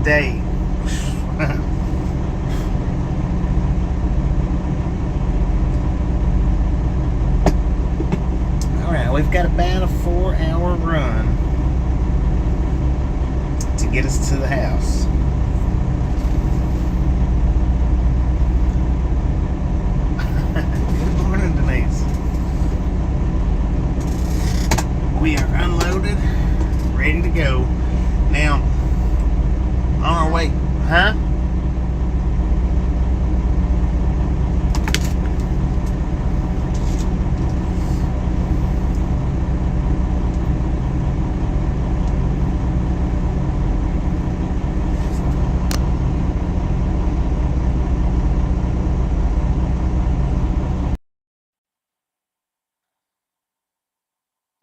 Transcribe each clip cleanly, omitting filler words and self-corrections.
day. Alright, we've got about a 4-hour run to get us to the house. Good morning, Denise. We are unloaded, ready to go. Now, on our way, huh?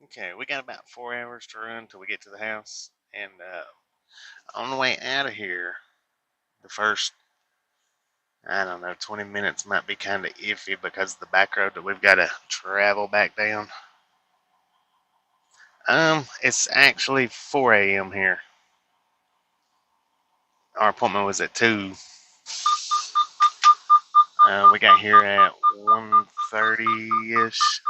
Okay, we got about 4 hours to run till we get to the house, and on the way out of here, the first, I don't know, 20 minutes might be kind of iffy because of the back road that we've got to travel back down. It's actually 4 a.m. here. Our appointment was at 2. We got here at 1:30-ish,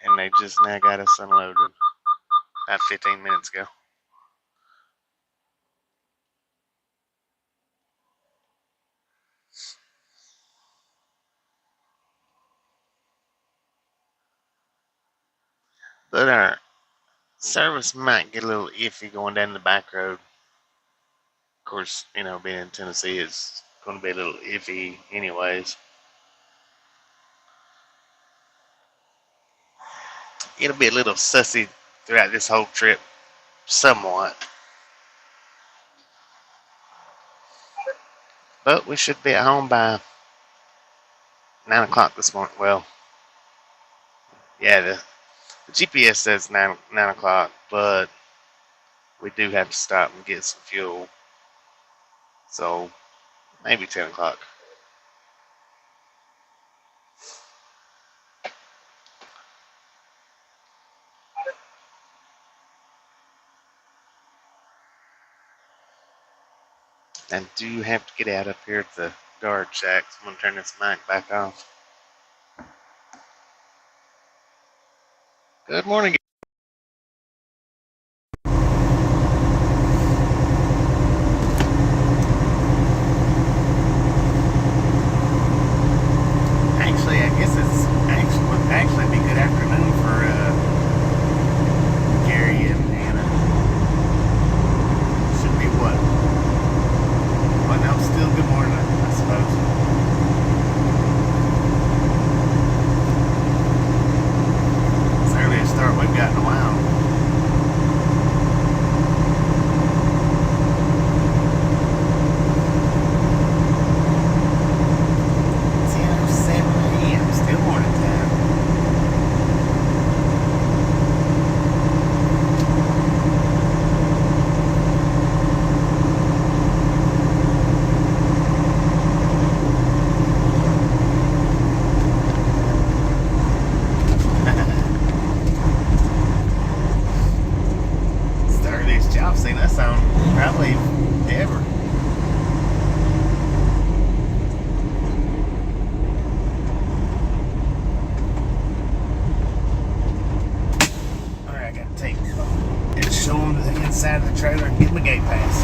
and they just now got us unloaded about 15 minutes ago. But our service might get a little iffy going down the back road. Of course, you know, being in Tennessee is going to be a little iffy anyways. It'll be a little sussy throughout this whole trip, somewhat. But we should be at home by 9 o'clock this morning. Well, yeah, the GPS says 9 o'clock, but we do have to stop and get some fuel. So, maybe 10 o'clock. I do have to get out up here at the guard shack, so I'm going to turn this mic back off. Good morning. Actually, I guess it's actually be good afternoon for Gary and Anna. Should be what? Well, no, still good morning, I suppose. It's the earliest start we've got in a while. I've seen that sound probably ever. Alright, I gotta take and show them the inside of the trailer and get my gate pass.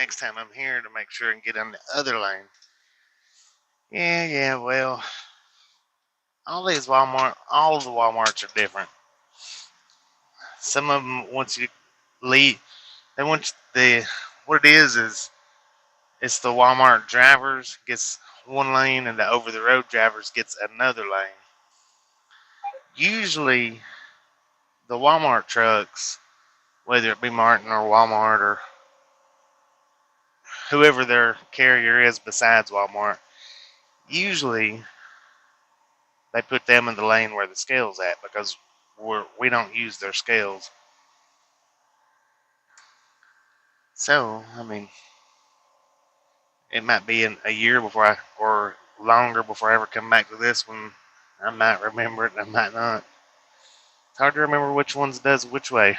next time I'm here to make sure and get on the other lane. Yeah, well, all of the Walmarts are different. Some of them, once you leave, they want what it is it's the Walmart drivers gets one lane and the over-the-road drivers gets another lane. Usually, the Walmart trucks, whether it be Martin or Walmart or whoever their carrier is besides Walmart, usually they put them in the lane where the scale's at because we don't use their scales. So, I mean, it might be in a year or longer before I ever come back to this one. I might remember it and I might not. It's hard to remember which ones does which way.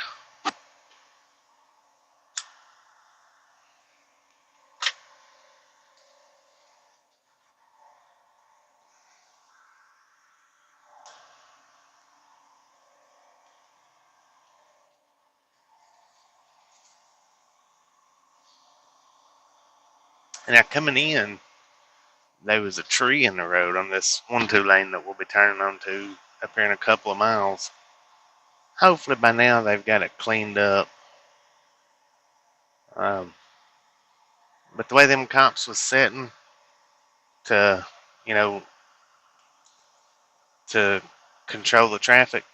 And now coming in, there was a tree in the road on this 1-2 lane that we'll be turning onto up here in a couple of miles. Hopefully by now they've got it cleaned up. But the way them cops was setting to, you know, to control the traffic,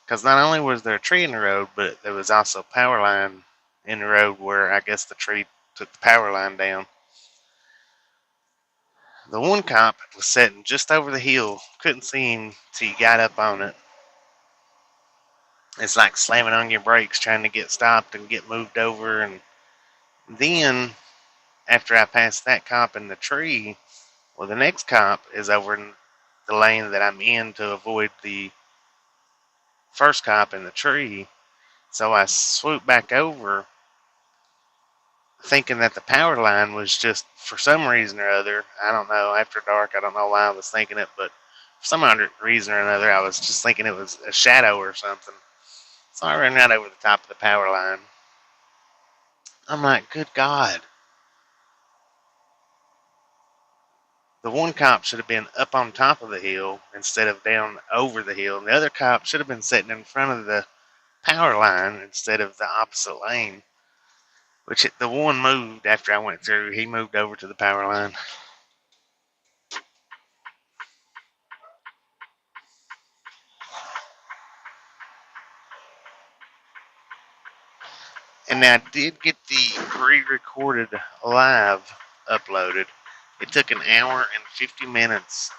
because not only was there a tree in the road, but there was also a power line in the road where I guess the tree took the power line down. The one cop was sitting just over the hill, couldn't see him till you got up on it. It's like slamming on your brakes trying to get stopped and get moved over. And then after I passed that cop in the tree, well, the next cop is over in the lane that I'm in to avoid the first cop in the tree. So I swooped back over thinking that the power line was just, for some reason or other, I don't know, after dark, I don't know why I was thinking it, but for some other reason or another, I was just thinking it was a shadow or something. So I ran right over the top of the power line. I'm like, good God. The one cop should have been up on top of the hill instead of down over the hill. And the other cop should have been sitting in front of the power line instead of the opposite lane. Which the one moved after I went through. He moved over to the power line. And I did get the pre-recorded live uploaded. It took an hour and 50 minutes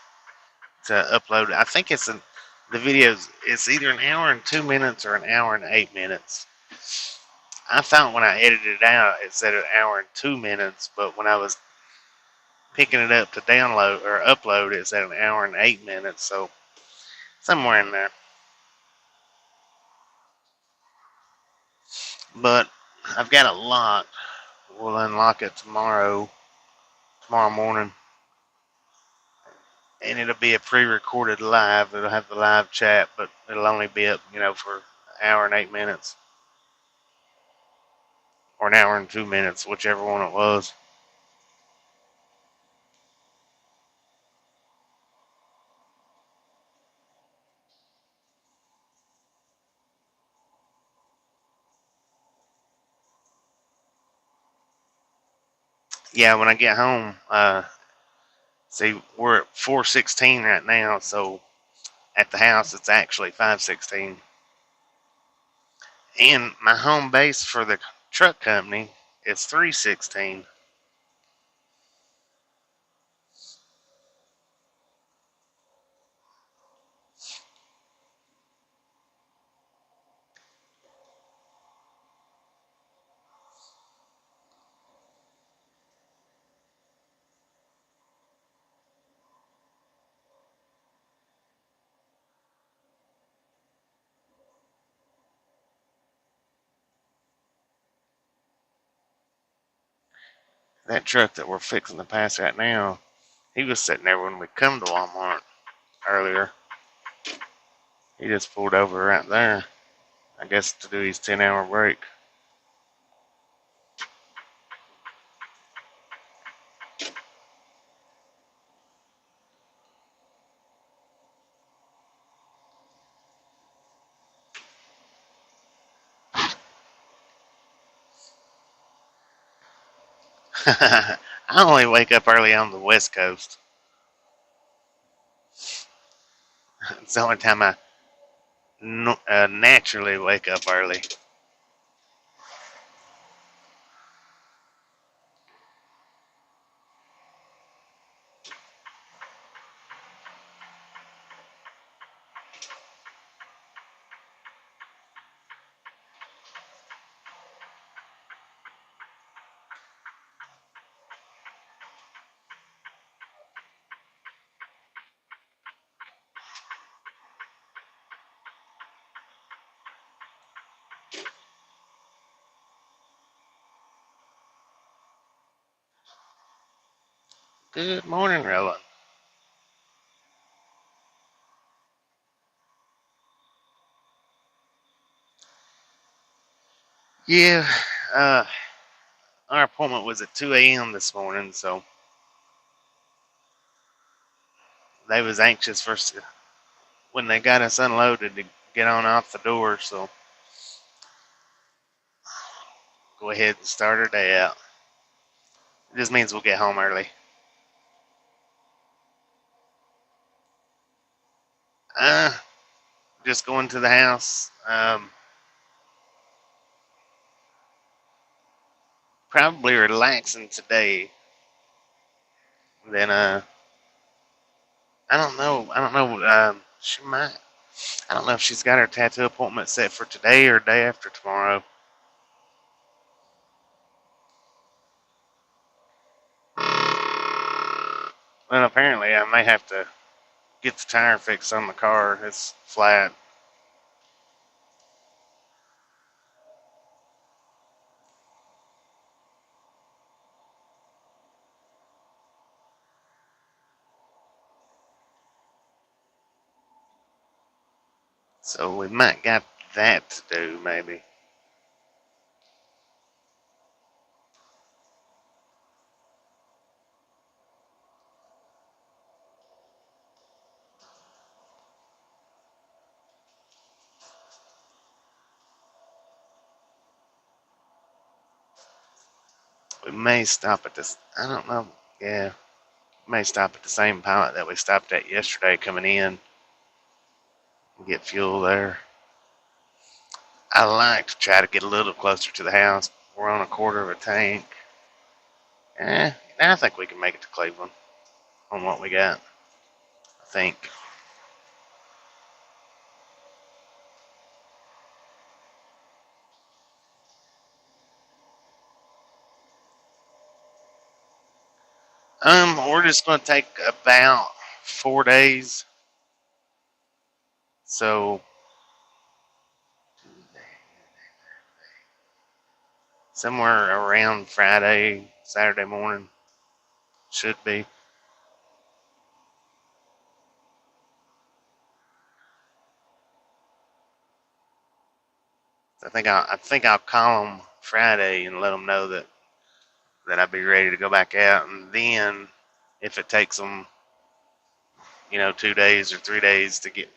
to upload. I think the videos, it's either an hour and 2 minutes or an hour and 8 minutes. I thought when I edited it out, it said an hour and 2 minutes, but when I was picking it up to download or upload, it said an hour and 8 minutes, so somewhere in there. But I've got a lot. We'll unlock it tomorrow morning. And it'll be a pre-recorded live. It'll have the live chat, but it'll only be up, for an hour and 8 minutes. Or an hour and 2 minutes, whichever one it was. Yeah, when I get home, see, we're at 4:16 right now, so at the house it's actually 5:16. And my home base for the truck company is 3:16. That truck that we're fixing to pass right now, he was sitting there when we come to Walmart earlier. He just pulled over right there, I guess to do his 10-hour break. I only wake up early on the West Coast. It's the only time I naturally wake up early. Good morning, Roland. Yeah, uh, our appointment was at 2 a.m. this morning, so they was anxious when they got us unloaded to get on off the door, so go ahead and start our day out. It just means we'll get home early. Uh, just going to the house. Probably relaxing today. Then, I don't know. I don't know. She might. I don't know if she's got her tattoo appointment set for today or day after tomorrow. Well, apparently I may have to get the tire fixed on the car. It's flat. So we might got that to do, maybe. We may stop at this. I don't know. Yeah. We may stop at the same pilot that we stopped at yesterday coming in. And get fuel there. I like to try to get a little closer to the house. We're on a quarter of a tank. I think we can make it to Cleveland on what we got. I think. We're just going to take about 4 days. So somewhere around Friday, Saturday morning should be. I think I'll call them Friday and let them know that I'll be ready to go back out, and then if it takes them 2 days or 3 days to get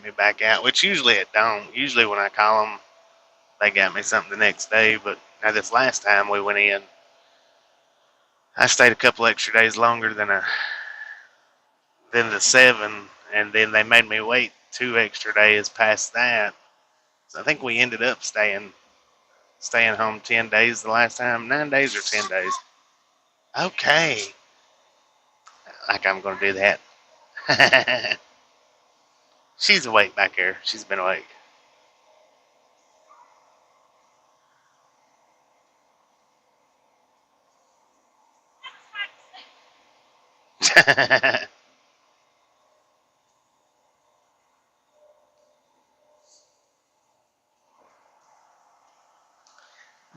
me back out, which usually it don't. Usually when I call them, they got me something the next day. But now this last time we went in, I stayed a couple extra days longer than the 7, and then they made me wait 2 extra days past that. So I think we ended up staying home 10 days the last time. 9 days or 10 days. Okay, like I'm gonna do that. She's awake back here. She's been awake.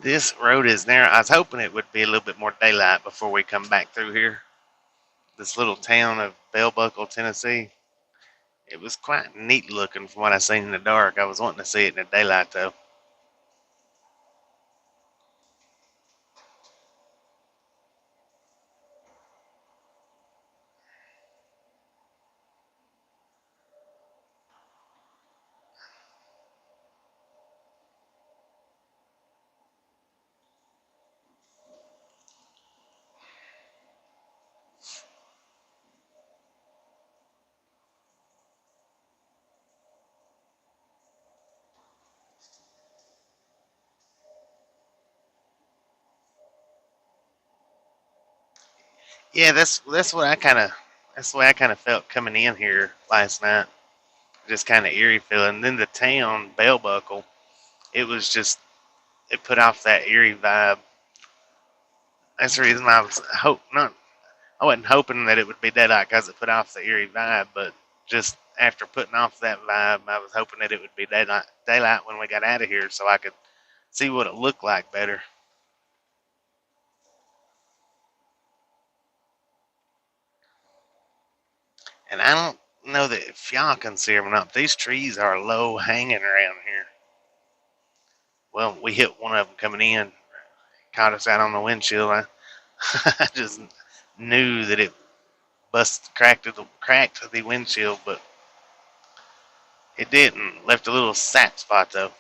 This road is narrow. I was hoping it would be a little bit more daylight before we come back through here. This little town of Bell Buckle, Tennessee. It was quite neat looking from what I seen in the dark. I was wanting to see it in the daylight though. Yeah, that's what I kind of that's the way I kind of felt coming in here last night. Just kind of eerie feeling. And then the town, Bell Buckle, it was just it put off that eerie vibe. That's the reason I was hope not. I wasn't hoping that it would be daylight because it put off the eerie vibe, but just after putting off that vibe, I was hoping that it would be daylight when we got out of here, so I could see what it looked like better. And I don't know that if y'all can see them or not. These trees are low hanging around here. Well, we hit one of them coming in, caught us out on the windshield. I just knew that it cracked the windshield, but it didn't. Left a little sap spot though.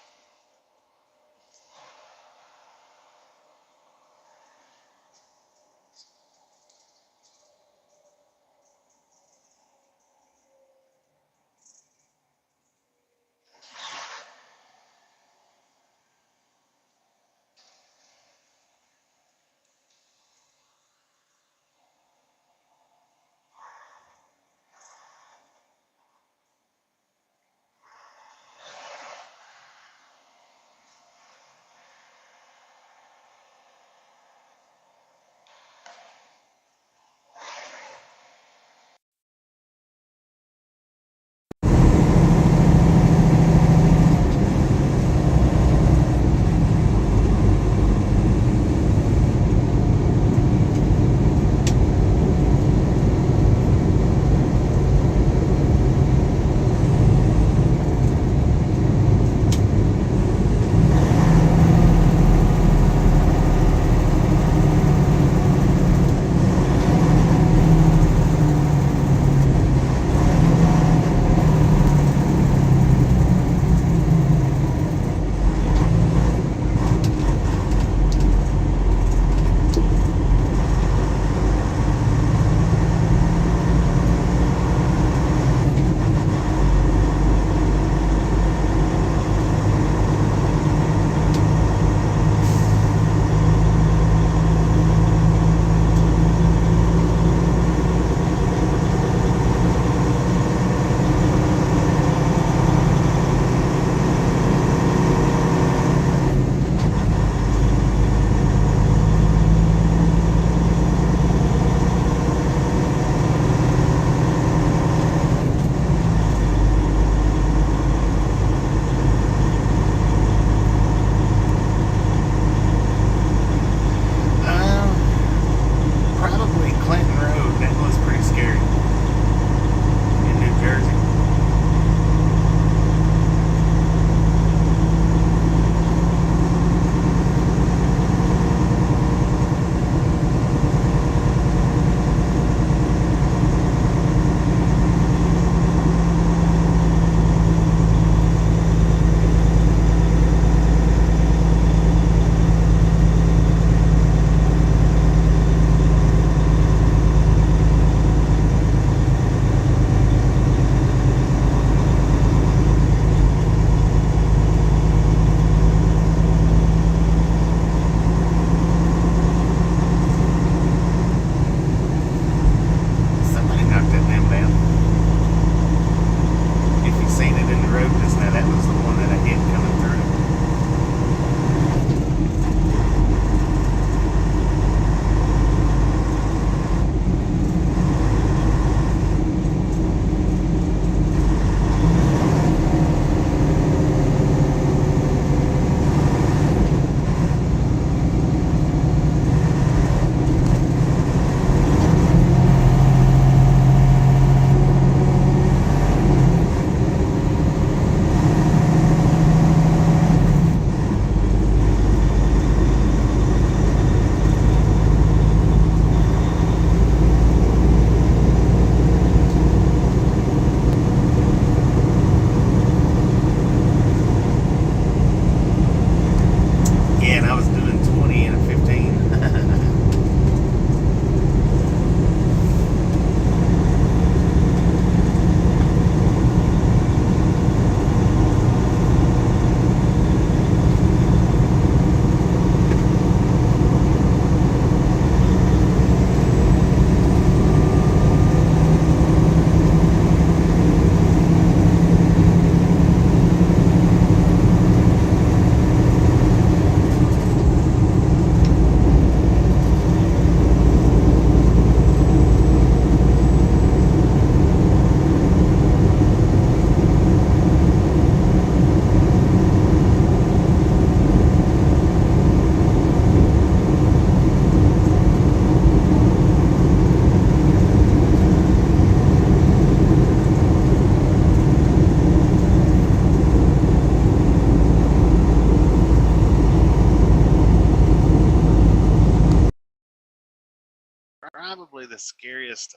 Probably the scariest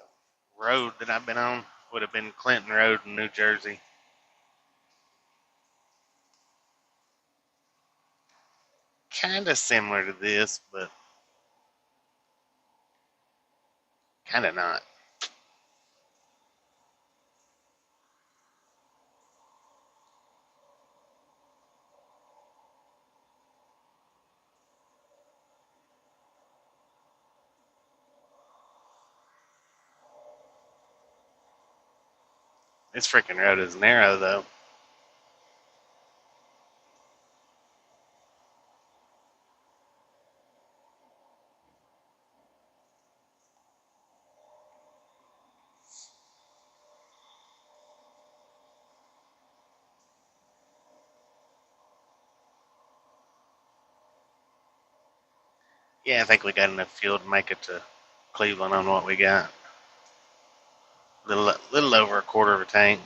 road that I've been on would have been Clinton Road in New Jersey. Kind of similar to this, but kind of not. This freaking road is narrow, though. Yeah, I think we got enough fuel to make it to Cleveland on what we got. Little over a quarter of a tank.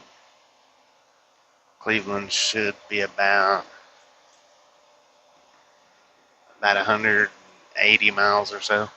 Cleveland should be about 180 miles or so.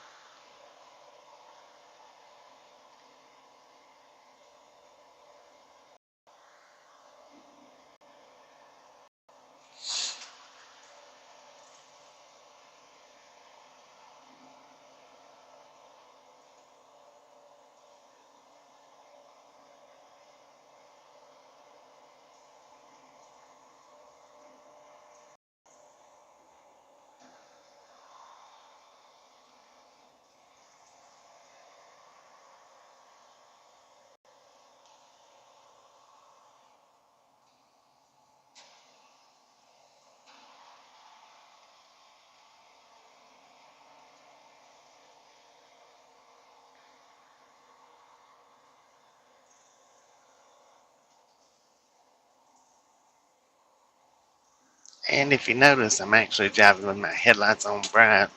And if you notice, I'm actually driving with my headlights on bright.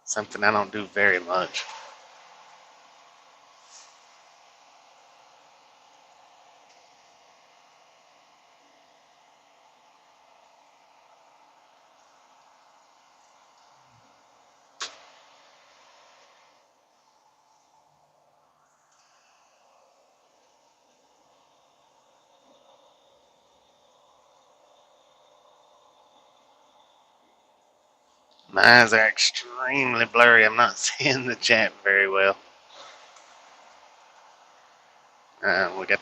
Something I don't do very much. My eyes are extremely blurry. I'm not seeing the chat very well. We got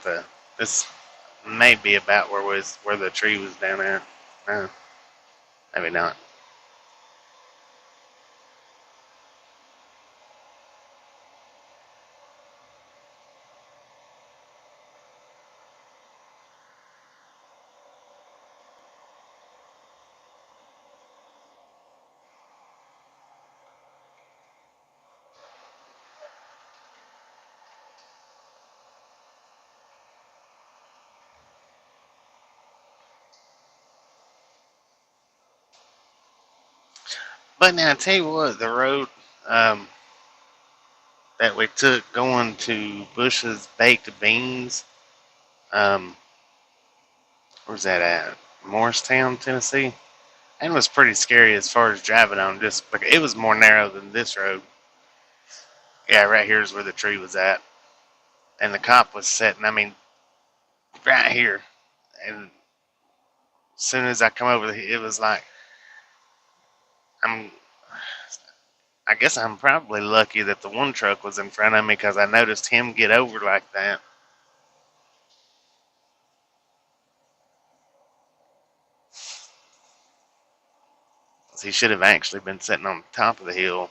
this may be about where the tree was down there. Maybe not. But now I tell you what, the road um, that we took going to Bush's Baked Beans, um, where's that at? Morristown, Tennessee. And it was pretty scary as far as driving on. Just because it was more narrow than this road. Yeah, right here is where the tree was at, and the cop was sitting. I mean, right here. And as soon as I come over, it was like I'm. I guess I'm probably lucky that the one truck was in front of me because I noticed him get over like that. He should have actually been sitting on the top of the hill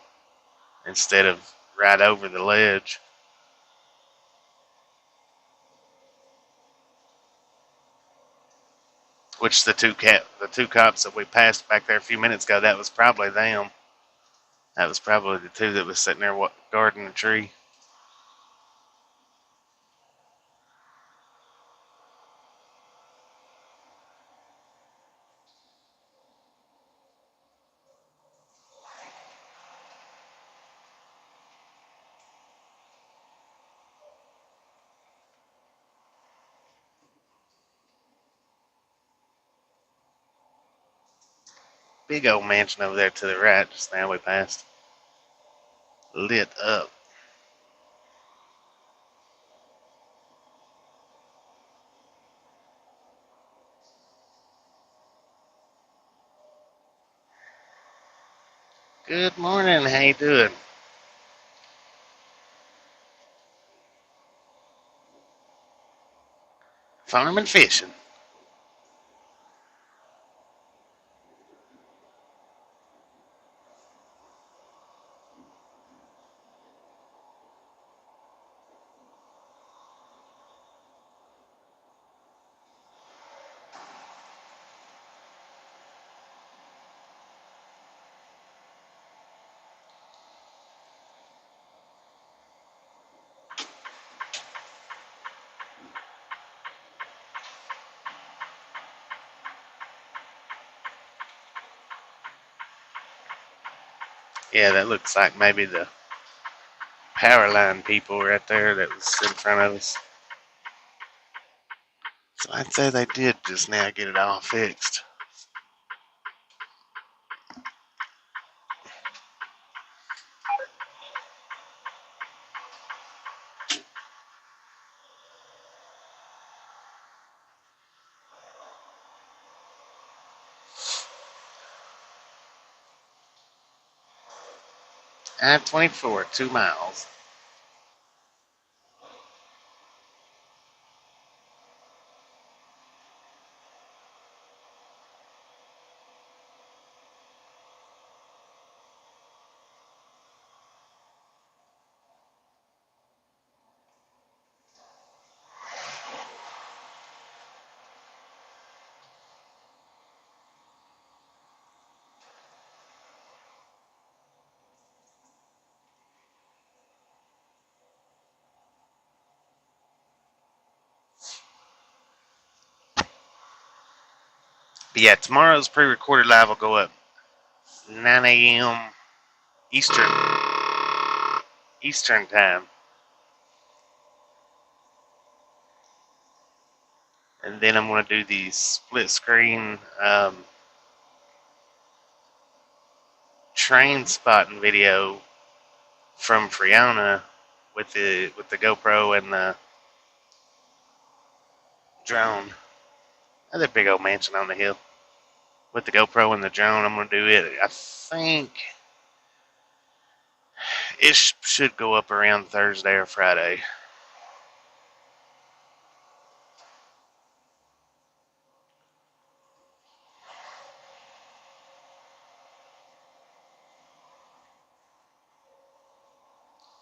instead of right over the ledge. Which the two cops that we passed back there a few minutes ago, that was probably them. That was probably the two that was sitting there guarding the tree. Big old mansion over there to the right just now we passed. lit up. Good morning, how you doing? Farming, fishing. Yeah, that looks like maybe the power line people right there that was in front of us. So I'd say they did just now get it all fixed. I-24, 2 miles. But yeah, tomorrow's pre-recorded live will go up 9 a.m. Eastern time. And then I'm going to do the split screen train spotting video from Friona with the GoPro and the drone. Another big old mansion on the hill. With the GoPro and the drone, I'm going to do it. I think it should go up around Thursday or Friday.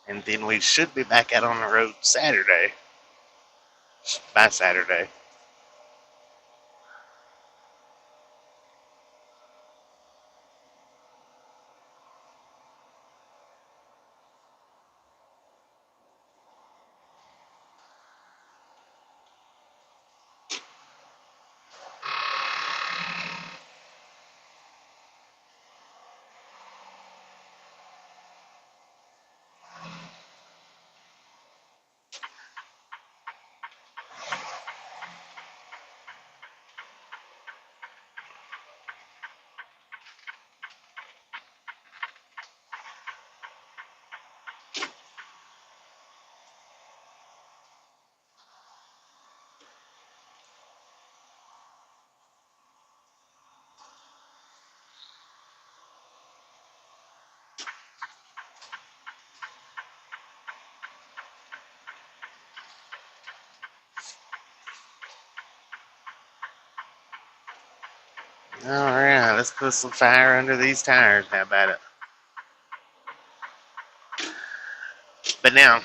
And then we should be back out on the road Saturday. By Saturday. Alright, let's put some fire under these tires. How about it? But now,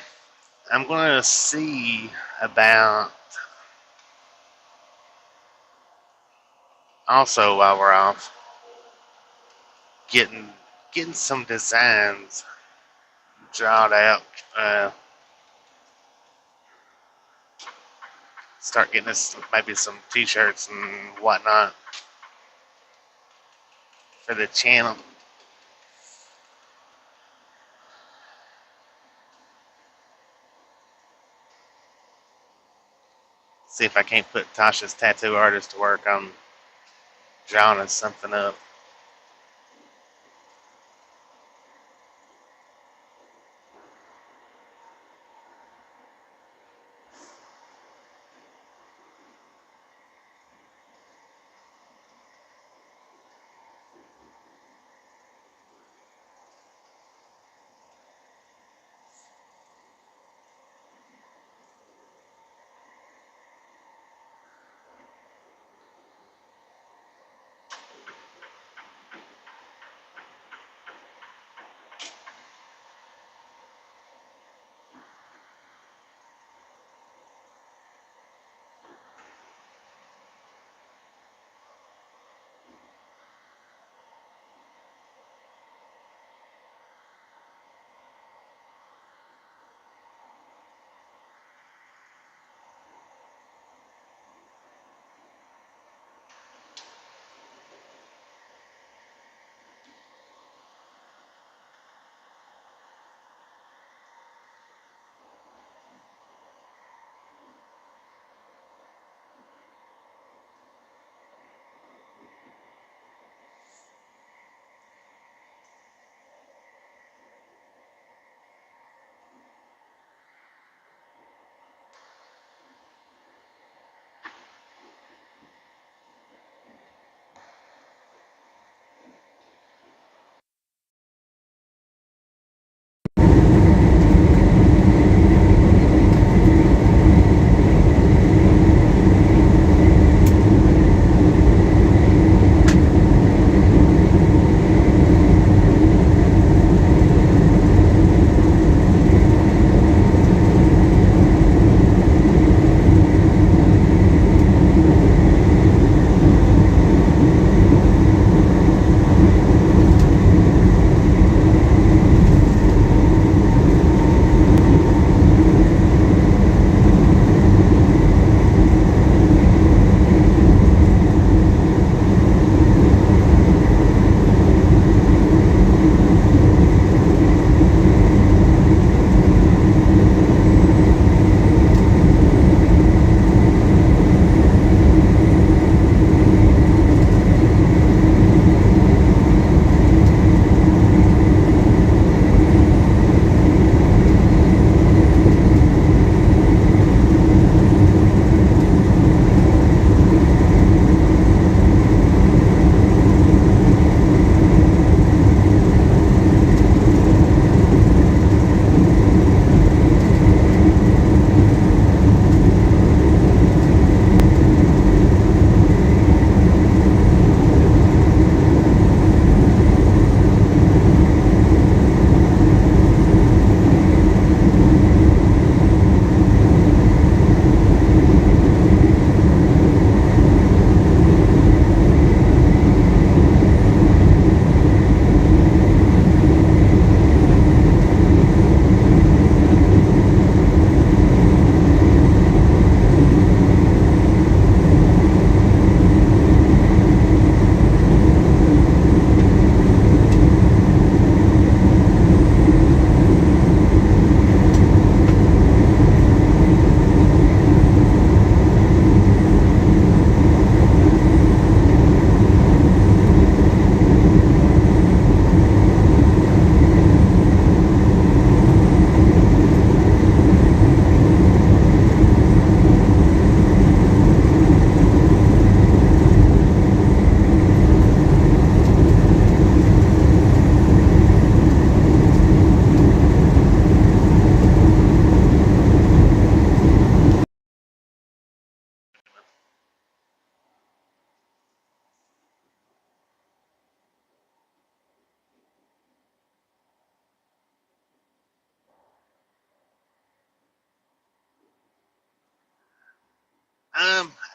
I'm going to see about, also while we're off, getting some designs drawn out. Start getting us maybe some t-shirts and whatnot for the channel. See if I can't put Tasha's tattoo artist to work on drawing us something up.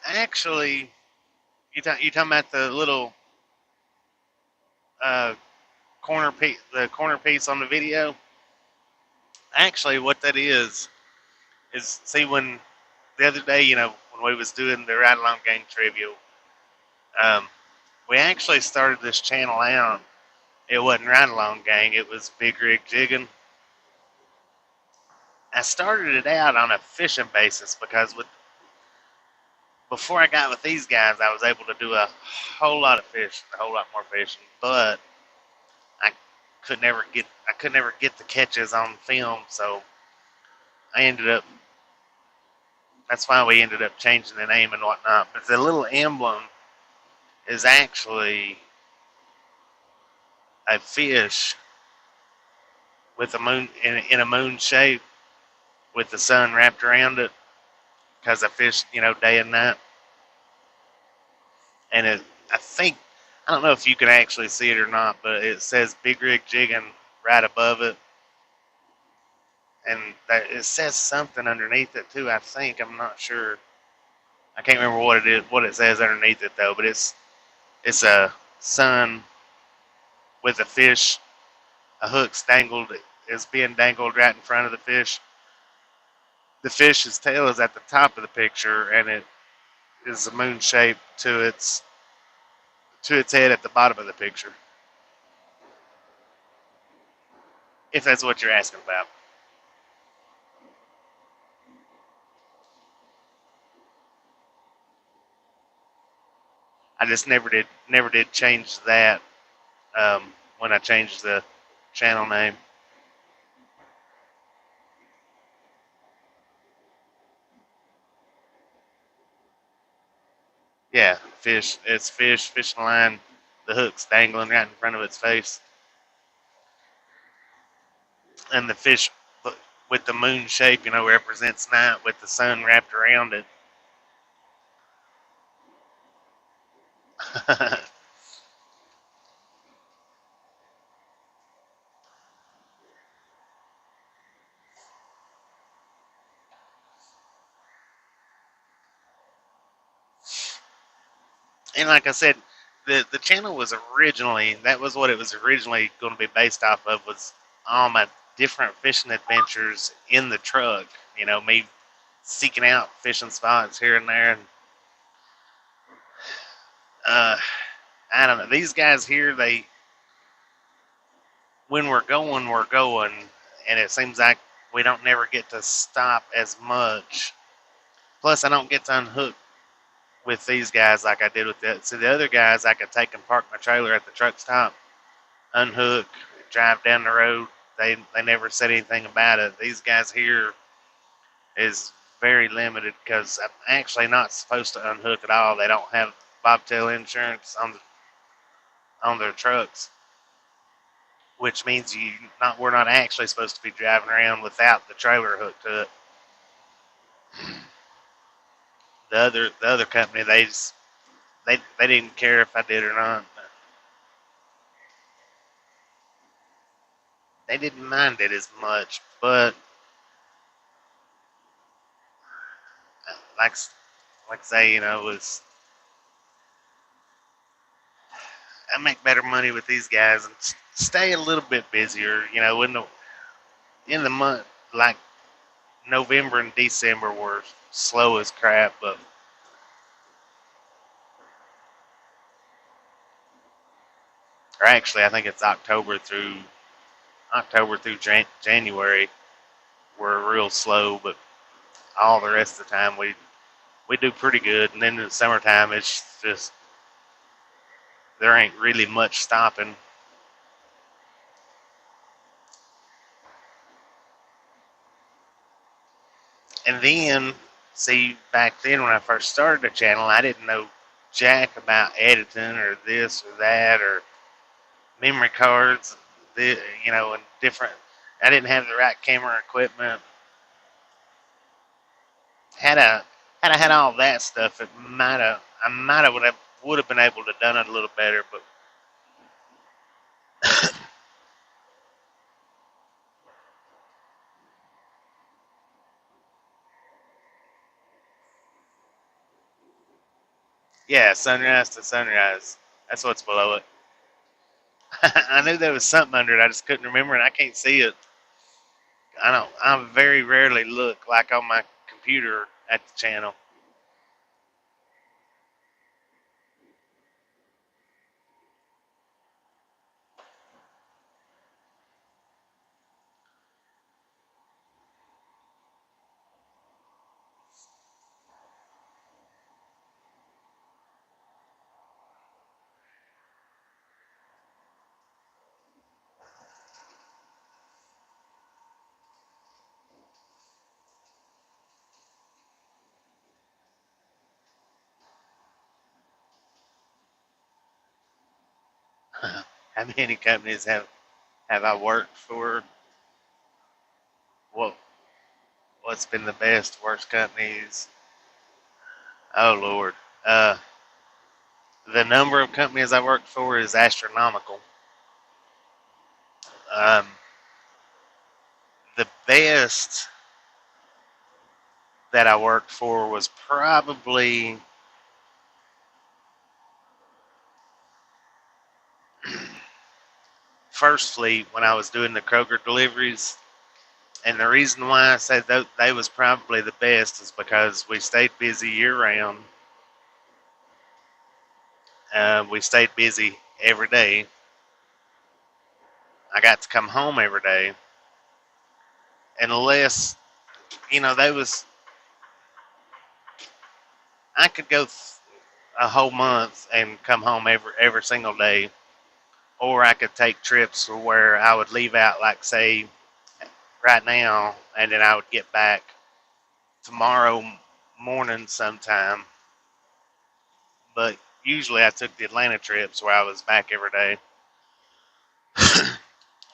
Actually, you talking about the little uh, the corner piece on the video? Actually, what that is see when the other day, when we was doing the ride along gang trivia, um, we actually started this channel out. It wasn't ride along gang; it was Big Rig Jigging. I started it out on a fishing basis because before I got with these guys, I was able to do a whole lot of fishing, a whole lot more fishing, but I I could never get the catches on film, so I ended up. That's why we ended up changing the name and whatnot. But the little emblem is actually a fish with a moon in a moon shape with the sun wrapped around it because I fish, day and night. And I don't know if you can actually see it or not, but it says Big Rig Jigging right above it. And it says something underneath it too, I think. I'm not sure. I can't remember what it says underneath it though, but it's a sun with a fish, a hook's dangled, is being dangled right in front of the fish. The fish's tail is at the top of the picture, and it is a moon shape to its head at the bottom of the picture. If that's what you're asking about. I just never did change that when I changed the channel name. Yeah, fish. It's fishing line. The hook's dangling right in front of its face, and the fish with the moon shape, represents night with the sun wrapped around it. And like I said, the channel was that was what it was originally going to be based off of, was all my different fishing adventures in the truck. Me seeking out fishing spots here and there, and I don't know. These guys here, when we're going, and it seems like we don't never get to stop as much. Plus, I don't get to unhook with these guys like I did with the other guys. I could take and park my trailer at the truck stop, unhook, drive down the road. They never said anything about it. These guys here is very limited because I'm actually not supposed to unhook at all. They don't have bobtail insurance on their trucks, which means we're not actually supposed to be driving around without the trailer hooked to it. The other company, they didn't care if I did or not. They didn't mind it as much, but like like I say, I make better money with these guys and stay a little bit busier. In the month, like November and December were slow as crap, but or actually, I think it's October through January were real slow, but all the rest of the time we do pretty good. And then in the summertime, it's just there ain't really much stopping. And then, see, back then when I first started the channel, I didn't know jack about editing or this or that or memory cards, and different. I didn't have the right camera equipment. Had I had all that stuff, I might have would have been able to done it a little better, but Yeah, sunrise to sunrise. That's what's below it. I knew there was something under it. I just couldn't remember, and I can't see it. I don't. I very rarely look like on my computer at the channel. How many companies have I worked for? What what's been the best, worst companies? Oh Lord, uh, the number of companies I worked for is astronomical. Um, the best that I worked for was probably First Fleet when I was doing the Kroger deliveries. And the reason why I say that they was probably the best is because we stayed busy year round. We stayed busy every day. I got to come home every day, unless they was I could go a whole month and come home every single day, or I could take trips where I would leave out, like say right now, and then I would get back tomorrow morning sometime. But usually I took the Atlanta trips where I was back every day.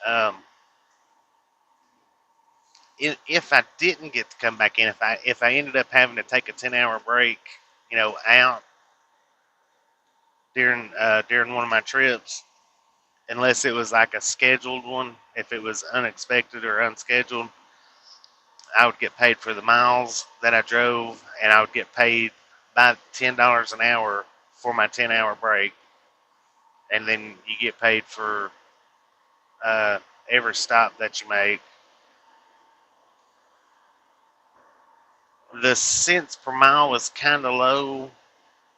um, if I didn't get to come back in, if I ended up having to take a 10-hour break, out during one of my trips, unless it was like a scheduled one, if it was unexpected or unscheduled, I would get paid for the miles that I drove, and I would get paid by $10 an hour for my 10-hour break, and then you get paid for uh, every stop that you make. The cents per mile was kind of low,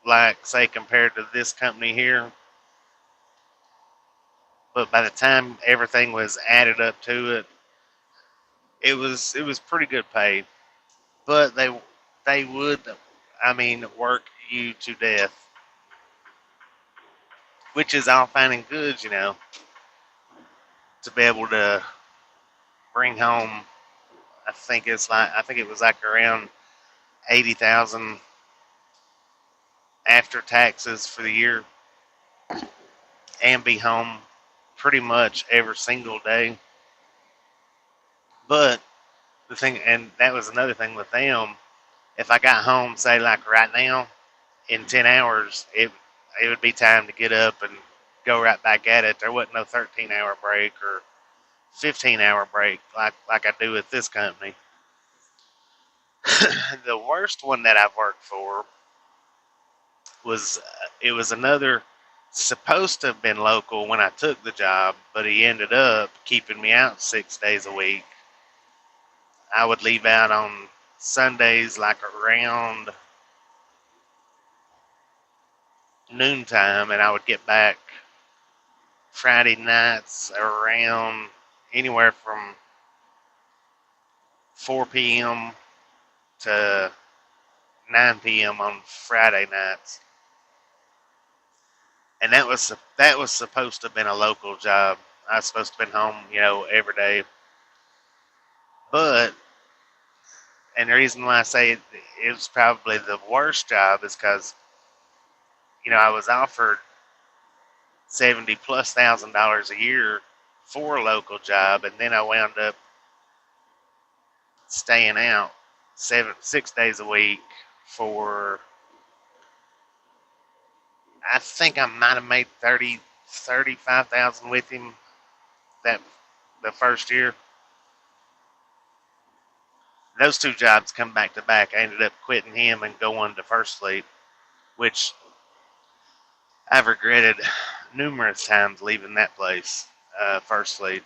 like say compared to this company here, but by the time everything was added up to it, it was pretty good pay. But they would, I mean, work you to death, which is all fine and good, to be able to bring home. I think it was like around 80,000 after taxes for the year, and be home pretty much every single day. But the thing, and that was another thing with them. If I got home, say like right now, in 10 hours, it would be time to get up and go right back at it. There wasn't no 13-hour break or 15-hour break like I do with this company. The worst one that I've worked for was it was another supposed to have been local when I took the job, but he ended up keeping me out 6 days a week. I would leave out on Sundays like around noontime, and I would get back Friday nights around anywhere from 4 p.m. to 9 p.m. on Friday nights. And that was supposed to have been a local job. I was supposed to have been home, every day. But, and the reason why I say it was probably the worst job is because, I was offered 70+ thousand a year for a local job, and then I wound up staying out 6 days a week for, I think I might have made 35,000 with him that the first year. Those two jobs come back to back. I ended up quitting him and going to First Fleet, which I've regretted numerous times leaving that place. First Fleet.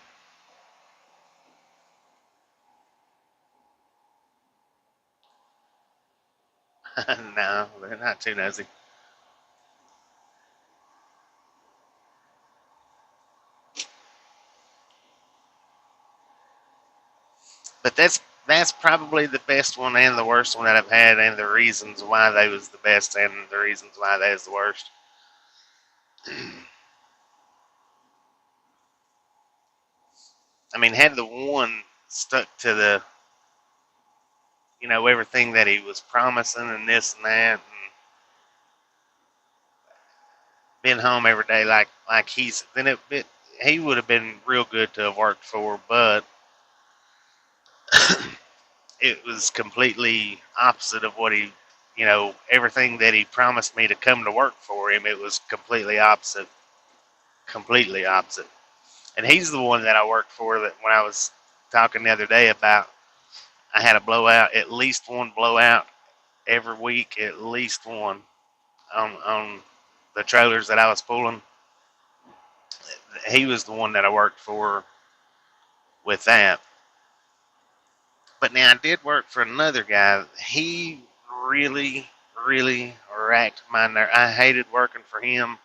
No, they're not too nosy. But that's probably the best one and the worst one that I've had, and the reasons why they was the best and the reasons why they was the worst. I mean, had the one stuck to the, everything that he was promising and this and that, and been home every day like then he would have been real good to have worked for, but it was completely opposite of what he, everything that he promised me to come to work for him. It was completely opposite. And he's the one that I worked for that when I was talking the other day about, I had a blowout, at least one blowout every week, at least one on the trailers that I was pulling. He was the one that I worked for with that. But now I did work for another guy. He really, really racked my nerve. I hated working for him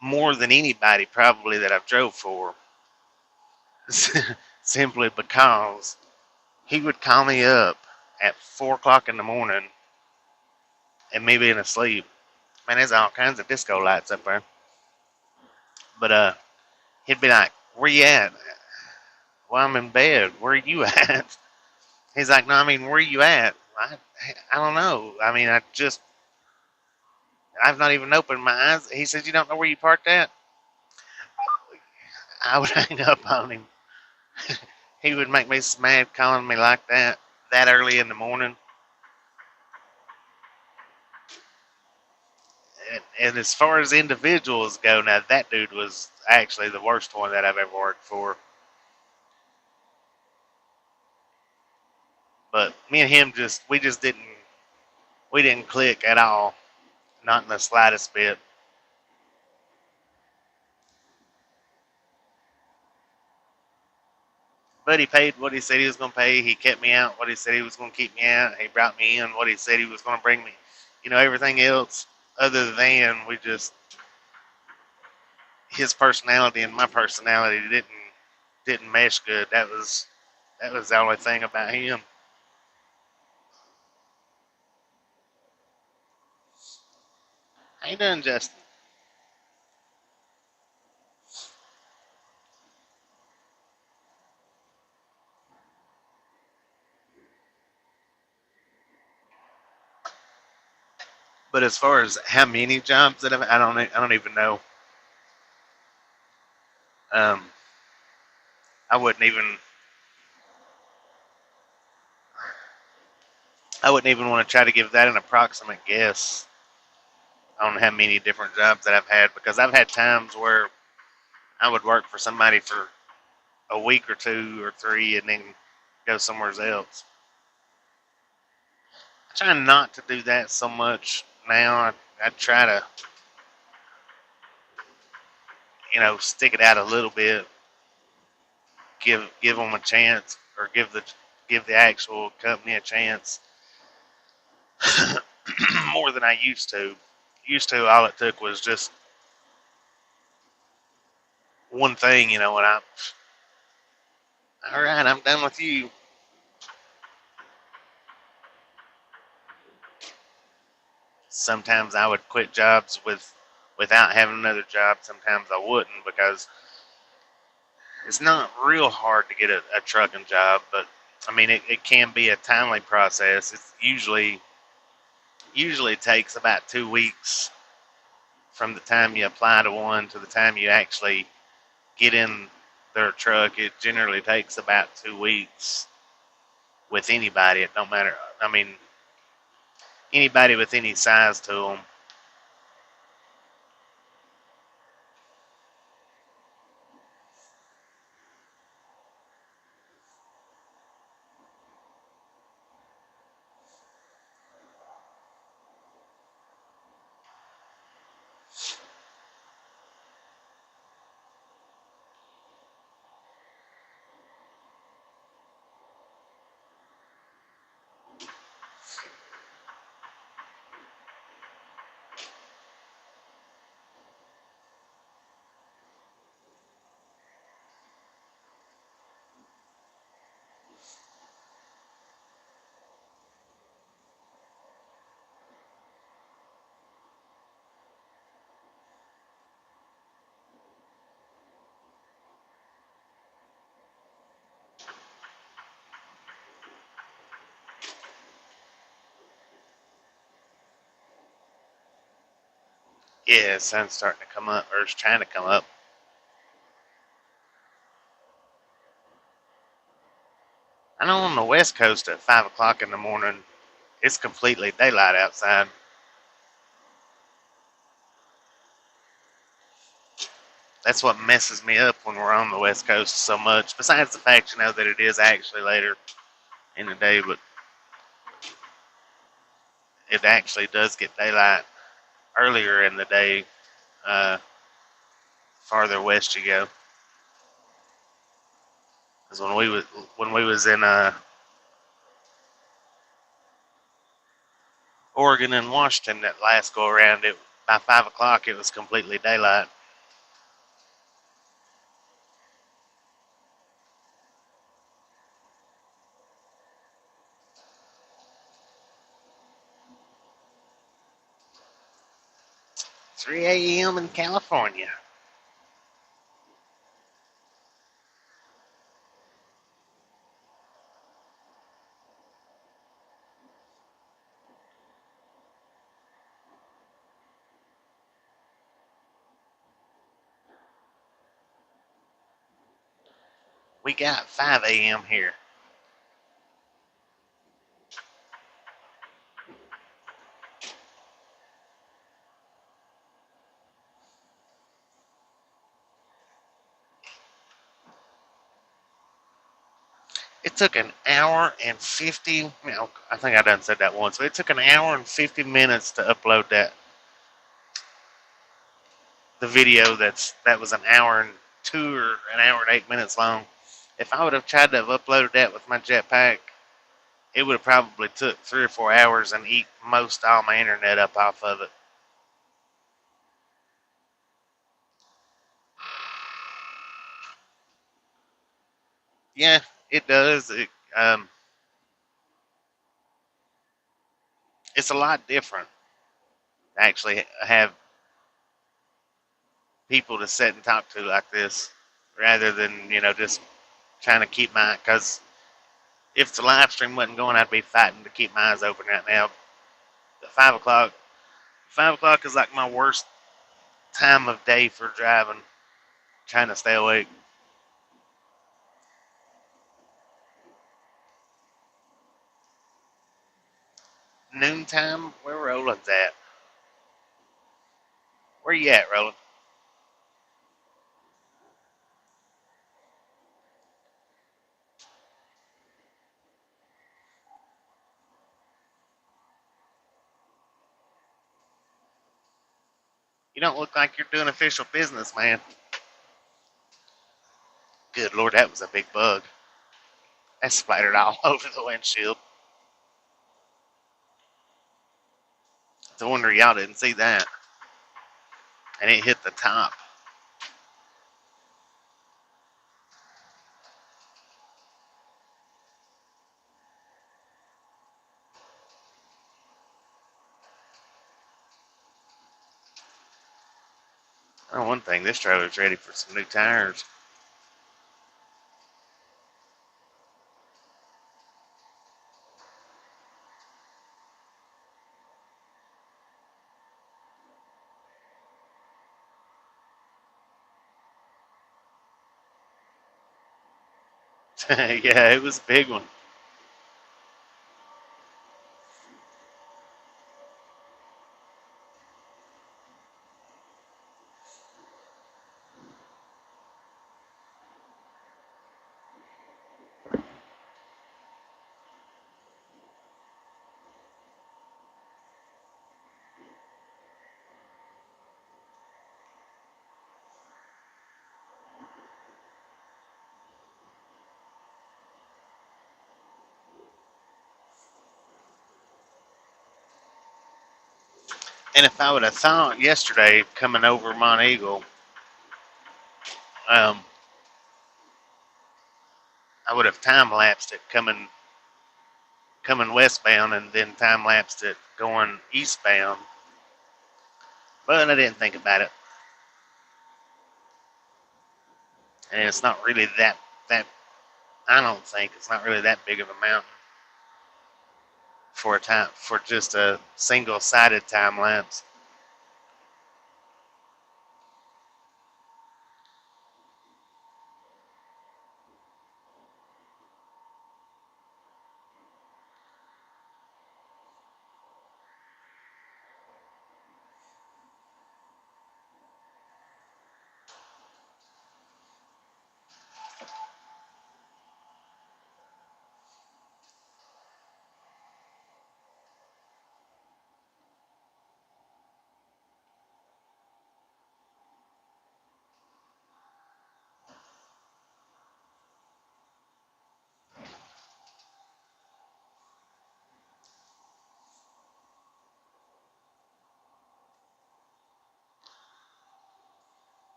more than anybody probably that I've drove for. Simply because he would call me up at 4 o'clock in the morning and me being asleep. Man, there's all kinds of disco lights up there. But he'd be like, "Where you at?" "Well, I'm in bed." "Where you at?" He's like, "No, I mean, where you at?" I don't know. I mean, I've not even opened my eyes. He said, "You don't know where you parked at?" I would hang up on him. He would make me mad calling me like that early in the morning. And as far as individuals go, now that dude was actually the worst one that I've ever worked for. But me and him we didn't click at all, not in the slightest bit. But he paid what he said he was going to pay. He kept me out what he said he was going to keep me out. He brought me in what he said he was going to bring me. Everything else other than his personality and my personality didn't mesh good. That was the only thing about him. How you doing, Justin? But as far as how many jobs that I don't even know. Um, I wouldn't even I wouldn't even want to try to give that an approximate guess on how many different jobs that I've had, because I've had times where I would work for somebody for a week or two or three and then go somewhere else. I try not to do that so much now. I try to, stick it out a little bit, give them a chance, or give the actual company a chance more than I used to. Used to, all it took was just one thing, and all right, I'm done with you. Sometimes I would quit jobs without having another job. Sometimes I wouldn't, because it's not real hard to get a trucking job, but I mean it can be a timely process. It's usually takes about 2 weeks from the time you apply to one to the time you actually get in their truck. It generally takes about 2 weeks with anybody. It don't matter. I mean, anybody with any size to them. Yeah, the sun's starting to come up, or it's trying to come up. I know on the West Coast at 5 o'clock in the morning, it's completely daylight outside. That's what messes me up when we're on the West Coast so much. Besides the fact, that it is actually later in the day, but it actually does get daylight earlier in the day, uh, farther west you go. Because when we was in Oregon and Washington that last go around, it by 5 o'clock it was completely daylight. It's 3 a.m. in California. We got 5 a.m. here. It took an hour and 50, I think I done said that once, but it took an hour and 50 minutes to upload the video that was an hour and 2 or an hour and 8 minutes long. If I would have tried to have uploaded that with my jetpack, it would have probably took 3 or 4 hours and eat most all my internet up off of it. Yeah, it does. It's a lot different to actually have people to sit and talk to like this, rather than just trying to keep because if the live stream wasn't going, I'd be fighting to keep my eyes open right now. But 5 o'clock is like my worst time of day for driving, trying to stay awake. Noontime, where Roland's at? Where you at, Roland? You don't look like you're doing official business, man. Good Lord, that was a big bug. That splattered all over the windshield. It's a wonder y'all didn't see that. And it hit the top. Oh, one thing, this trailer's ready for some new tires. Yeah, it was a big one. And if I would have thought yesterday coming over Mont Eagle, I would have time lapsed it coming westbound and then time lapsed it going eastbound. But I didn't think about it. And it's not really that I don't think it's not really that big of a mountain for just a single sided time lapse.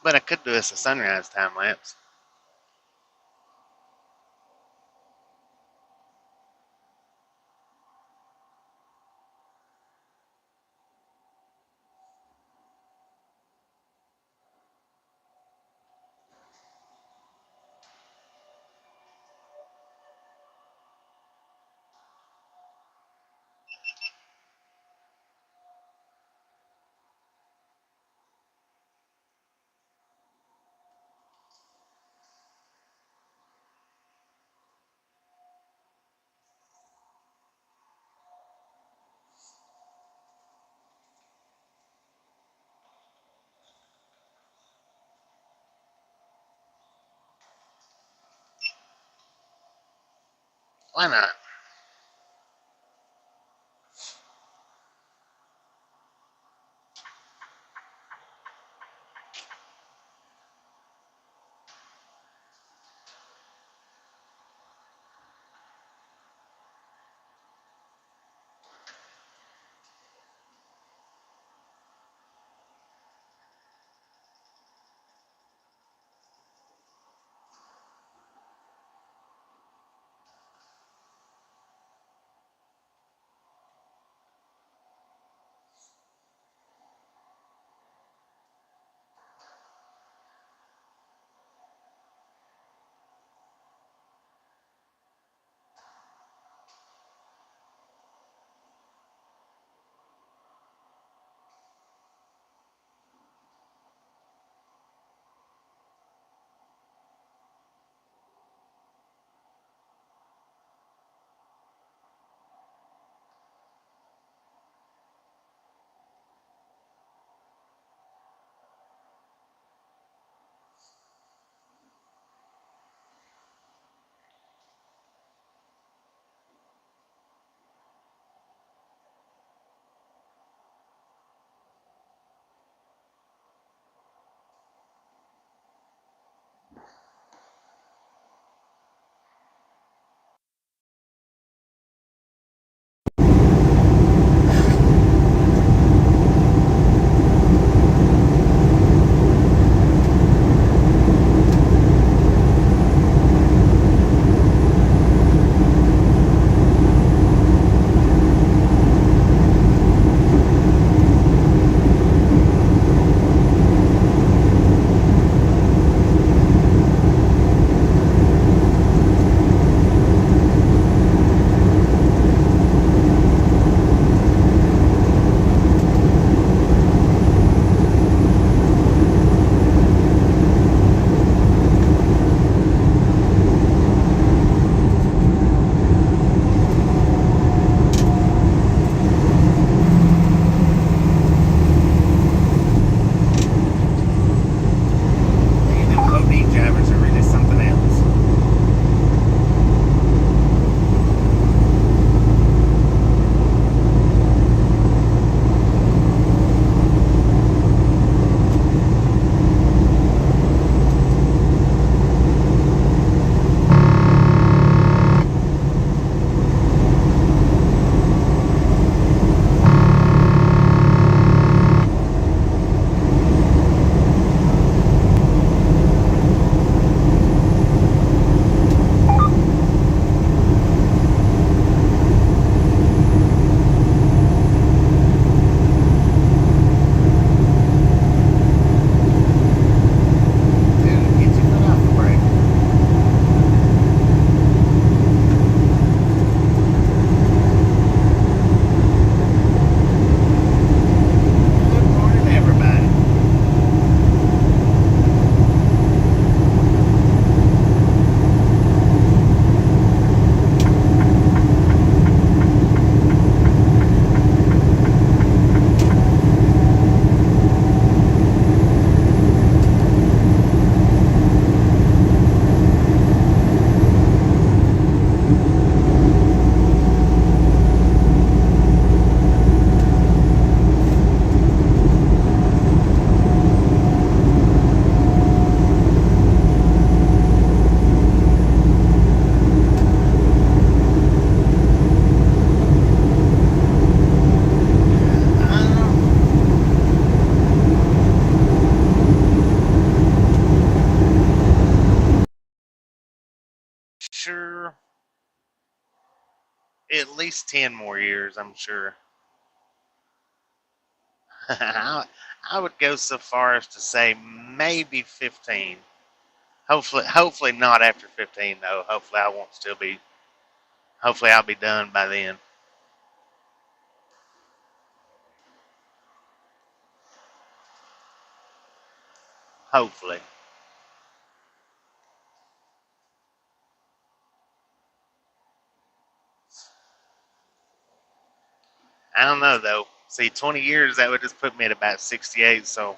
But I could do this a sunrise time lapse. Why not? at least 10 more years, I'm sure. I would go so far as to say maybe 15. Hopefully not after 15 though. Hopefully I won't still be. Hopefully I'll be done by then. Hopefully. I don't know though. See, 20 years that would just put me at about 68. So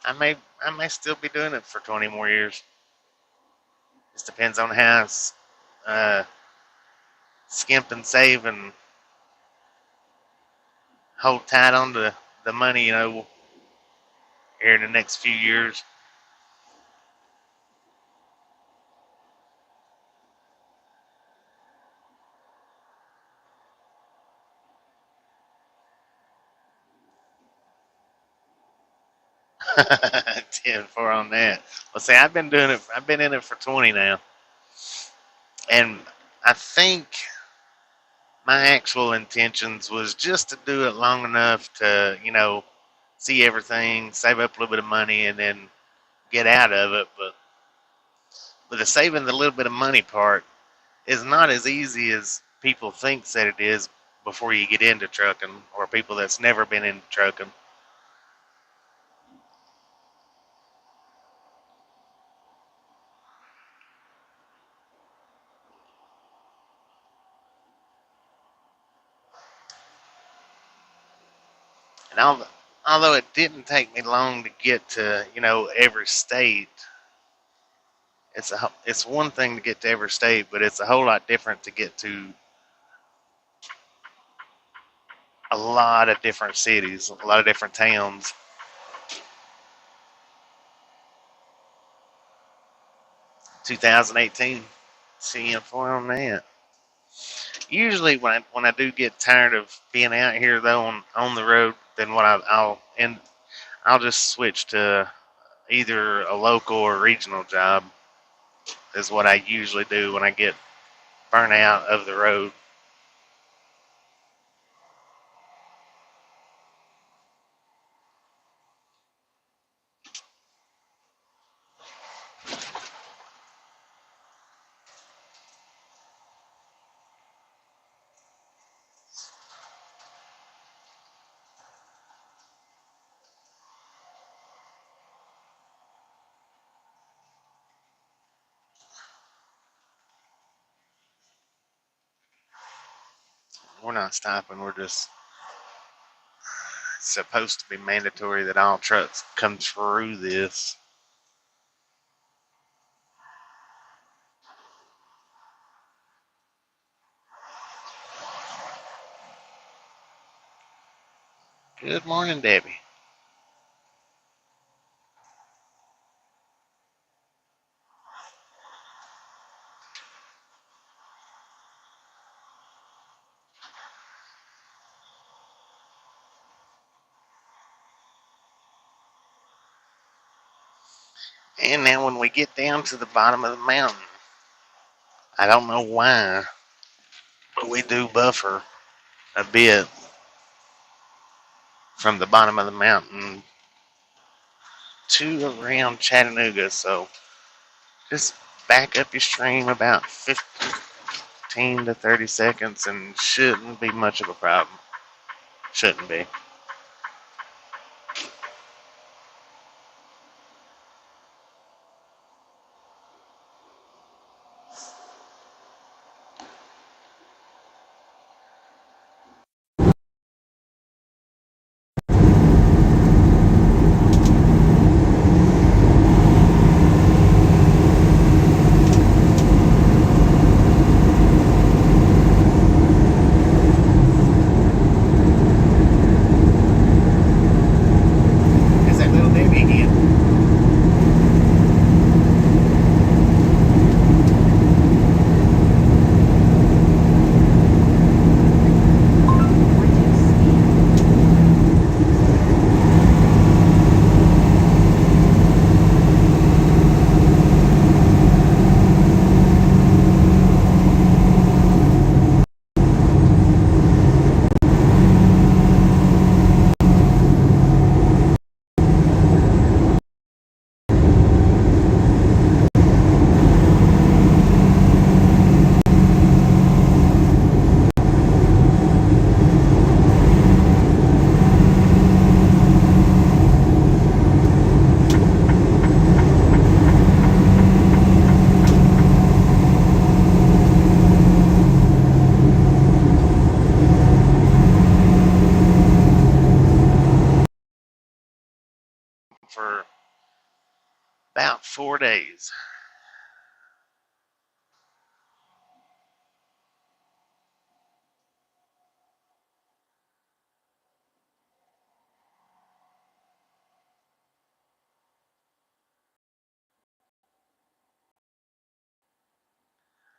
I may still be doing it for 20 more years. Just depends on how uh, skimp and save and hold tight on to the money, here in the next few years. Ten four on that. Well, see, I've been doing it. I've been in it for 20 now, and I think my actual intentions was just to do it long enough to, see everything, save up a little bit of money, and then get out of it. But with the saving the little bit of money part, is not as easy as people think that it is before you get into trucking, or people that's never been into trucking. And although it didn't take me long to get to, every state, it's one thing to get to every state, but it's a whole lot different to get to a lot of different cities, a lot of different towns. 2018, CM4 on that. Usually, when I do get tired of being out here though on the road, then I'll just switch to either a local or regional job. Is what I usually do when I get burnt out of the road. We're not stopping. We're just supposed to be mandatory that all trucks come through this. Good morning, Debbie. And now when we get down to the bottom of the mountain, I don't know why, but we do buffer a bit from the bottom of the mountain to around Chattanooga. So just back up your stream about 15 to 30 seconds and shouldn't be much of a problem. Shouldn't be. about 4 days.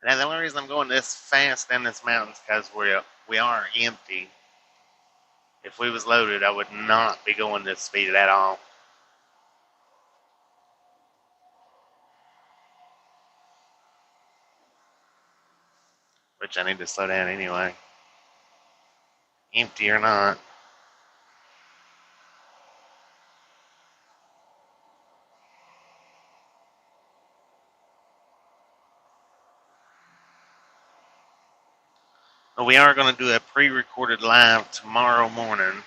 Now the only reason I'm going this fast down this mountain is because we are empty. If we was loaded, I would not be going this speed at all. Which I need to slow down anyway. Empty or not. But we are going to do a pre-recorded live tomorrow morning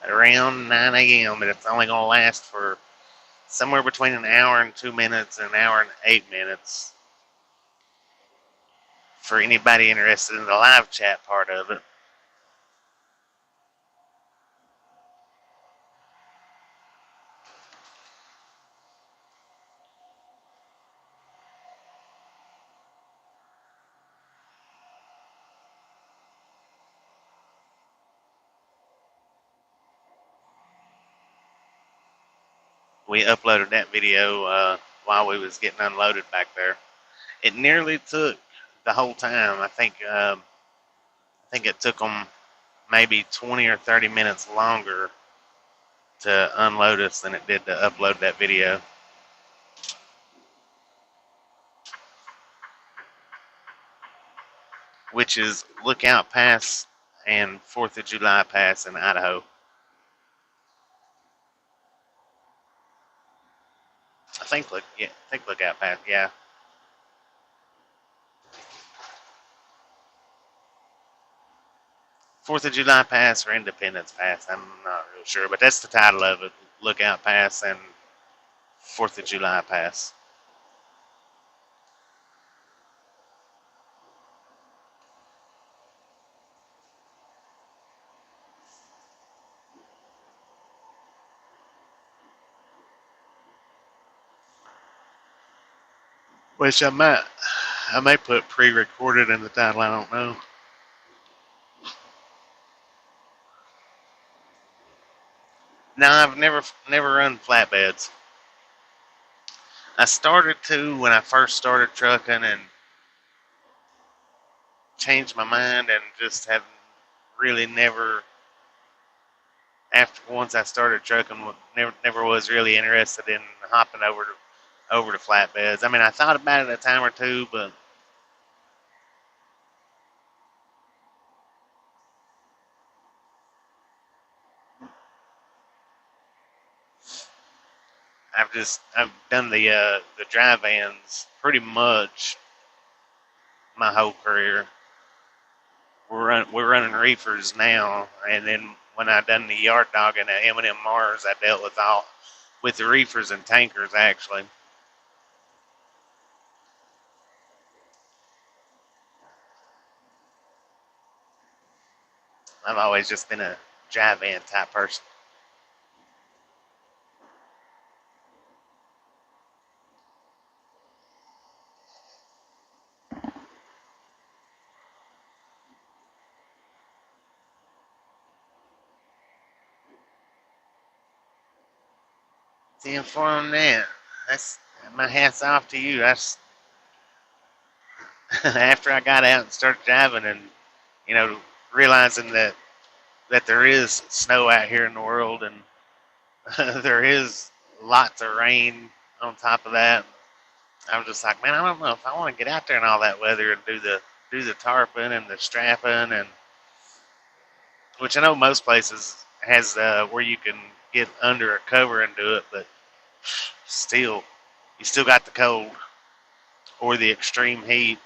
at around 9 a.m. But it's only going to last for somewhere between an hour and 2 minutes and an hour and 8 minutes. For anybody interested in the live chat part of it. We uploaded that video while we was getting unloaded back there. It nearly took the whole time. I think it took them maybe 20 or 30 minutes longer to unload us than it did to upload that video. Which is Lookout Pass and 4th of July Pass in Idaho. I think Lookout Pass, yeah. 4th of July Pass or Independence Pass, I'm not real sure, but that's the title of it, Lookout Pass and 4th of July Pass. Which I may put pre-recorded in the title, I don't know. No, I've never run flatbeds. I started to when I first started trucking and changed my mind and just have really never, after once I started trucking, never was really interested in hopping over to flatbeds. I mean, I thought about it a time or two, but I've done the dry vans pretty much my whole career. We're running reefers now, and then when I done the yard dog and the M&M Mars, I dealt with the reefers and tankers actually. I've always just been a dry van type person. See, inform that. That's my hat's off to you. That's after I got out and started driving, and realizing that there is snow out here in the world, and there is lots of rain on top of that. I'm just like, man, I don't know if I want to get out there in all that weather and do the tarping and the strapping, and which I know most places has where you can get under a cover and do it, but still, you still got the cold or the extreme heat.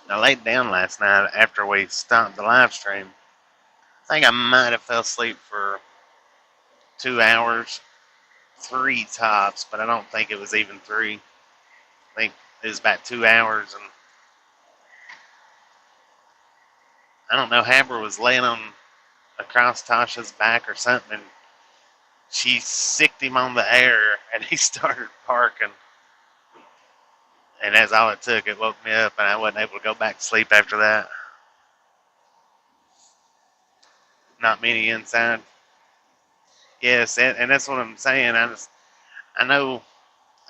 I laid down last night after we stopped the live stream. I think I might have fell asleep for 2 hours, three tops, but I don't think it was even three. I think it was about 2 hours, and I don't know. Haber was laying on across Tasha's back or something, and she sicked him on the air, and he started barking. And that's all it took. It woke me up, and I wasn't able to go back to sleep after that. Not many inside. Yes, and that's what I'm saying. I know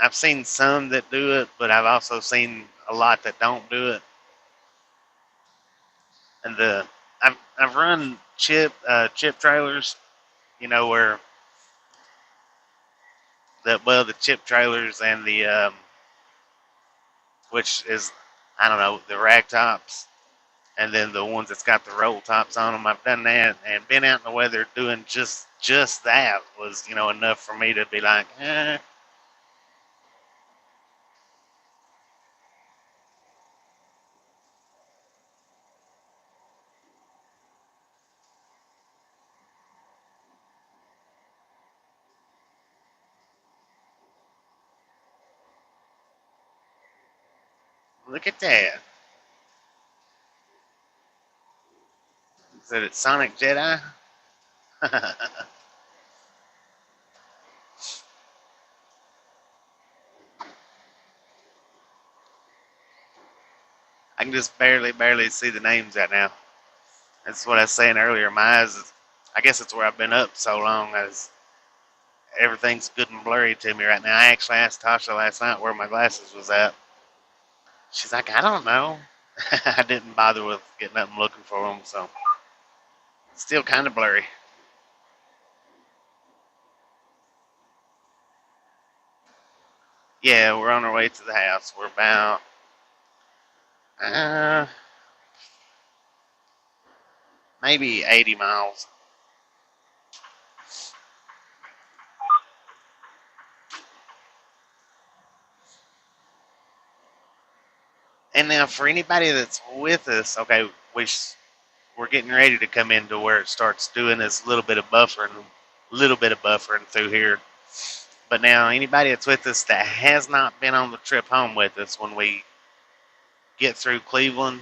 I've seen some that do it, but I've also seen a lot that don't do it. And I've run chip trailers, where the chip trailers and the which is, I don't know, the rag tops, and then the ones that's got the roll tops on them. I've done that and been out in the weather doing just that was enough for me to be like, look at that. Is it Sonic Jedi? I can just barely see the names right now. That's what I was saying earlier. My eyes, I guess it's where I've been up so long, as everything's good and blurry to me right now. I actually asked Tasha last night where my glasses was at. She's like, I don't know. I didn't bother with getting up and looking for them, so still kind of blurry. Yeah, we're on our way to the house. We're about uh, maybe 80 miles. And now for anybody that's with us, okay, we're getting ready to come into where it starts doing this little bit of buffering through here. But now anybody that's with us that has not been on the trip home with us, when we get through Cleveland,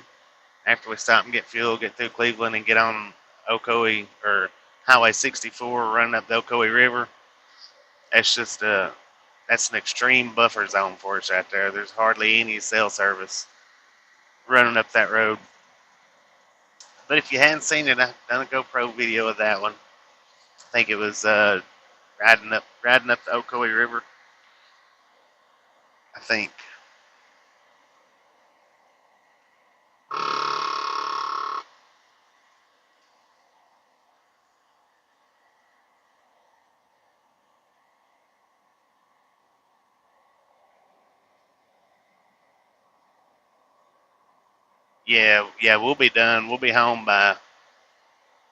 after we stop and get fuel, get through Cleveland and get on Ocoee or Highway 64 running up the Ocoee River, that's an extreme buffer zone for us right there. There's hardly any cell service running up that road. But if you hadn't seen it, I've done a GoPro video of that one. I think it was riding up the Ocoee River, I think. Yeah, we'll be done. We'll be home by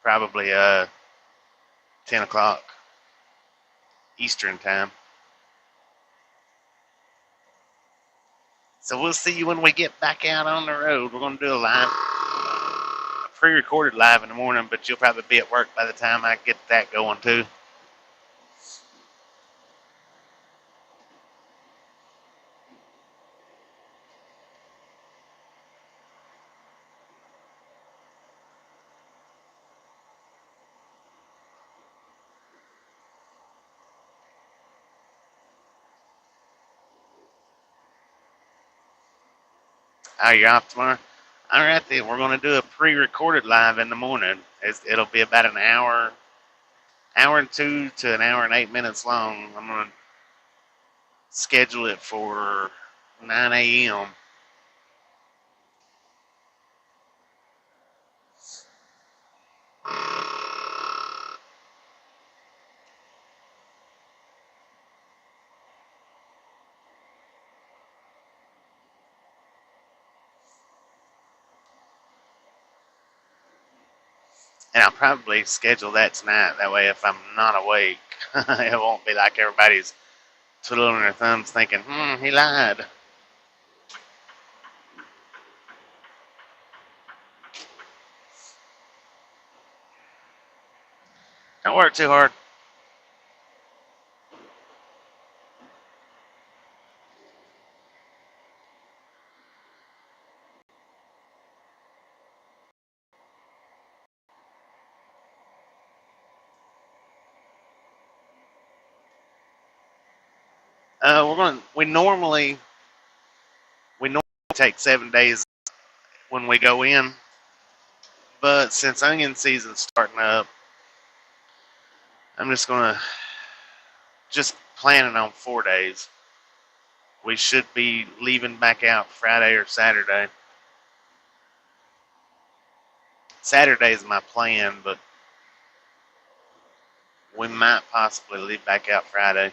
probably 10 o'clock Eastern time. So we'll see you when we get back out on the road. We're going to do a pre-recorded live in the morning, but you'll probably be at work by the time I get that going too. Oh, you're off tomorrow? All right, then. We're going to do a pre-recorded live in the morning. It'll be about an hour and 2 to an hour and 8 minutes long. I'm going to schedule it for 9 a.m. And I'll probably schedule that tonight. That way, if I'm not awake, it won't be like everybody's twiddling their thumbs thinking, he lied. Don't work too hard. We normally take 7 days when we go in, but since onion season's starting up, I'm just planning on 4 days. We should be leaving back out Friday or Saturday. Saturday is my plan, but we might possibly leave back out Friday.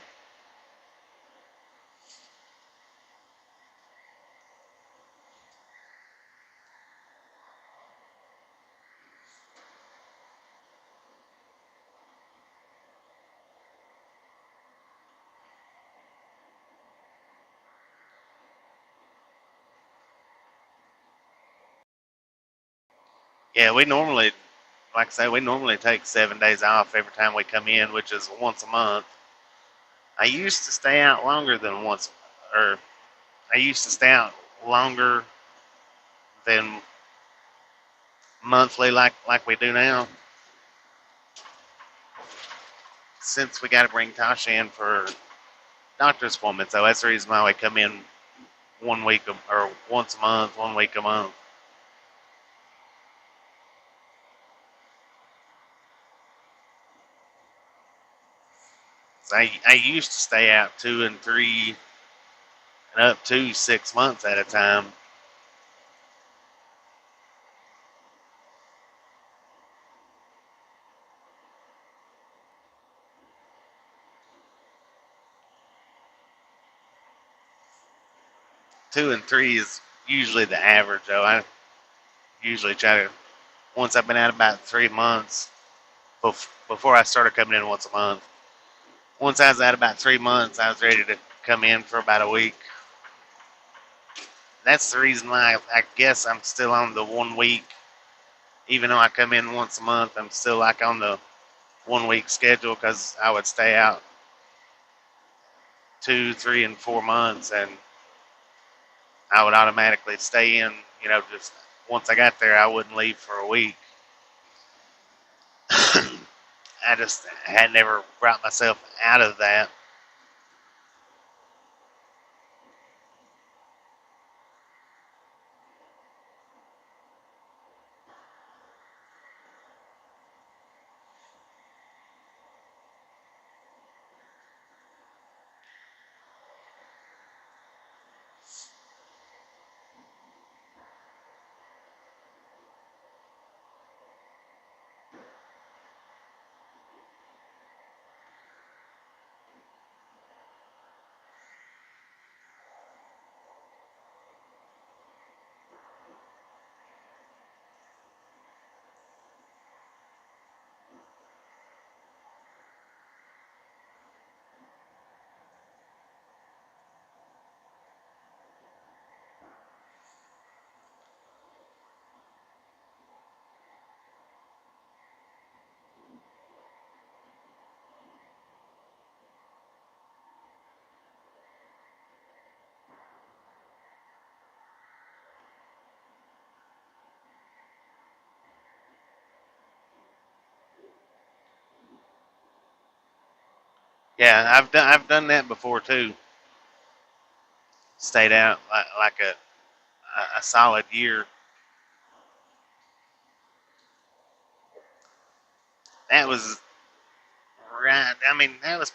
Yeah, like I say, we normally take 7 days off every time we come in, which is once a month. I used to stay out longer than once, or I used to stay out longer than monthly, like we do now. Since we got to bring Tasha in for doctor's appointments, so that's the reason why we come in or once a month, 1 week a month. So I used to stay out 2 and 3 and up to 6 months at a time. Two and three is usually the average, though. I usually try to, once I've been out about 3 months, before I started coming in once a month. Once I was out about 3 months, I was ready to come in for about a week. That's the reason why I guess I'm still on the 1 week. Even though I come in once a month, I'm still like on the 1 week schedule because I would stay out 2, 3, and 4 months, and I would automatically stay in. Just once I got there, I wouldn't leave for a week. I just had never brought myself out of that. Yeah, I've done that before too. Stayed out like a solid year. That was right. I mean, that was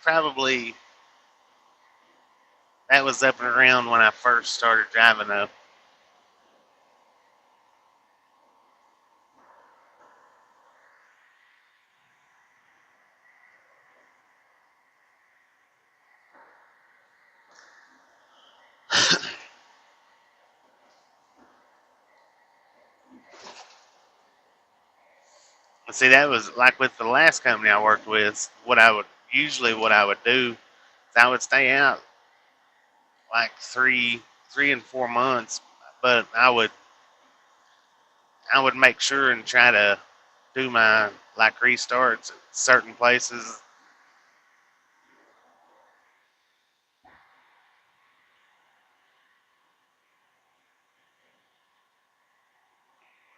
up and around when I first started driving up. See, that was like with the last company I worked with. What I would do is I would stay out like 3 and 4 months, but I would make sure and try to do my like restarts at certain places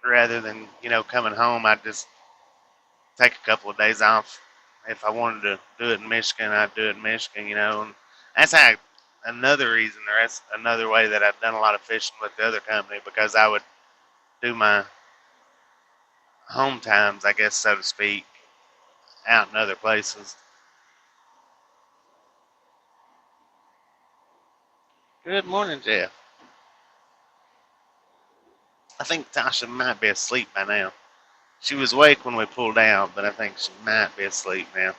rather than coming home. I just take a couple of days off. If I wanted to do it in Michigan, I'd do it in Michigan. And that's another reason, or that's another way that I've done a lot of fishing with the other company, because I would do my home times, I guess, so to speak, out in other places. Good morning, Jeff. I think Tasha might be asleep by now. She was awake when we pulled out, but I think she might be asleep now.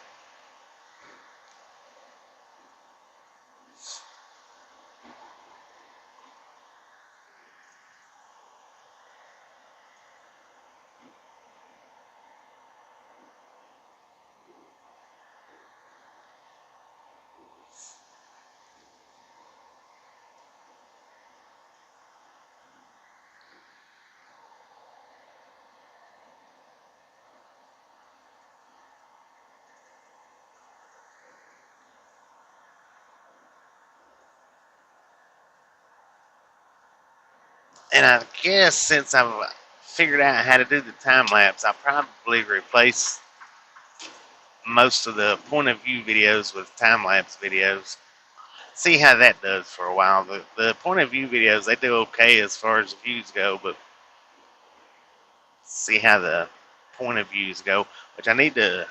And I guess since I've figured out how to do the time lapse, I'll probably replace most of the point of view videos with time lapse videos. See how that does for a while. The point of view videos, they do okay as far as views go, but see how the point of views go, which I need to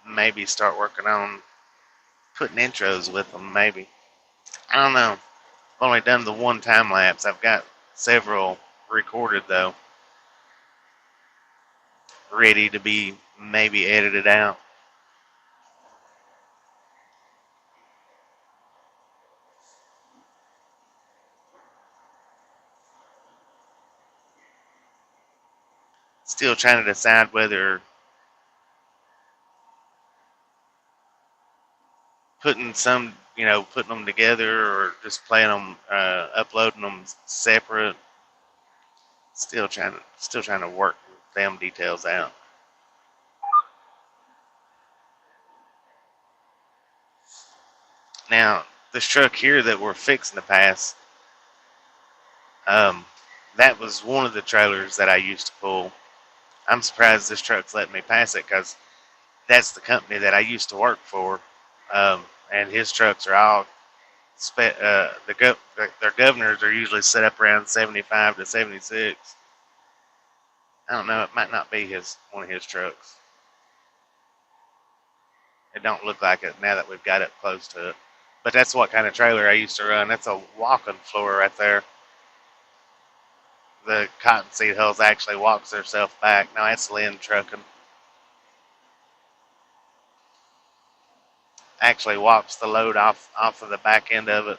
maybe start working on putting intros with them, maybe. I don't know. I've only done the one time lapse. I've got several recorded, though, ready to be maybe edited out. Still trying to decide whether putting them together or just playing them, uploading them separate. Still trying to work them details out. Now, this truck here that we're fixing to pass, um, that was one of the trailers that I used to pull. I'm surprised this truck's letting me pass it, because that's the company that I used to work for, and his trucks are all their governors are usually set up around 75 to 76. I don't know. It might not be one of his trucks. It don't look like it now that we've got it close to it. But that's what kind of trailer I used to run. That's a walking floor right there. The cottonseed hulls actually walks herself back. No, that's Lynn Trucking. Actually walks the load off of the back end of it.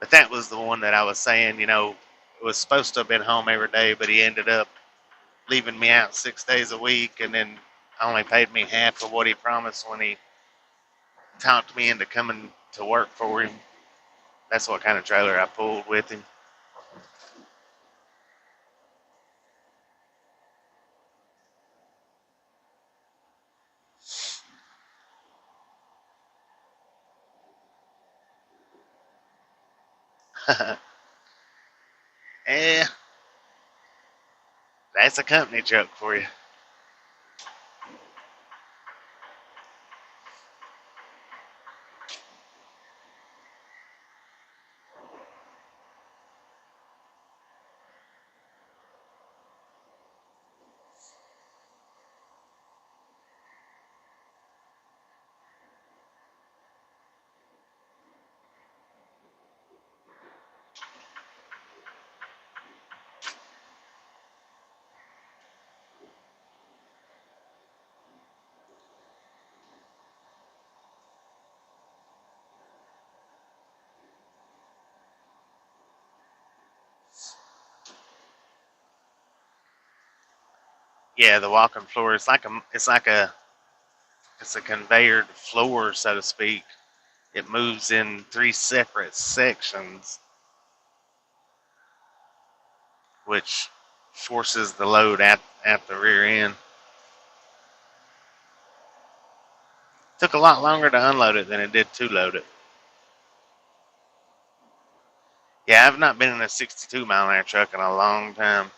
But that was the one that I was saying, was supposed to have been home every day, but he ended up leaving me out 6 days a week, and then only paid me half of what he promised when he talked me into coming to work for him. That's what kind of trailer I pulled with him. Yeah, that's a company truck for you. Yeah, the walking floor. It's a conveyor floor, so to speak. It moves in 3 separate sections, which forces the load at the rear end. Took a lot longer to unload it than it did to load it. Yeah, I've not been in a 62 mile an hour truck in a long time.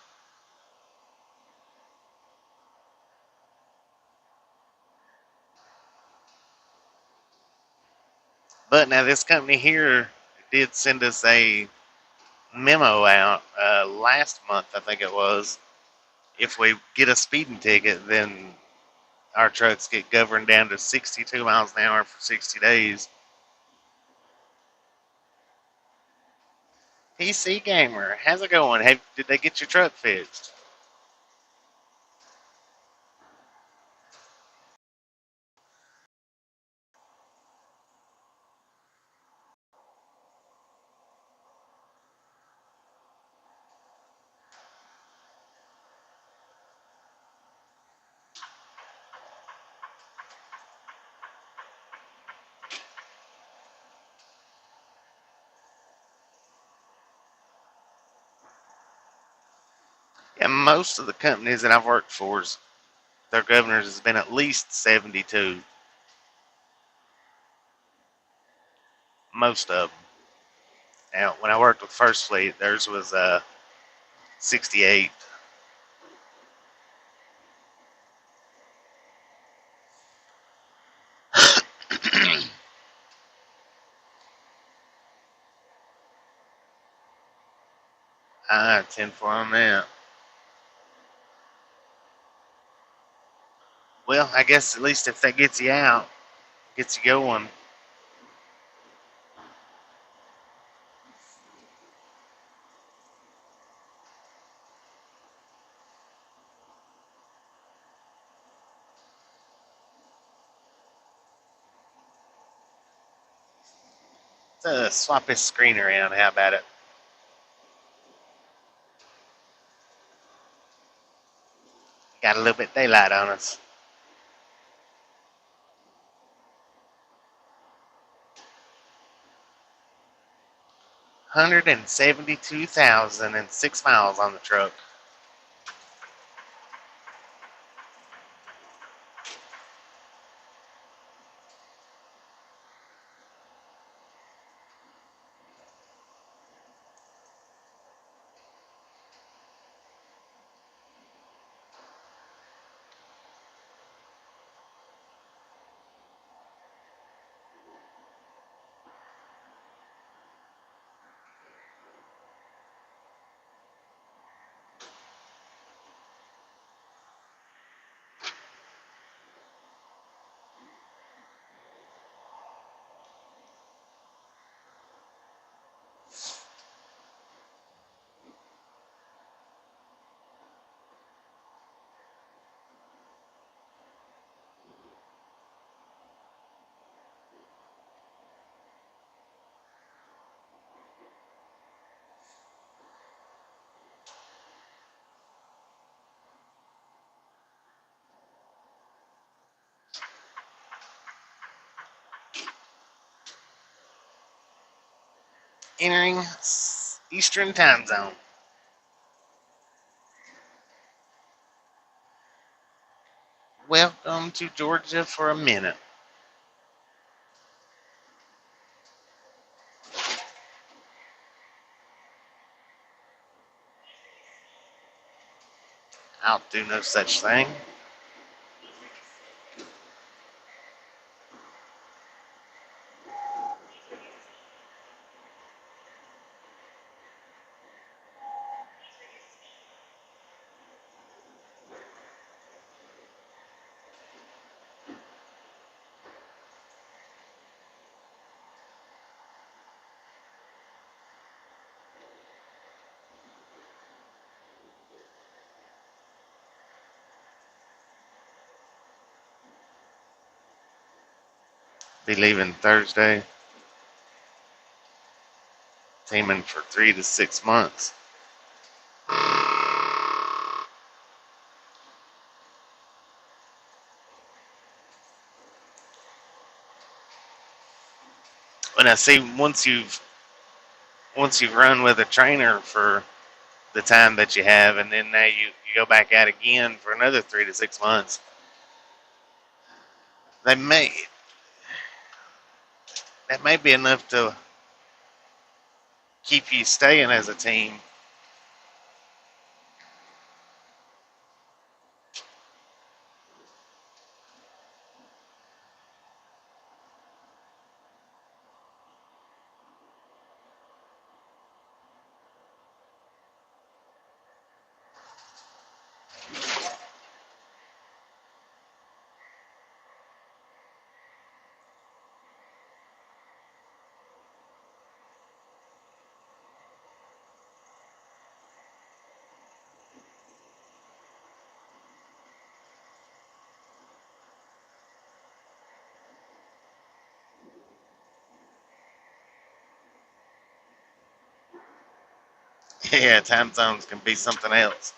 But now this company here did send us a memo out last month, I think it was. If we get a speeding ticket, then our trucks get governed down to 62 miles an hour for 60 days. PC Gamer, how's it going? Did they get your truck fixed? Yeah, most of the companies that I've worked for, their governors has been at least 72. Most of them. Now, when I worked with First Fleet, theirs was 68. I 10 for on that. Well, I guess at least if that gets you out, gets you going. Let's swap this screen around. How about it? Got a little bit of daylight on us. 172,006 miles on the truck. Entering Eastern time zone. Welcome to Georgia for a minute. I'll do no such thing. Be leaving Thursday. Teaming for 3 to 6 months. But I see once you've run with a trainer for the time that you have, and then now you go back out again for another 3 to 6 months, they may that may be enough to keep you staying as a team. Yeah, time zones can be something else.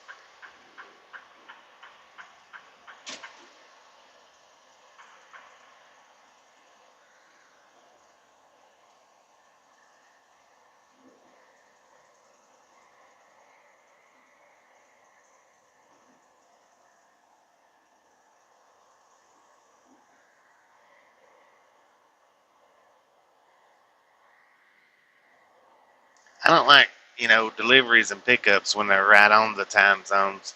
I don't like, deliveries and pickups when they're right on the time zones.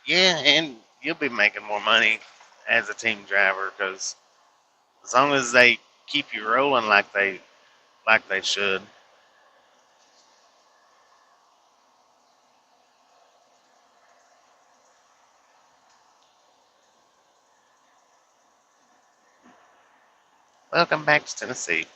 Yeah, and you'll be making more money as a team driver because as long as they keep you rolling like they should. Welcome back to Tennessee.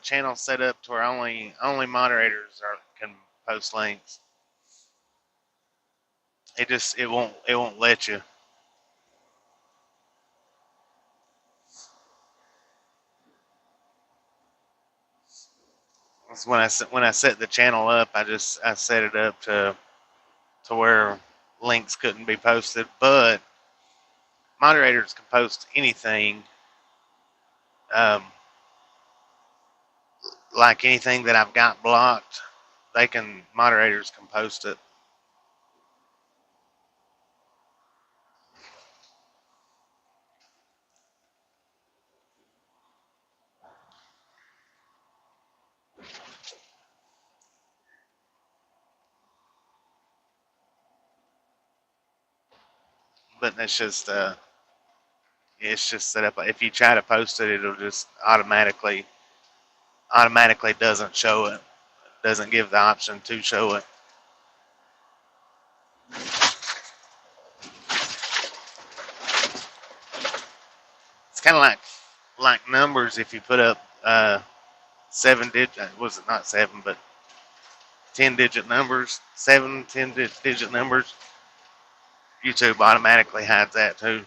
channel set up to where only moderators can post links. It won't let you. When I set the channel up, I set it up to where links couldn't be posted, but moderators can post anything, um, like anything that I've got blocked. Moderators can post it. But it's just set up. If you try to post it, it'll just automatically doesn't show it. Doesn't give the option to show it. It's kind of like numbers. If you put up 7-digit, was it not 7, but 10-digit numbers, 10-digit numbers, YouTube automatically hides that too.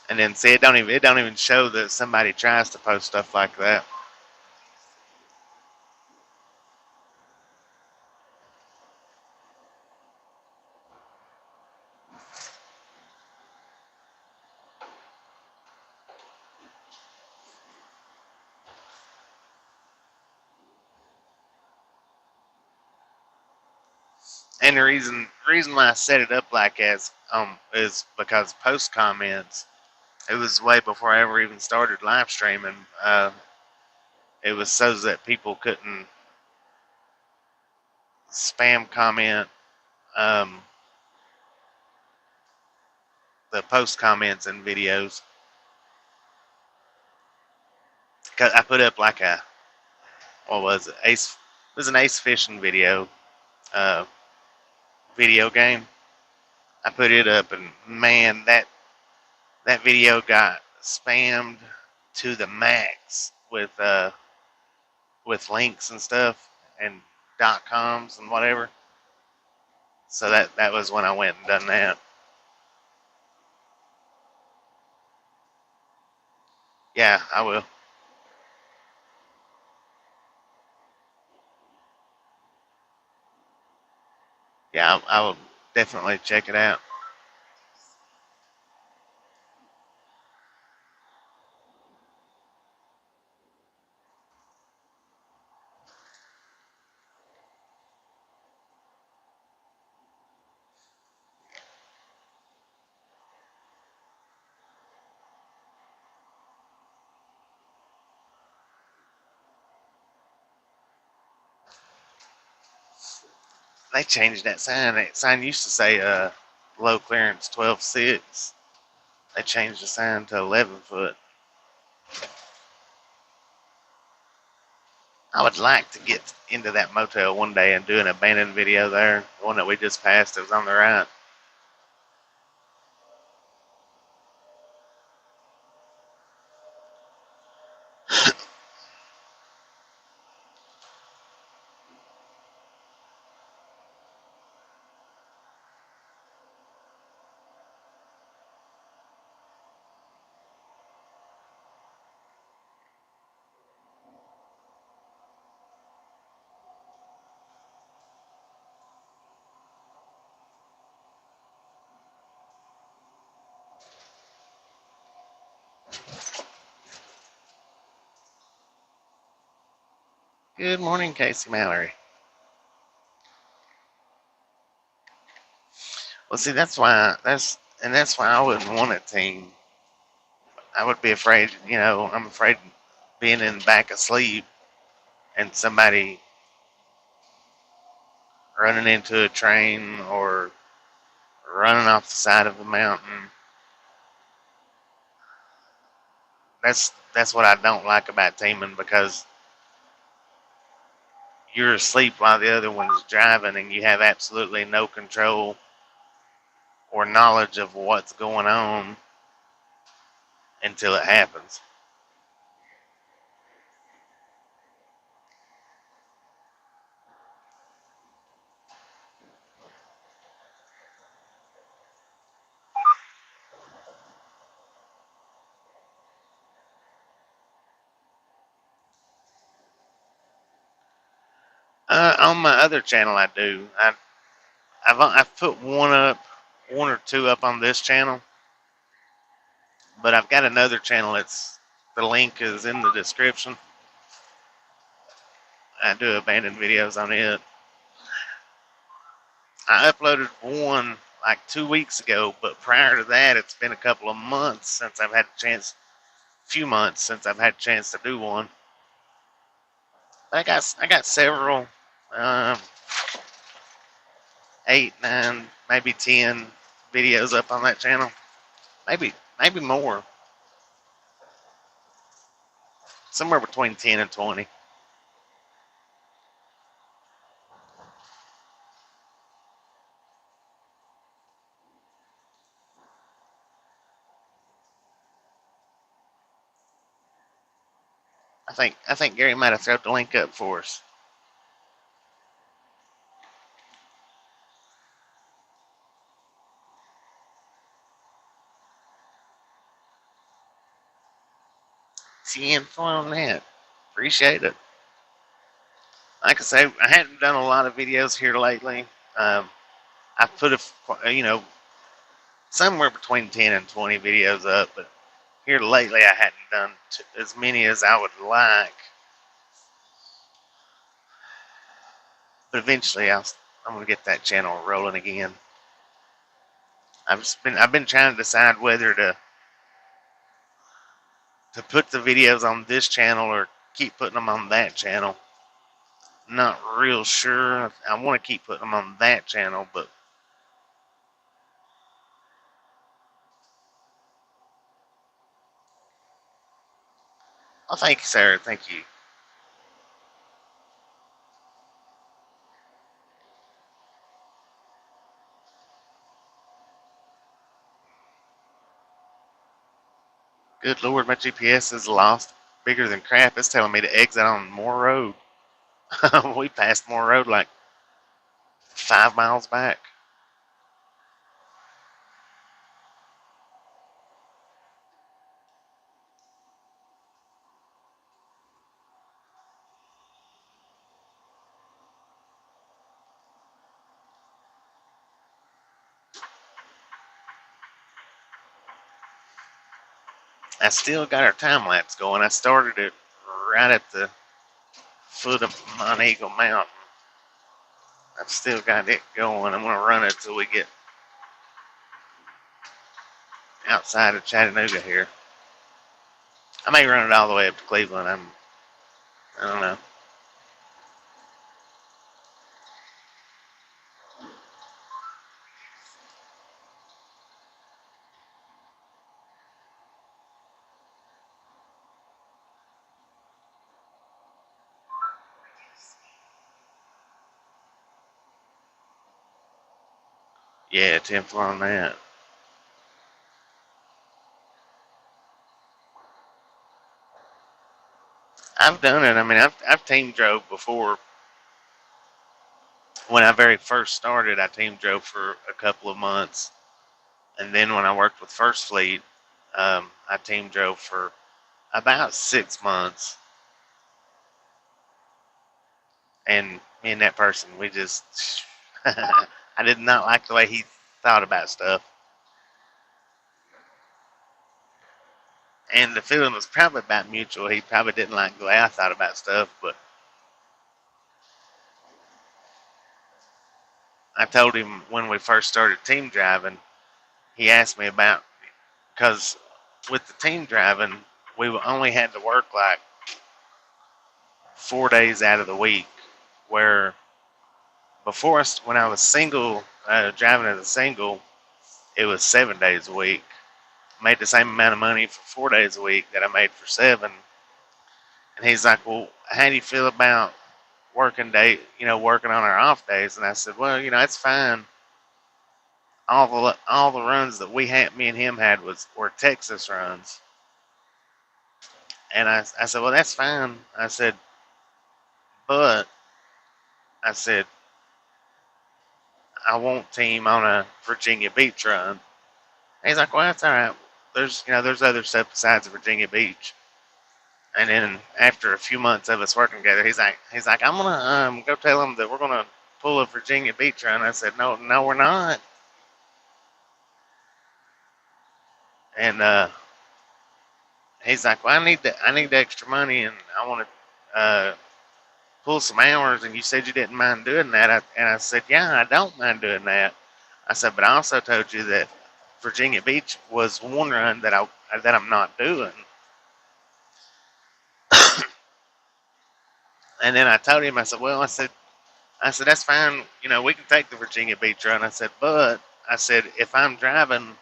And then see, it don't even show that somebody tries to post stuff like that. And the reason why I set it up like as is because post comments. It was way before I ever even started live streaming. It was so that people couldn't spam comment the post comments in videos. Cause I put up like what was it? It was an ace fishing video game. I put it up, and man, that video got spammed to the max with links and stuff and .coms and whatever. So that was when I went and done that. Yeah, I will. Yeah, I will definitely check it out. They changed that sign. That sign used to say low clearance 12.6. They changed the sign to 11 foot. I would like to get into that motel one day and do an abandoned video there. The one that we just passed, it was on the right. Good morning, Casey Mallory. Well, see, that's why I wouldn't want a team. I would be afraid, I'm afraid being in the back asleep and somebody running into a train or running off the side of the mountain. That's what I don't like about teaming, because you're asleep while the other one's driving and you have absolutely no control or knowledge of what's going on until it happens. On my other channel, I do. I've put one or two up on this channel, but I've got another channel. The link is in the description. I do abandoned videos on it. I uploaded one like 2 weeks ago, but prior to that, it's been a couple of months since I've had a chance. Few months since I've had a chance to do one. I got several, um, 8, 9, maybe 10 videos up on that channel. Maybe more. Somewhere between 10 and 20. I think Gary might have thrown the link up for us. See info on that. Appreciate it. Like I say, I hadn't done a lot of videos here lately. I put somewhere between 10 and 20 videos up, but here lately I hadn't done as many as I would like. But eventually I'm going to get that channel rolling again. I've been trying to decide whether to put the videos on this channel or keep putting them on that channel. Not real sure. I want to keep putting them on that channel, but oh, thank you, sir. Thank you. Good Lord, my GPS is lost. Bigger than crap. It's telling me to exit on Moore Road. We passed Moore Road like 5 miles back. I still got our time lapse going. I started it right at the foot of Mount Eagle Mountain. I've still got it going. I'm going to run it till we get outside of Chattanooga here. I may run it all the way up to Cleveland. I don't know. Yeah, 10th on that. I've done it. I mean, I've team drove before. When I very first started, I team drove for a couple of months, and then when I worked with First Fleet, I team drove for about 6 months. And me and that person, we just, I did not like the way he thought about stuff. And the feeling was probably about mutual. He probably didn't like the way I thought about stuff, but I told him when we first started team driving, he asked me about, because with the team driving, we only had to work like 4 days out of the week, where before, when I was single, driving as a single, it was 7 days a week. Made the same amount of money for 4 days a week that I made for 7. And he's like, well, how do you feel about working day, working on our off days. And I said, well, it's fine. All the runs that me and him had were Texas runs. And I said, well, that's fine. I said, but I said, I won't team on a Virginia Beach run. And he's like, well, that's all right. There's other stuff besides Virginia Beach. And then after a few months of us working together, he's like, I'm gonna go tell him that we're gonna pull a Virginia Beach run. I said, no, we're not. And he's like, well, I need the extra money, and I want to pull some hours. And you said you didn't mind doing that. And I said, yeah, I don't mind doing that. I said, but I also told you that Virginia Beach was one run that I'm not doing. And then I told him, I said, well, I said that's fine. We can take the Virginia Beach run. I said, but I said, if I'm driving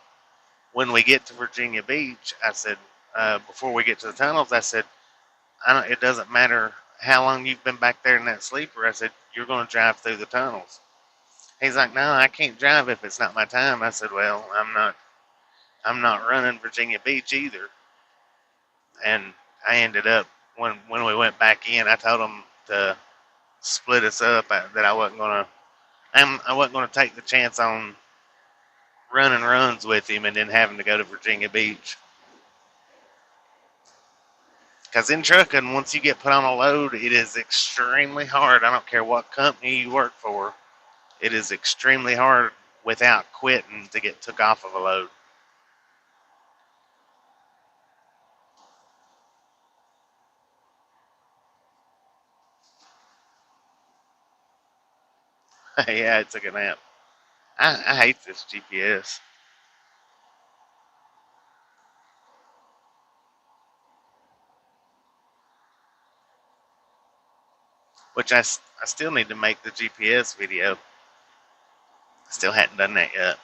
when we get to Virginia Beach, I said, before we get to the tunnels, I said, it doesn't matter how long you've been back there in that sleeper. I said, you're going to drive through the tunnels. He's like, no, I can't drive if it's not my time. I said, well, I'm not running Virginia Beach either. And I ended up, when we went back in, I told him to split us up, that I wasn't going to take the chance on running runs with him and then having to go to Virginia Beach. Because in trucking, once you get put on a load, it is extremely hard. I don't care what company you work for. It is extremely hard without quitting to get took off of a load. Yeah, I took a nap. I hate this GPS. Which I still need to make the GPS video. I still hadn't done that yet.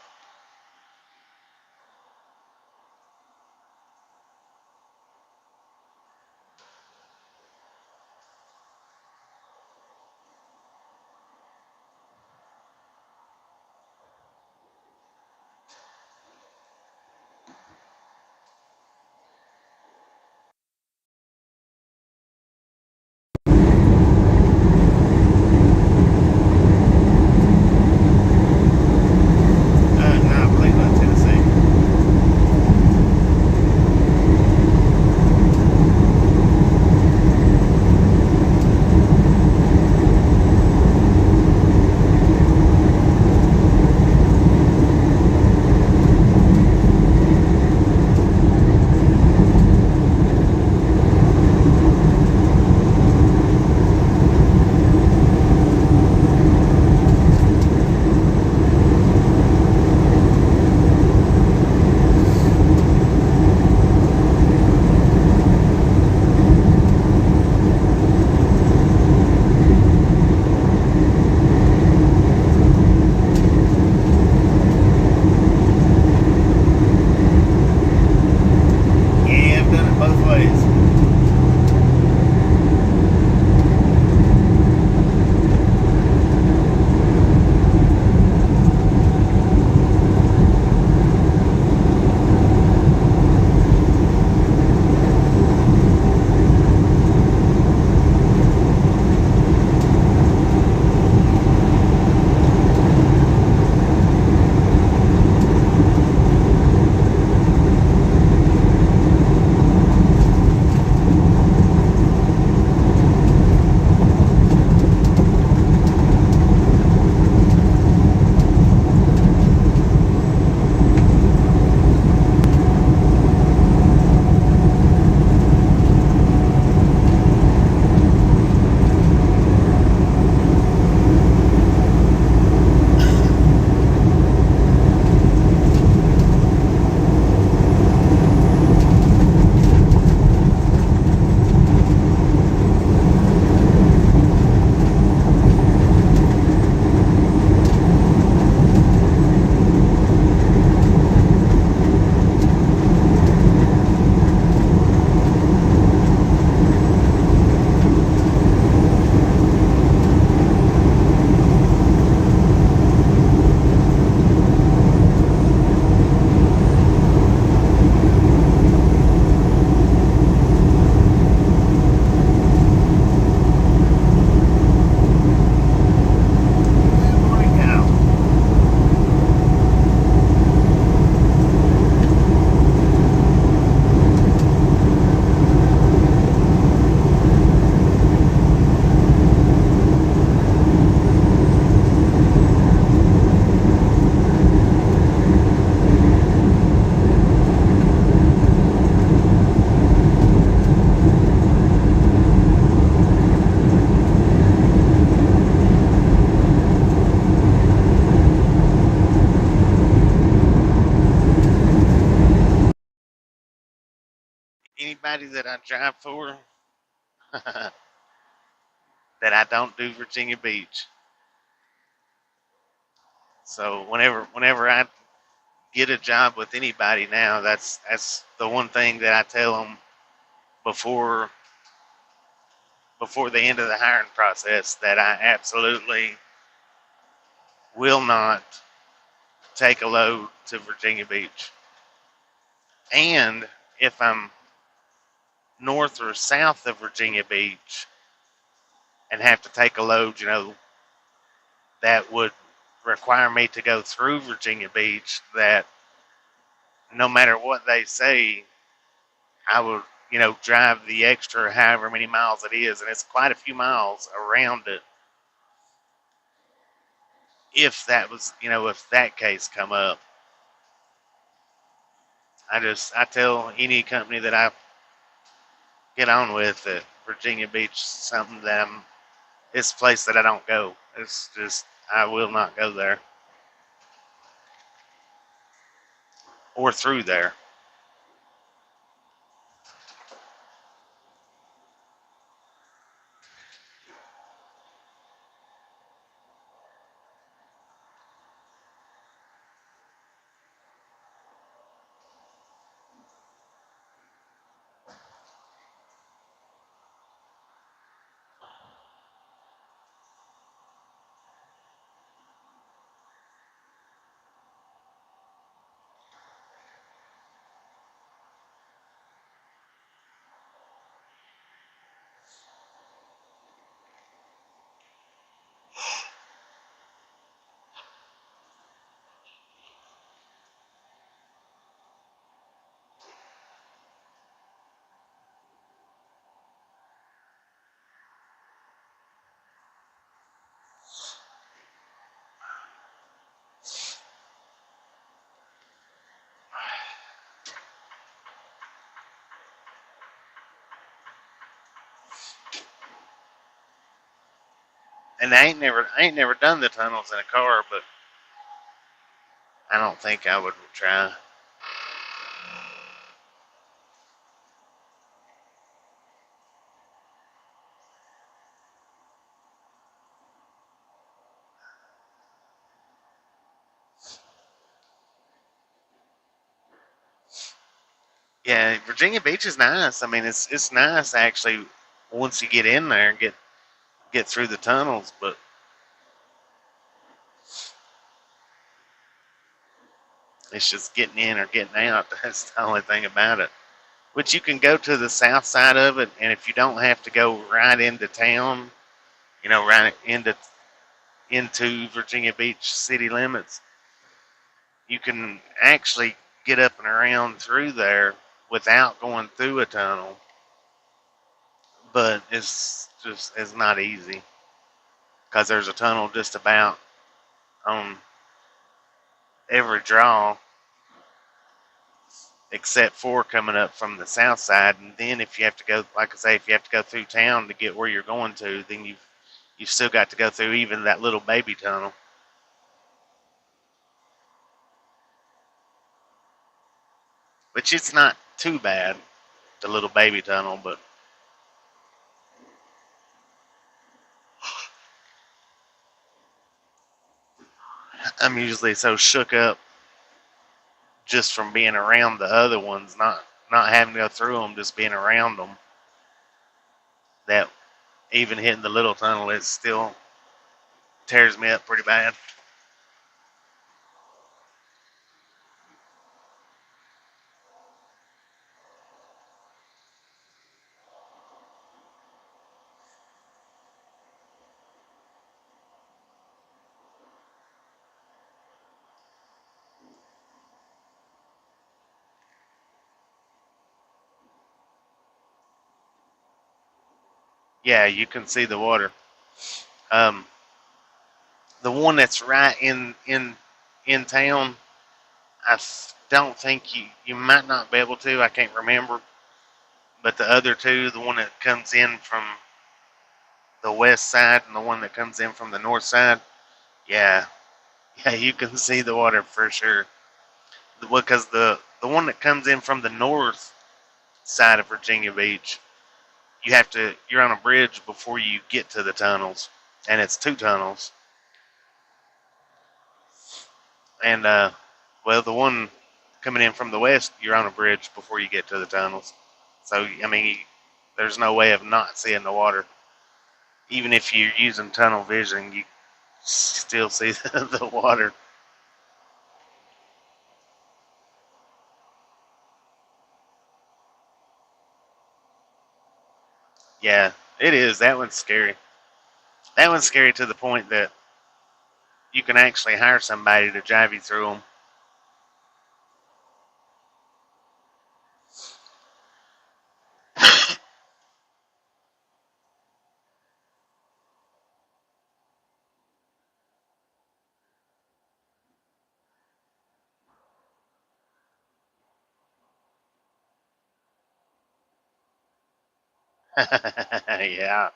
anybody that I drive for that I don't do Virginia Beach. So whenever I get a job with anybody now, that's the one thing that I tell them before the end of the hiring process, that I absolutely will not take a load to Virginia Beach. And if I'm north or south of Virginia Beach and have to take a load, that would require me to go through Virginia Beach, that no matter what they say, I would, drive the extra however many miles it is, and it's quite a few miles around it. If that was, if that case come up, I tell any company that I get on with that Virginia Beach is something that it's a place that I don't go. It's just, I will not go there or through there. And I ain't never done the tunnels in a car, but I don't think I would try. Yeah, Virginia Beach is nice. I mean, it's nice actually once you get in there and get through the tunnels, but it's just getting in or getting out. That's the only thing about it. Which you can go to the south side of it, and if you don't have to go right into town, right into Virginia Beach city limits, you can actually get up and around through there without going through a tunnel. But it's not easy because there's a tunnel just about on every draw except for coming up from the south side. And then if you have to go, like I say, if you have to go through town to get where you're going to, then you've still got to go through even that little baby tunnel. Which it's not too bad, the little baby tunnel, but I'm usually so shook up just from being around the other ones, not having to go through them, just being around them, that even hitting the little tunnel, it still tears me up pretty bad. Yeah, you can see the water. Um, the one that's right in town, don't think you might not be able to. I can't remember, but the other two, the one that comes in from the west side and the one that comes in from the north side, yeah, yeah, you can see the water for sure. Because the one that comes in from the north side of Virginia Beach. You're on a bridge before you get to the tunnels, and it's 2 tunnels. And well, the one coming in from the west, you're on a bridge before you get to the tunnels. So I mean, there's no way of not seeing the water. Even if you're using tunnel vision, you still see the water. Yeah, it is. That one's scary. That one's scary to the point that you can actually hire somebody to drive you through them. Yeah.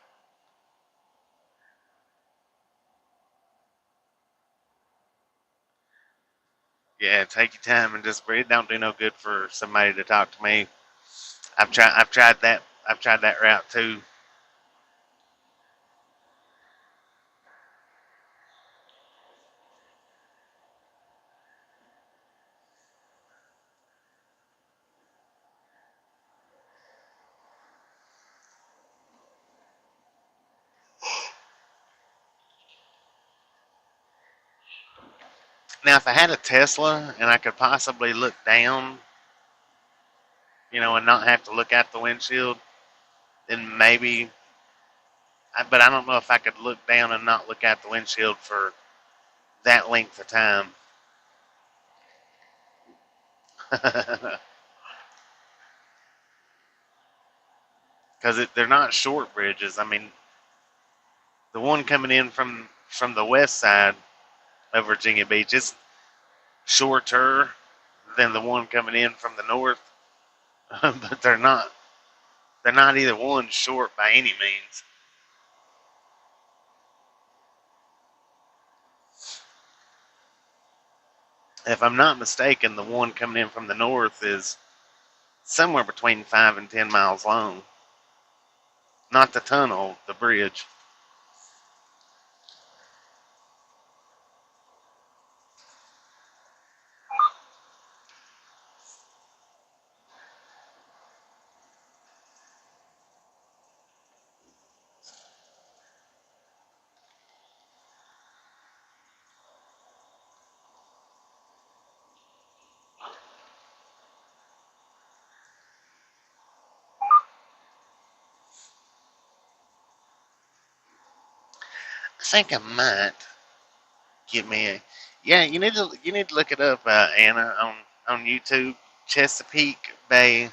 Yeah, take your time and just breathe. Don't do no good for somebody to talk to me. I've tried that. I've tried that route too. Now, if I had a Tesla and I could possibly look down, and not have to look out the windshield, then maybe. But I don't know if I could look down and not look out the windshield for that length of time. Because they're not short bridges. I mean, the one coming in from the west side of Virginia Beach is shorter than the one coming in from the north, but they're not. They're not either one short by any means. If I'm not mistaken, the one coming in from the north is somewhere between 5 and 10 miles long. Not the tunnel, the bridge. I think I might get me a. Yeah, you need to look it up, Anna, on YouTube. Chesapeake Bay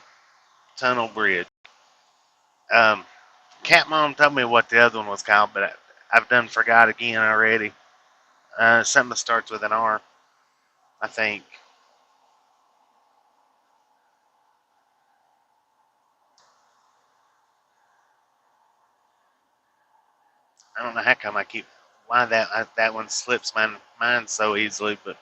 Tunnel Bridge. Um, Cat Mom told me what the other one was called, but I've done forgot again already. Something that starts with an R, I think. I don't know how come I keep why that one slips my mind so easily, but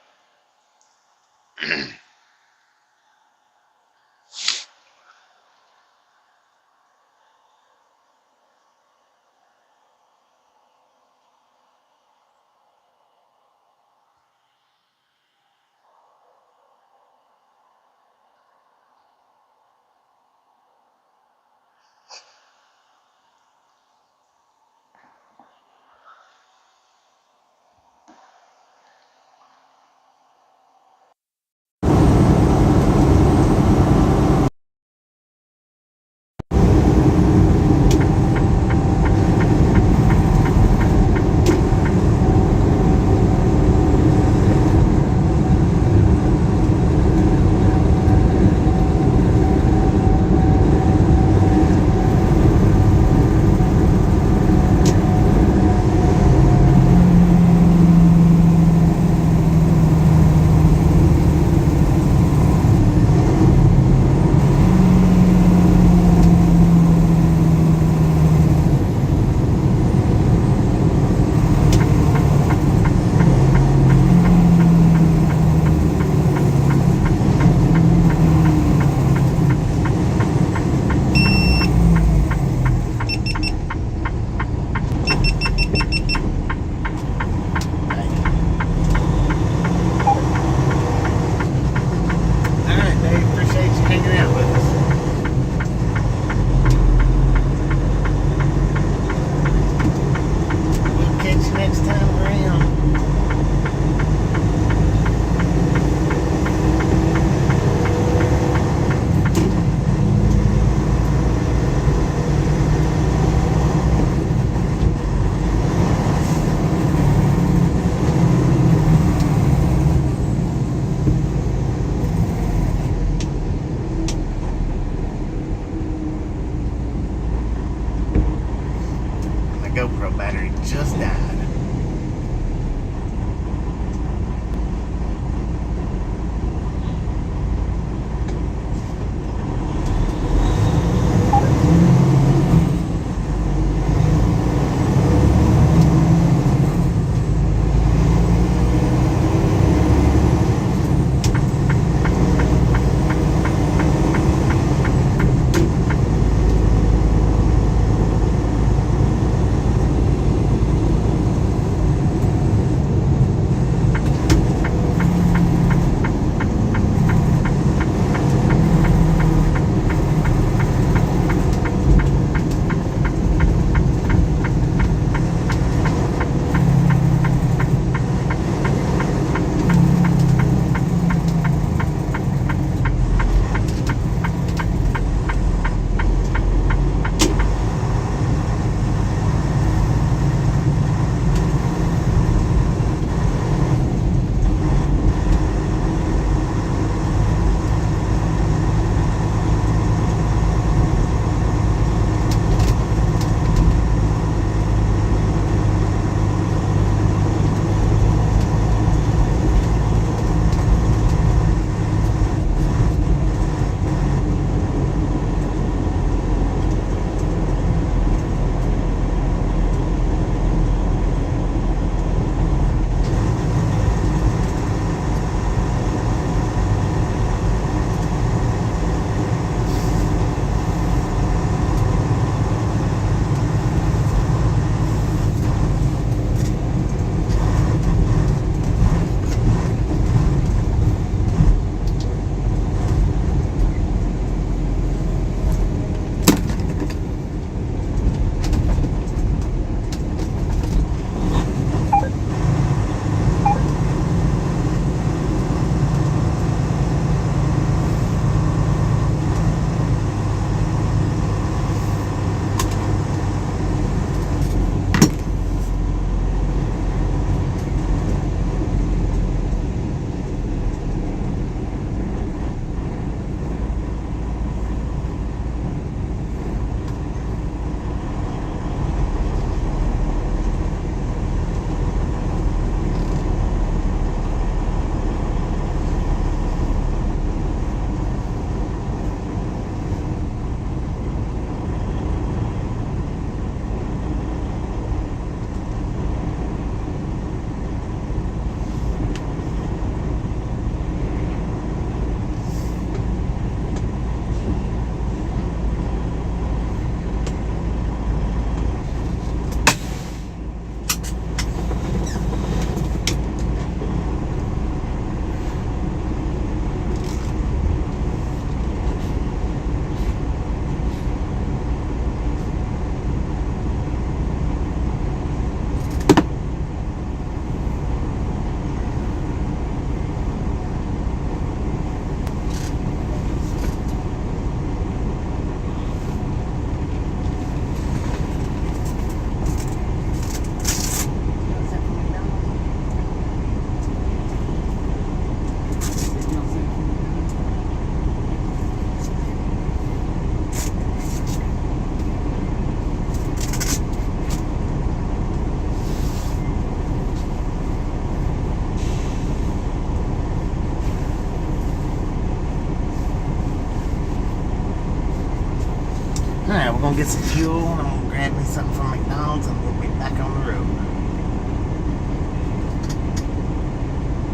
We're gonna get some fuel, and I'm gonna grab me something from McDonald's, and we'll be back on the road.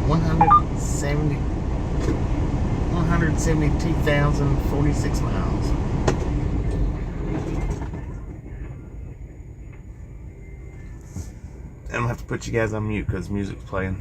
172,046 miles. I'm gonna have to put you guys on mute because music's playing.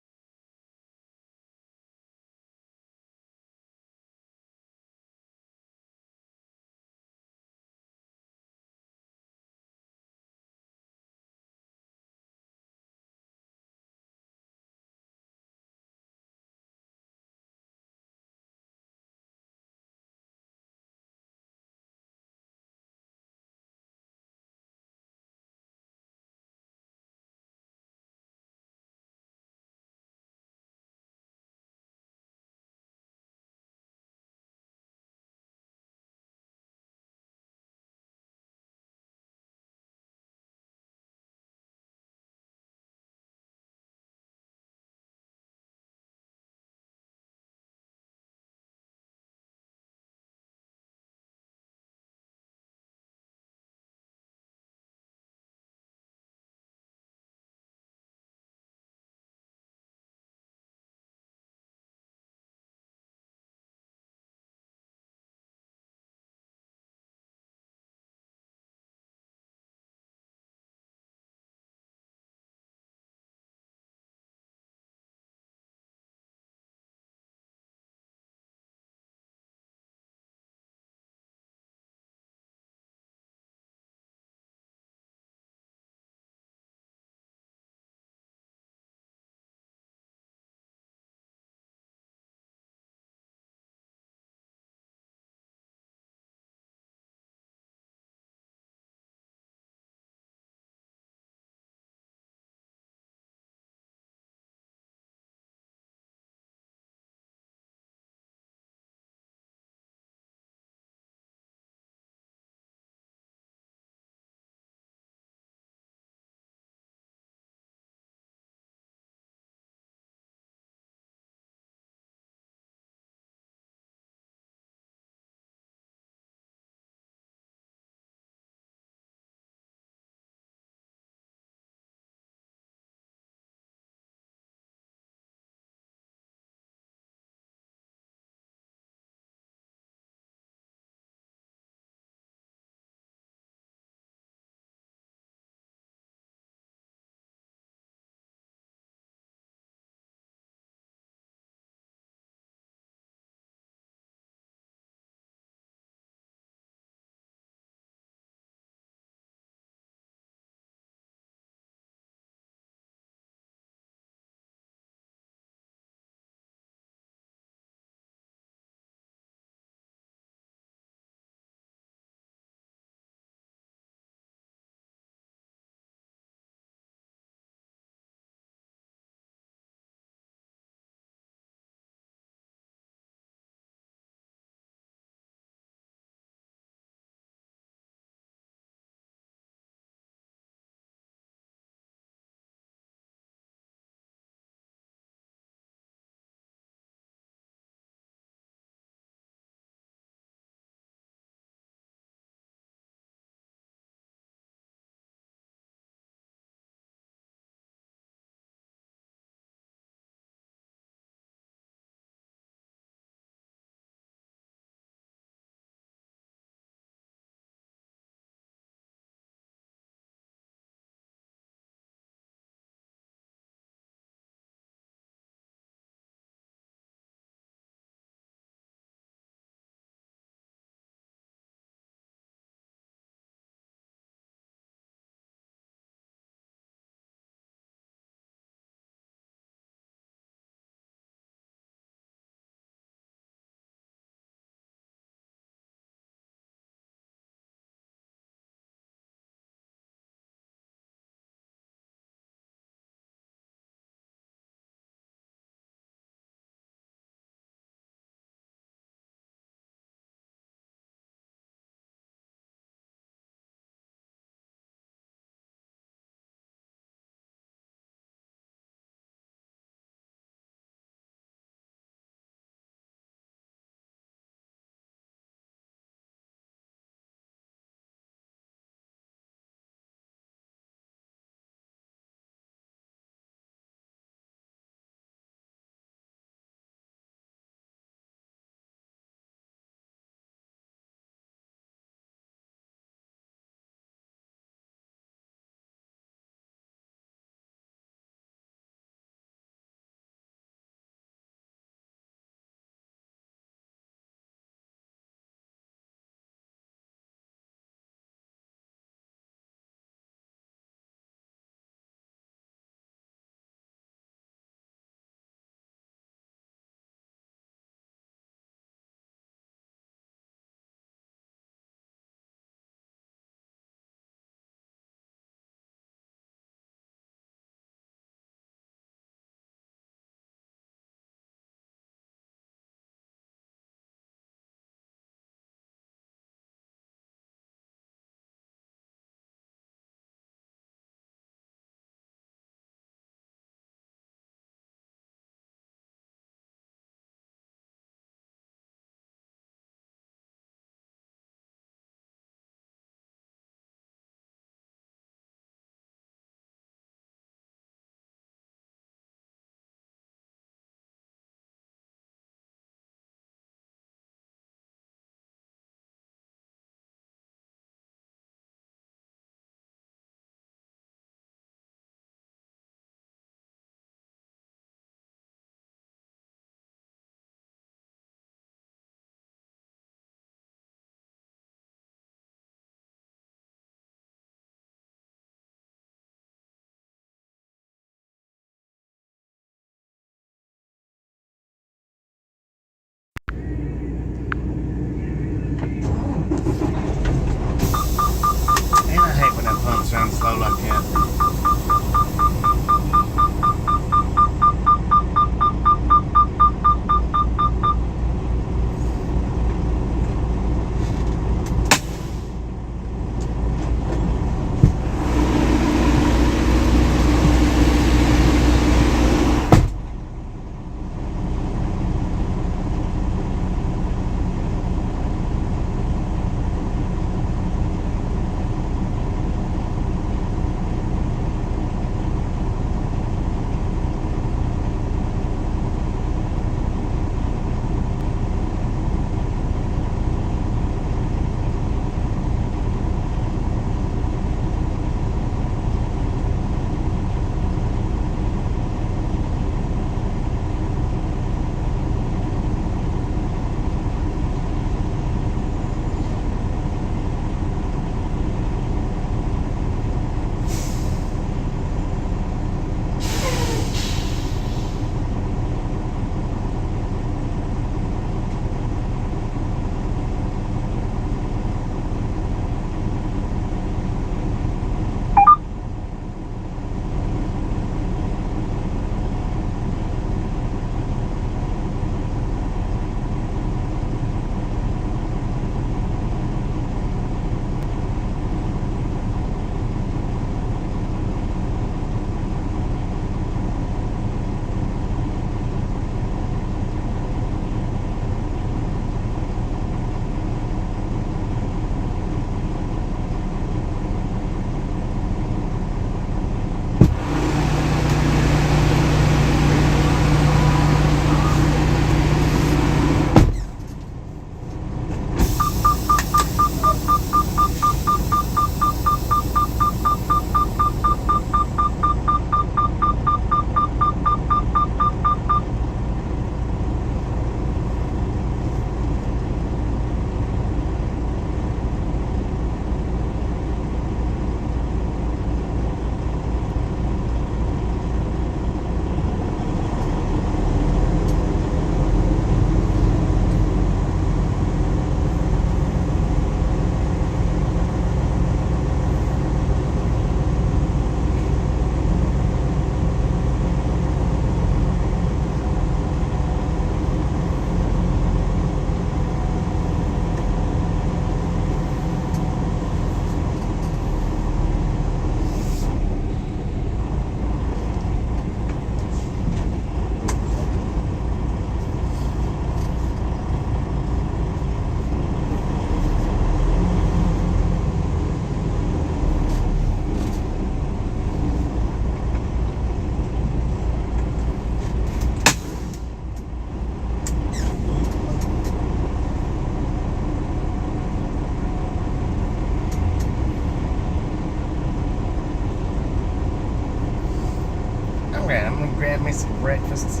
tests.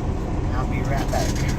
I'll be right back.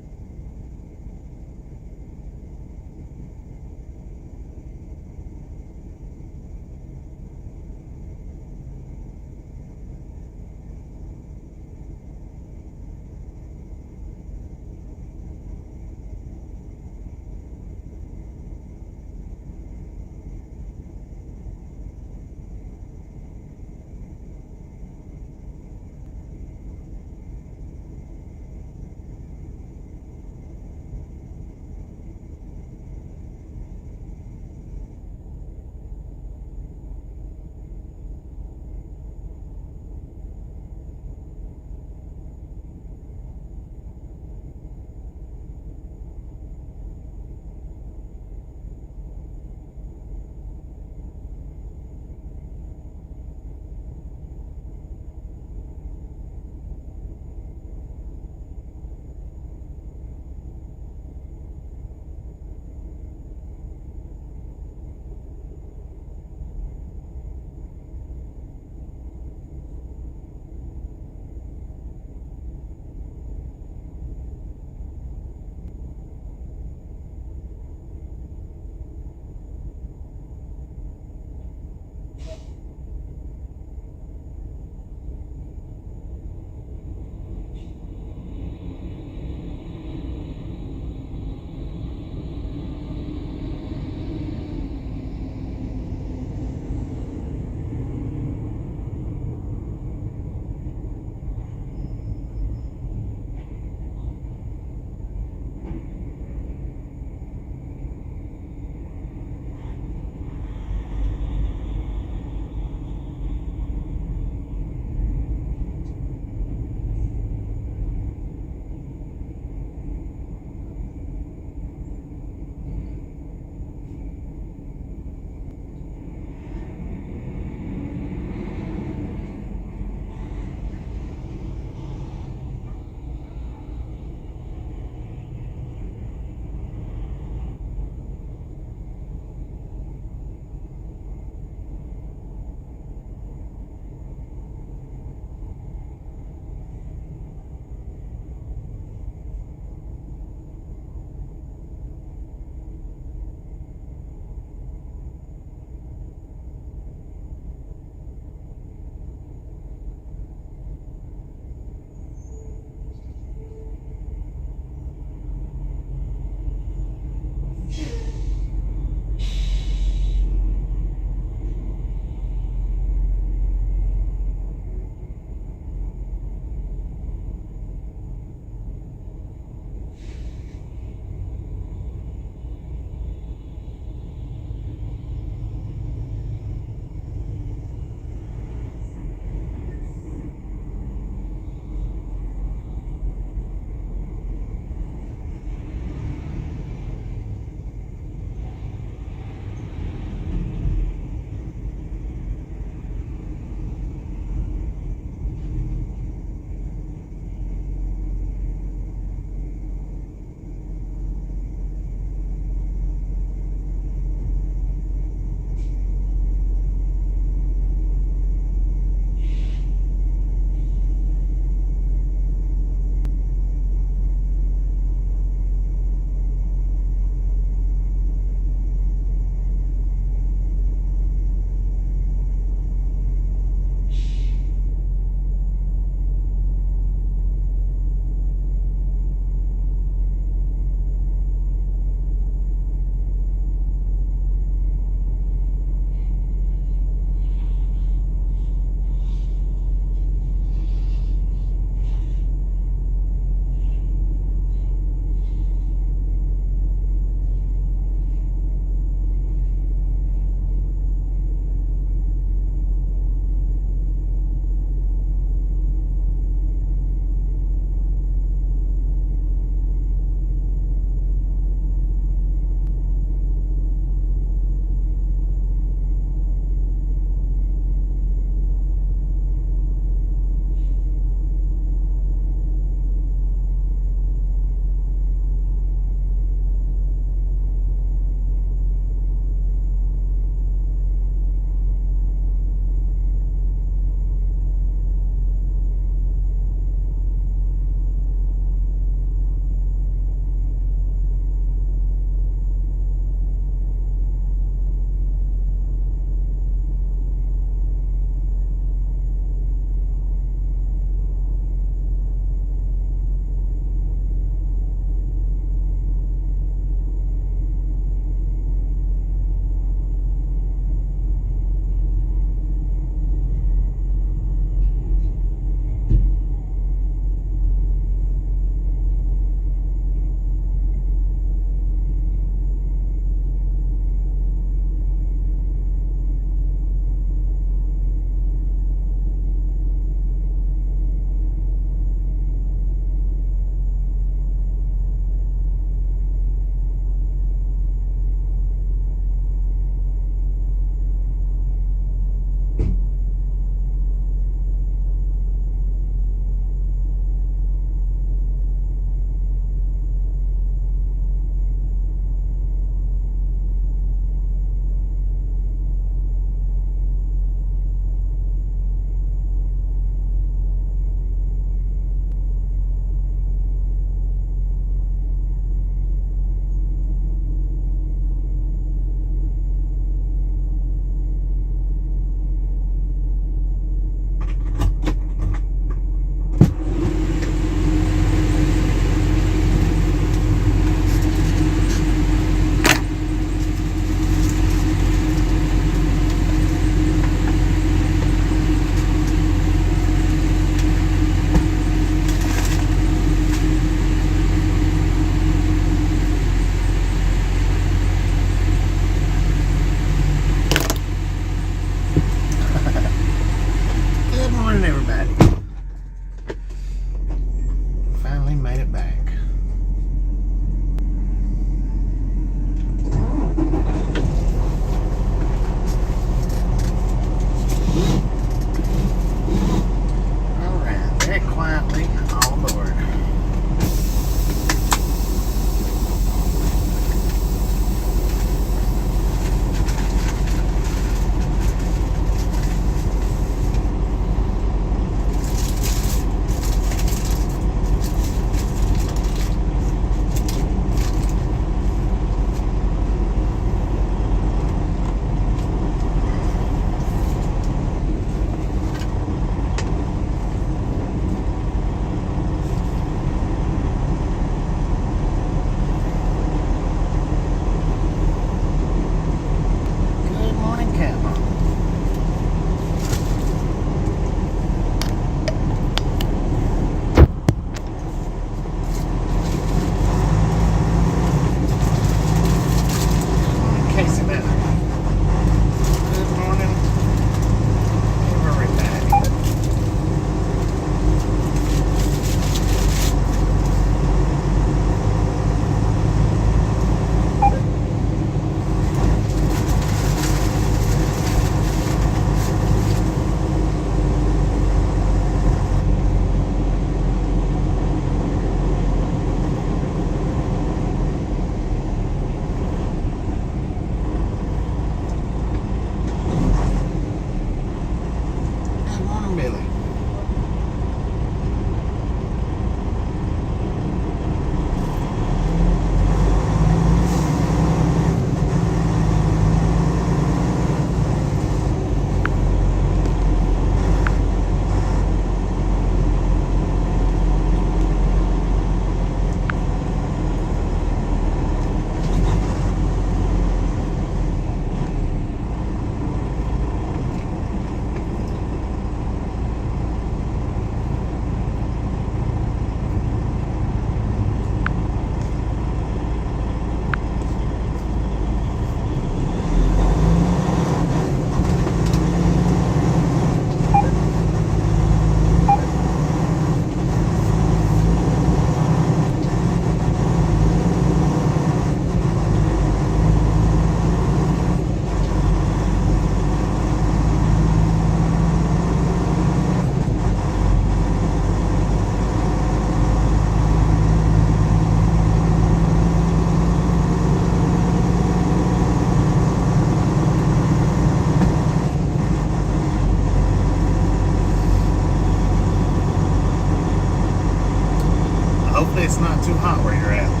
hopefully it's not too hot where you're at.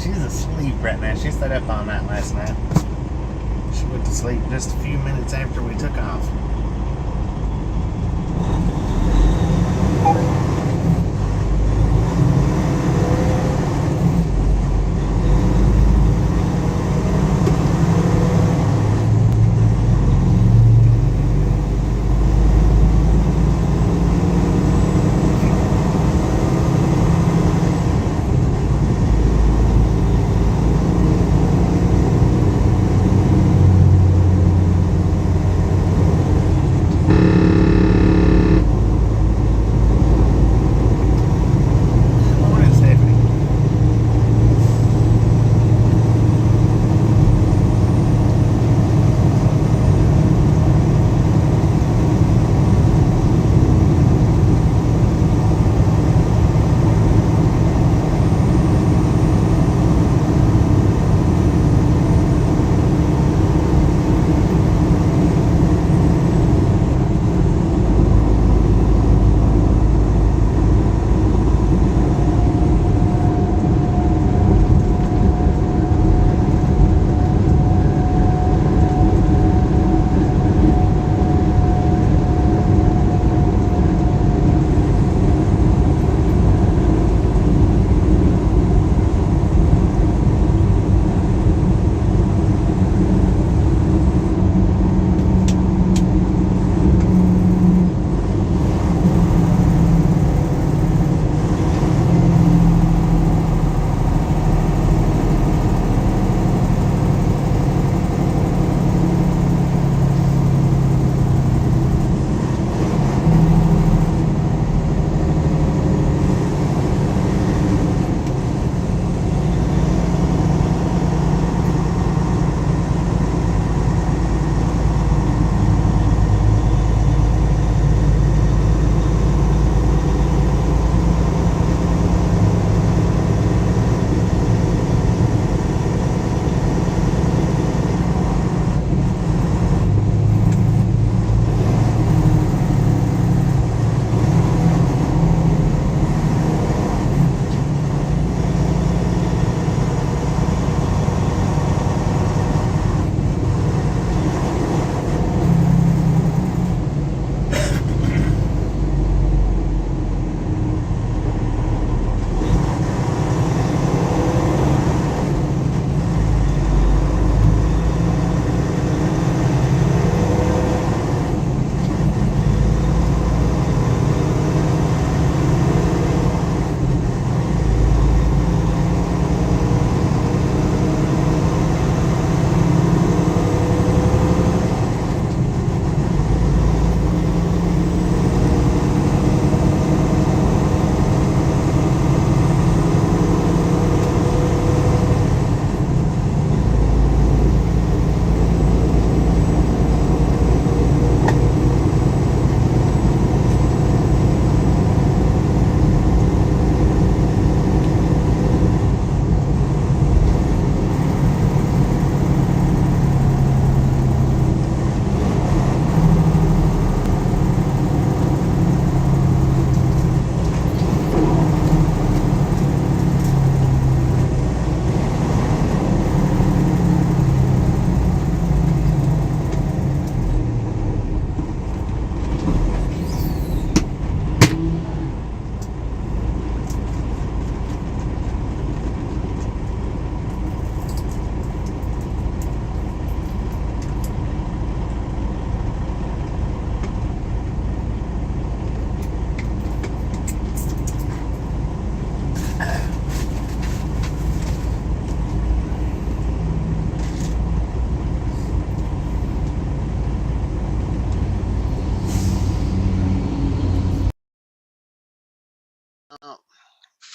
She's asleep right now. She stayed up all night last night. She went to sleep just a few minutes after we took off.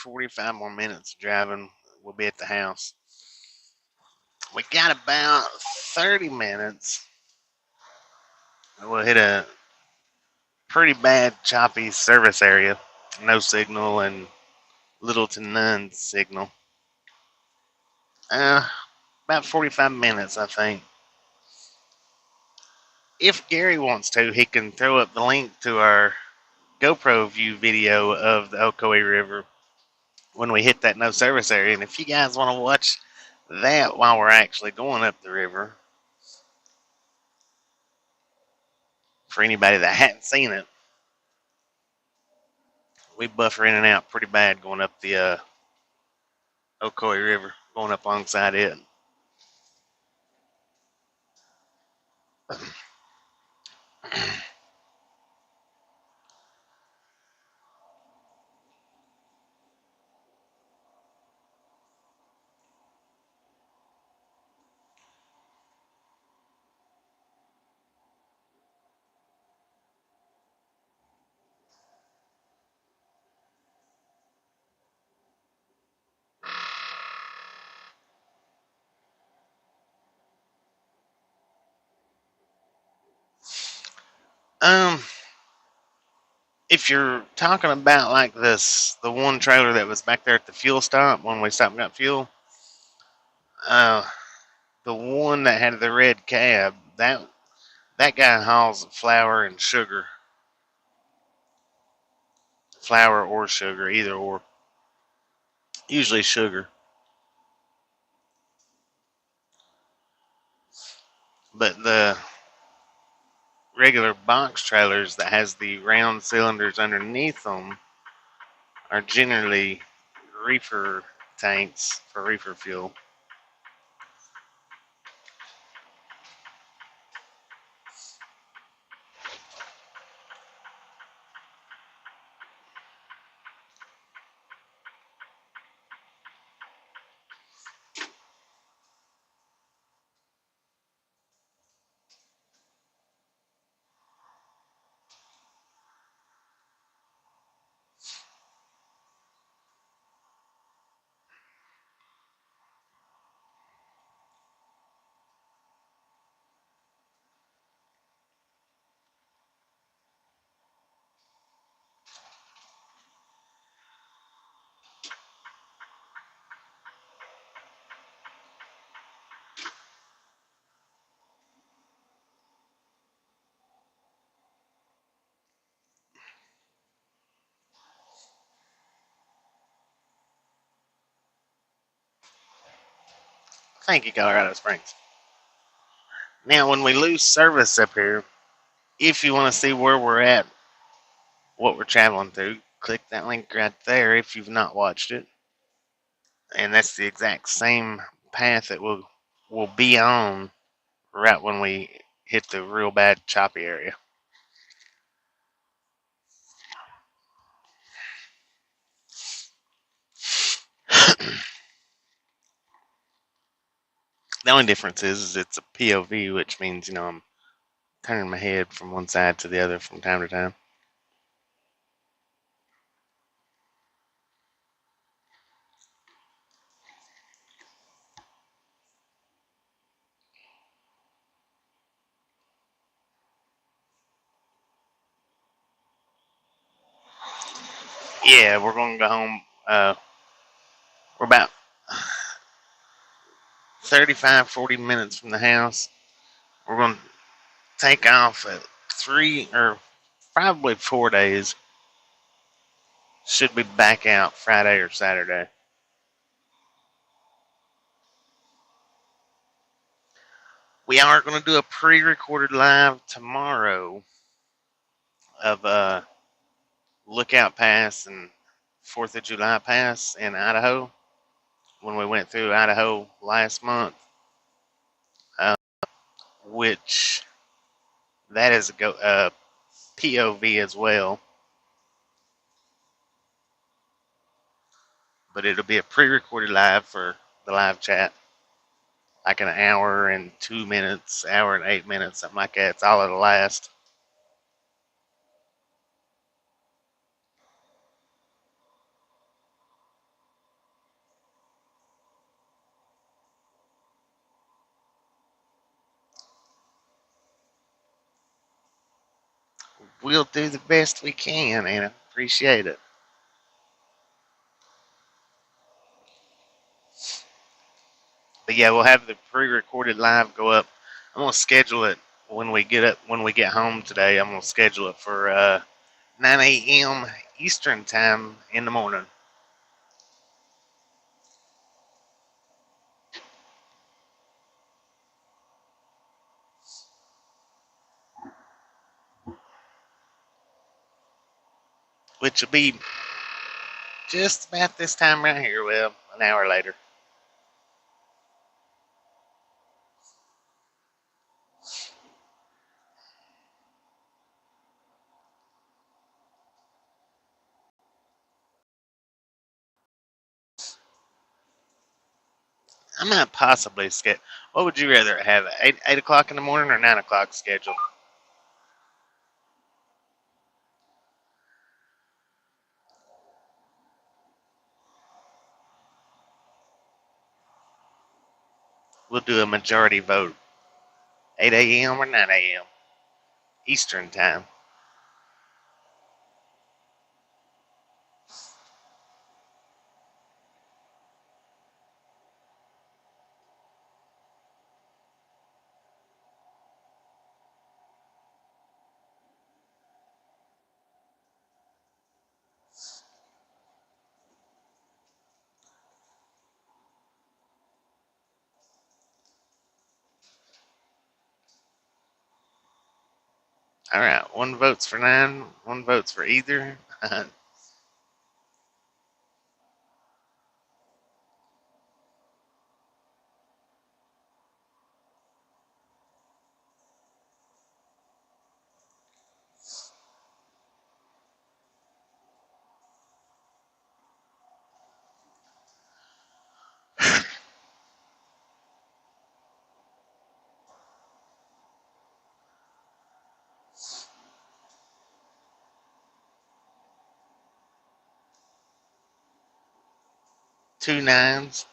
45 more minutes driving. We'll be at the house. We got about 30 minutes. We'll hit a pretty bad choppy service area. No signal and little to none signal. About 45 minutes, I think. If Gary wants to, he can throw up the link to our GoPro view video of the Ocoee River when we hit that no service area. And if you guys want to watch that while we're actually going up the river, for anybody that hadn't seen it, we buffer in and out pretty bad going up the Ocoee River, going up alongside it. If you're talking about like this, the one trailer that was back there at the fuel stop when we stopped and got fuel, the one that had the red cab, that guy hauls flour and sugar, flour or sugar, either or, usually sugar. But the regular box trailers that has the round cylinders underneath them are generally reefer tanks for reefer fuel. Thank you, Colorado Springs. Now, when we lose service up here, if you want to see where we're at, what we're traveling through, click that link right there if you've not watched it. And that's the exact same path that we'll be on right when we hit the real bad choppy area. The only difference is it's a POV, which means, I'm turning my head from one side to the other from time to time. Yeah, we're going to go home. We're about 35, 40 minutes from the house. We're going to take off at 3 or probably 4 days. Should be back out Friday or Saturday. We are going to do a pre-recorded live tomorrow of Lookout Pass and 4th of July Pass in Idaho. When we went through Idaho last month, which that is a POV as well. But it'll be a pre-recorded live for the live chat. Like an hour and 2 minutes, hour and 8 minutes, something like that. It's all it'll last. we'll do the best we can, and I appreciate it. But yeah, we'll have the pre-recorded live go up. I'm gonna schedule it when we get home today. I'm gonna schedule it for 9 a.m. Eastern time in the morning. Which will be just about this time right here. Well, an hour later. I might possibly schedule. What would you rather have? 8 o'clock in the morning or 9 o'clock scheduled? We'll do a majority vote. 8 a.m. or 9 a.m. Eastern time. All right. One vote's for 9. One vote's for either. 2 9s.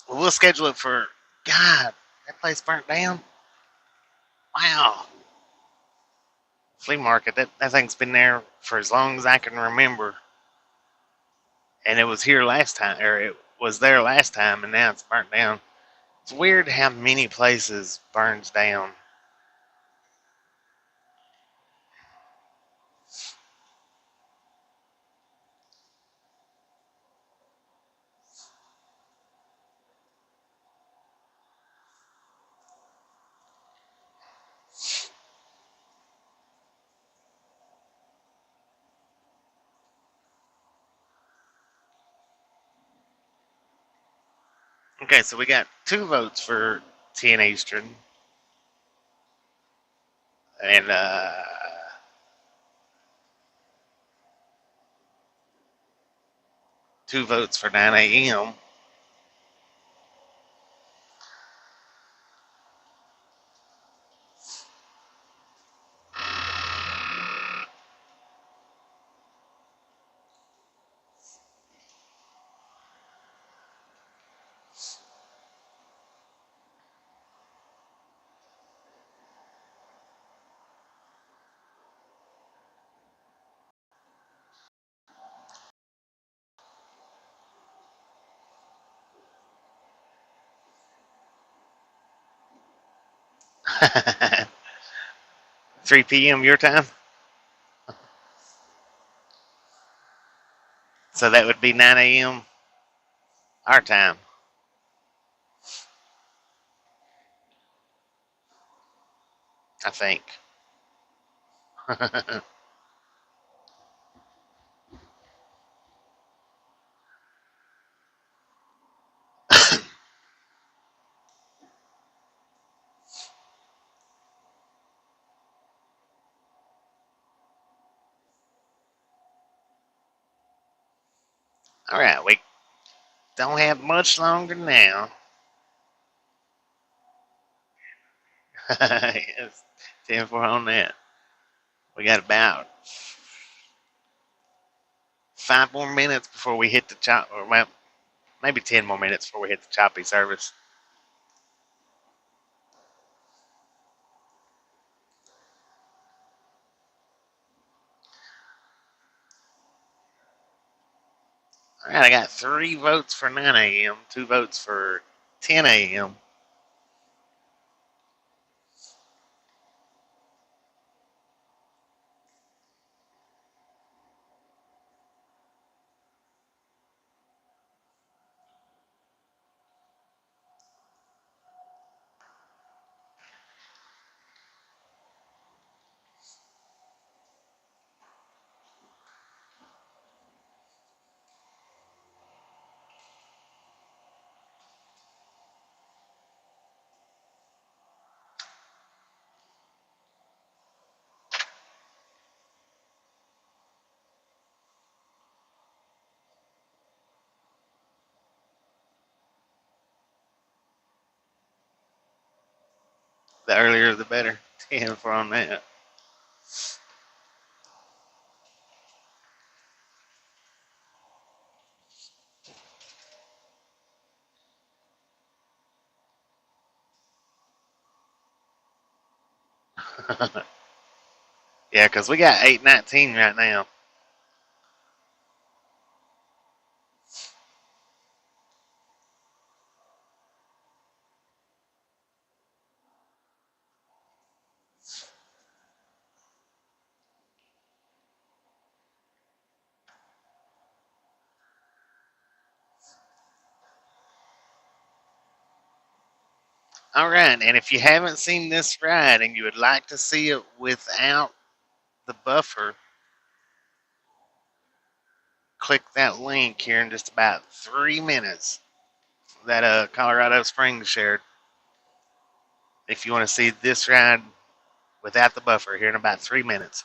We'll schedule it for. God, that place burnt down. Wow. Flea market. That thing's been there for as long as I can remember. And it was here last time, or it was there last time, and now it's burnt down. It's weird how many places burns down. Okay, so we got 2 votes for 10 Eastern, and 2 votes for 9 a.m. Three p.m. your time, so that would be 9 a.m. our time. I think. Alright, we don't have much longer now. Yes, 10-4 on that. We got about 5 more minutes before we hit the chop, or well, maybe 10 more minutes before we hit the choppy service. Alright, I got 3 votes for 9 a.m., 2 votes for 10 a.m. The earlier the better. 10-4 on that. Yeah, because we got 8:19 right now. Alright, and if you haven't seen this ride and you would like to see it without the buffer, click that link here in just about 3 minutes that Colorado Springs shared. If you want to see this ride without the buffer here in about 3 minutes,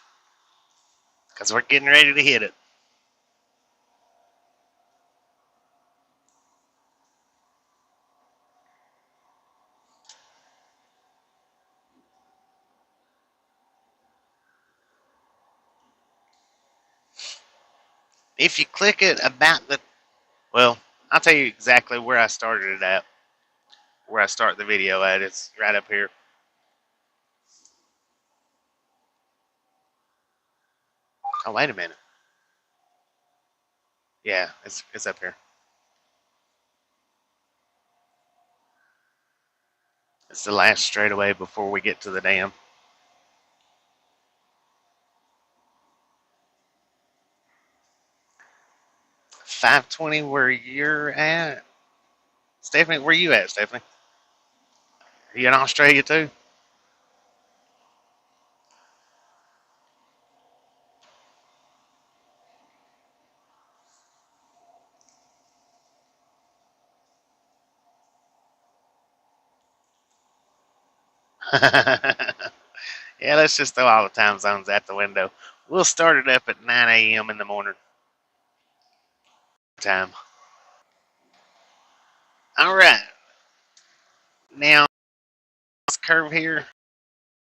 because we're getting ready to hit it. If you click it about the, well, I'll tell you exactly where I started it at, where I start the video at. It's right up here. Oh, wait a minute. Yeah, it's up here. It's the last straightaway before we get to the dam. 520 where you're at. Stephanie, where you at, Stephanie? Are you in Australia too? Yeah, let's just throw all the time zones out the window. We'll start it up at 9 a.m. in the morning time. All right. Now, this curve here,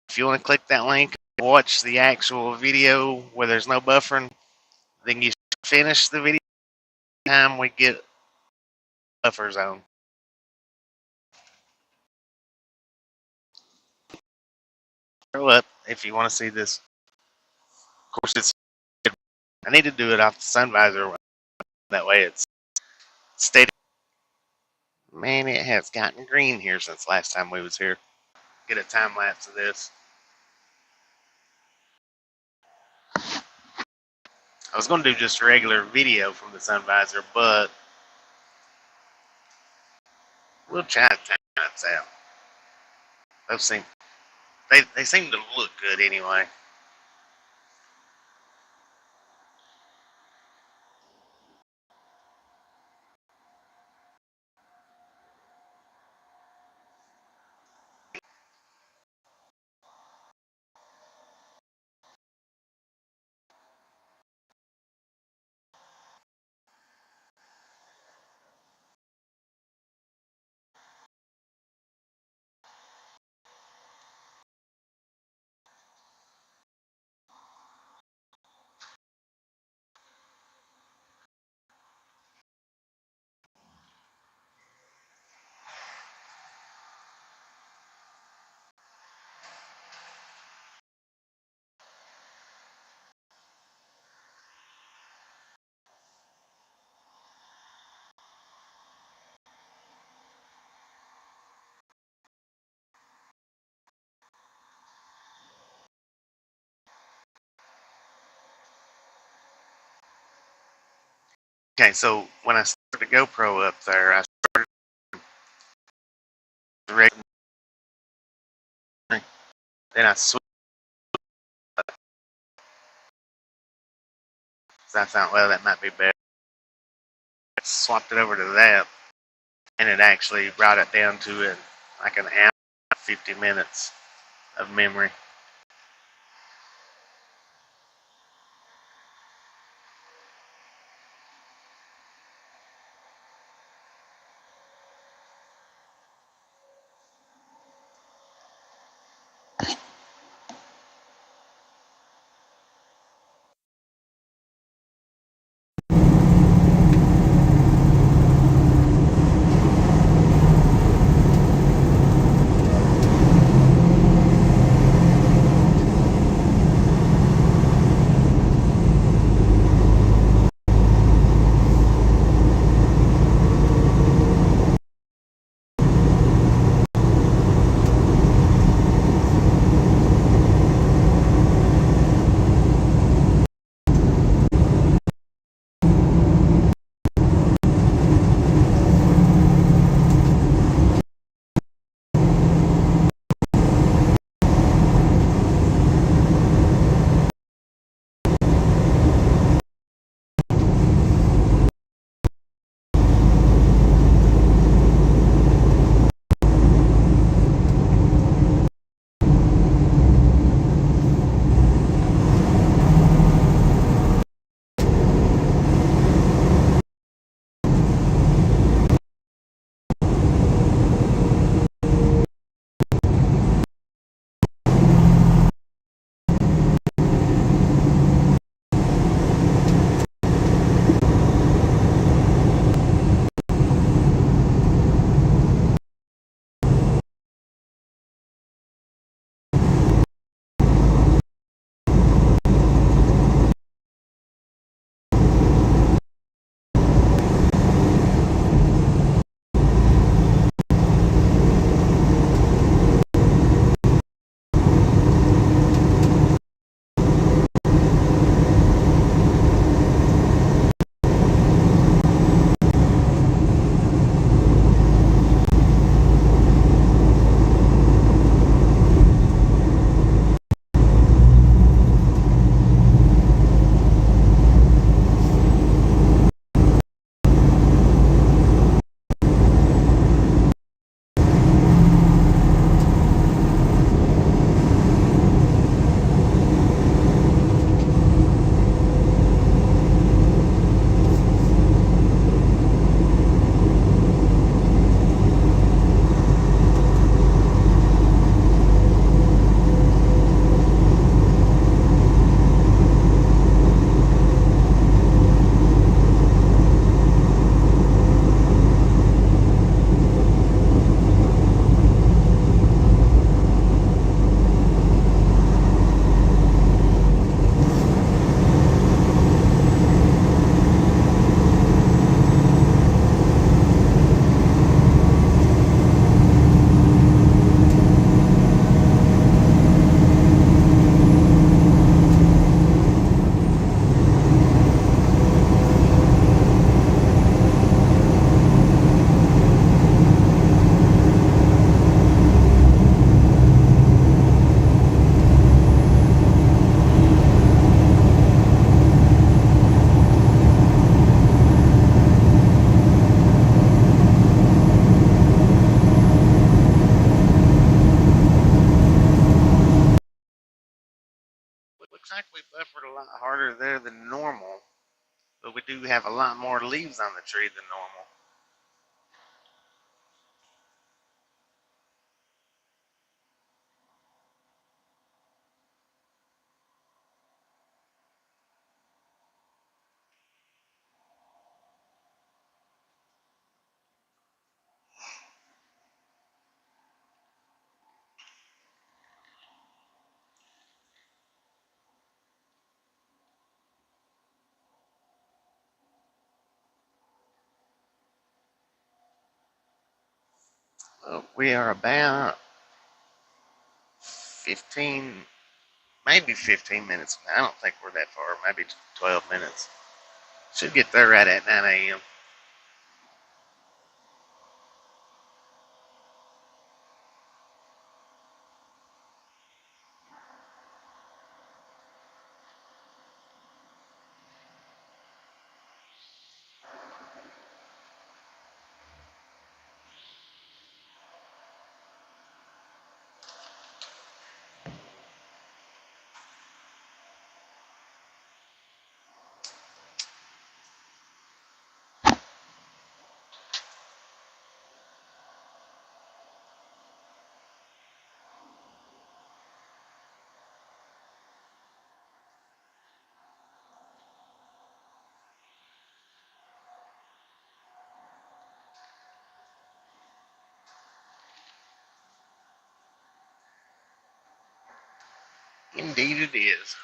if you want to click that link, watch the actual video where there's no buffering, then you finish the video time we get buffer zone. Scroll up if you want to see this. Of course, it's. I need to do it off the sun visor. That way it's steady. Man, it has gotten green here since last time we was here. Get a time lapse of this. I was going to do just a regular video from the sun visor, but we'll try to time lapse out. Those seem they seem to look good anyway. Okay, so when I started the GoPro up there, I started the regular, then I switched. I thought, well, that might be better. I swapped it over to that, and it actually brought it down to like an hour, 50 minutes of memory. Looks like we buffered a lot harder there than normal, but we do have a lot more leaves on the tree than normal. We are about 15, maybe 15 minutes. I don't think we're that far, maybe 12 minutes. Should get there right at 9 a.m. Indeed it is.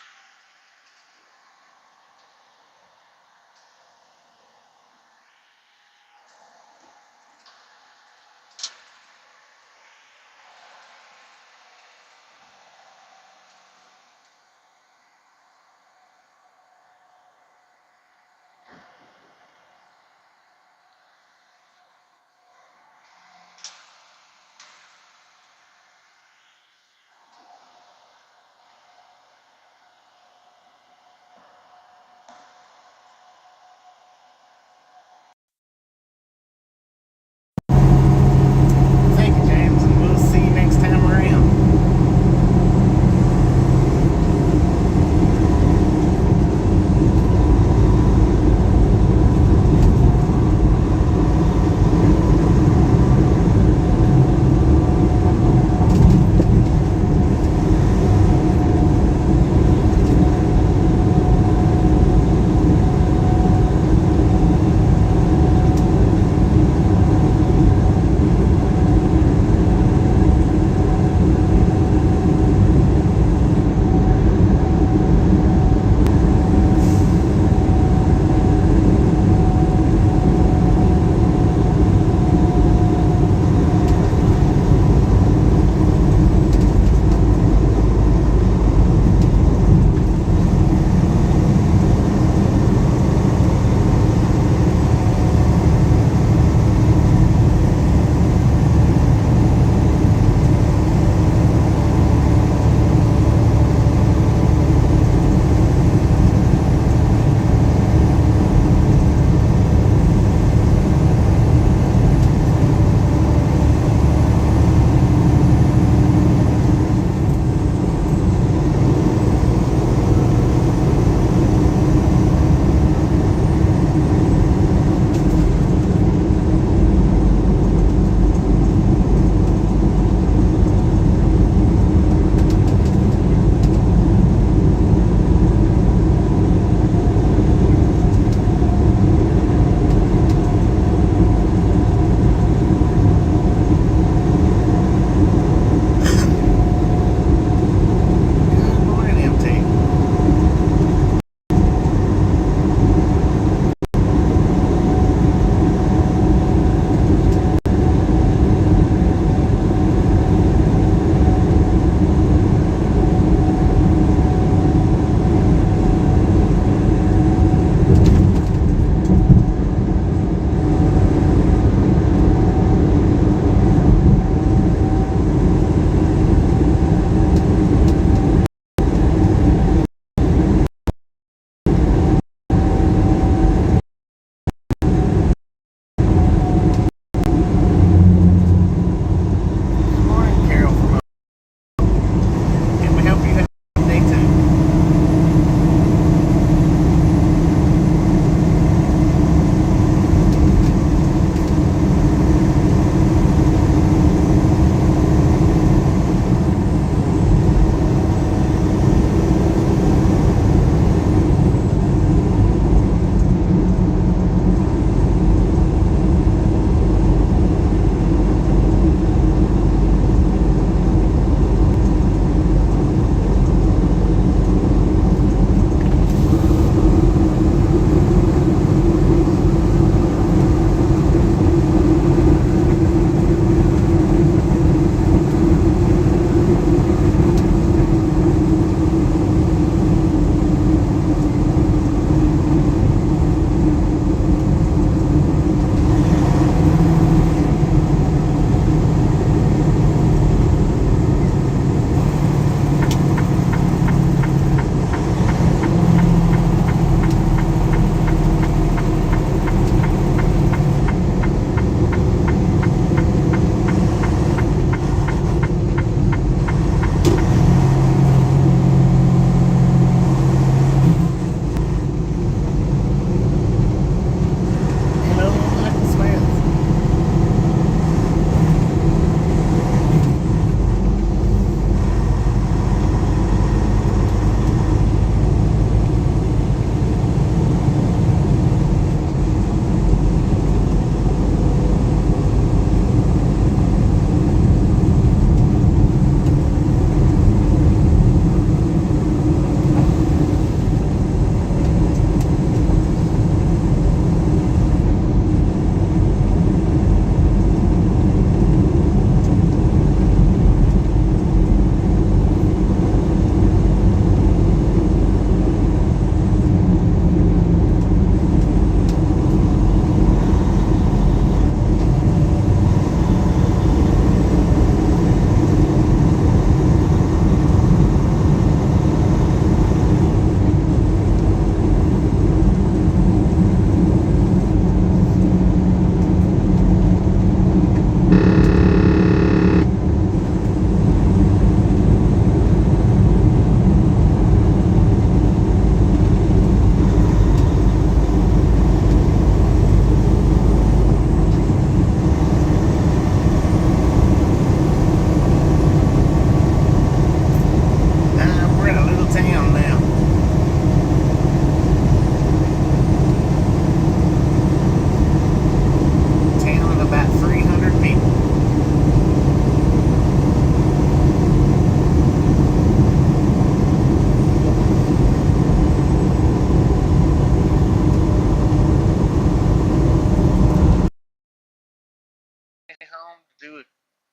do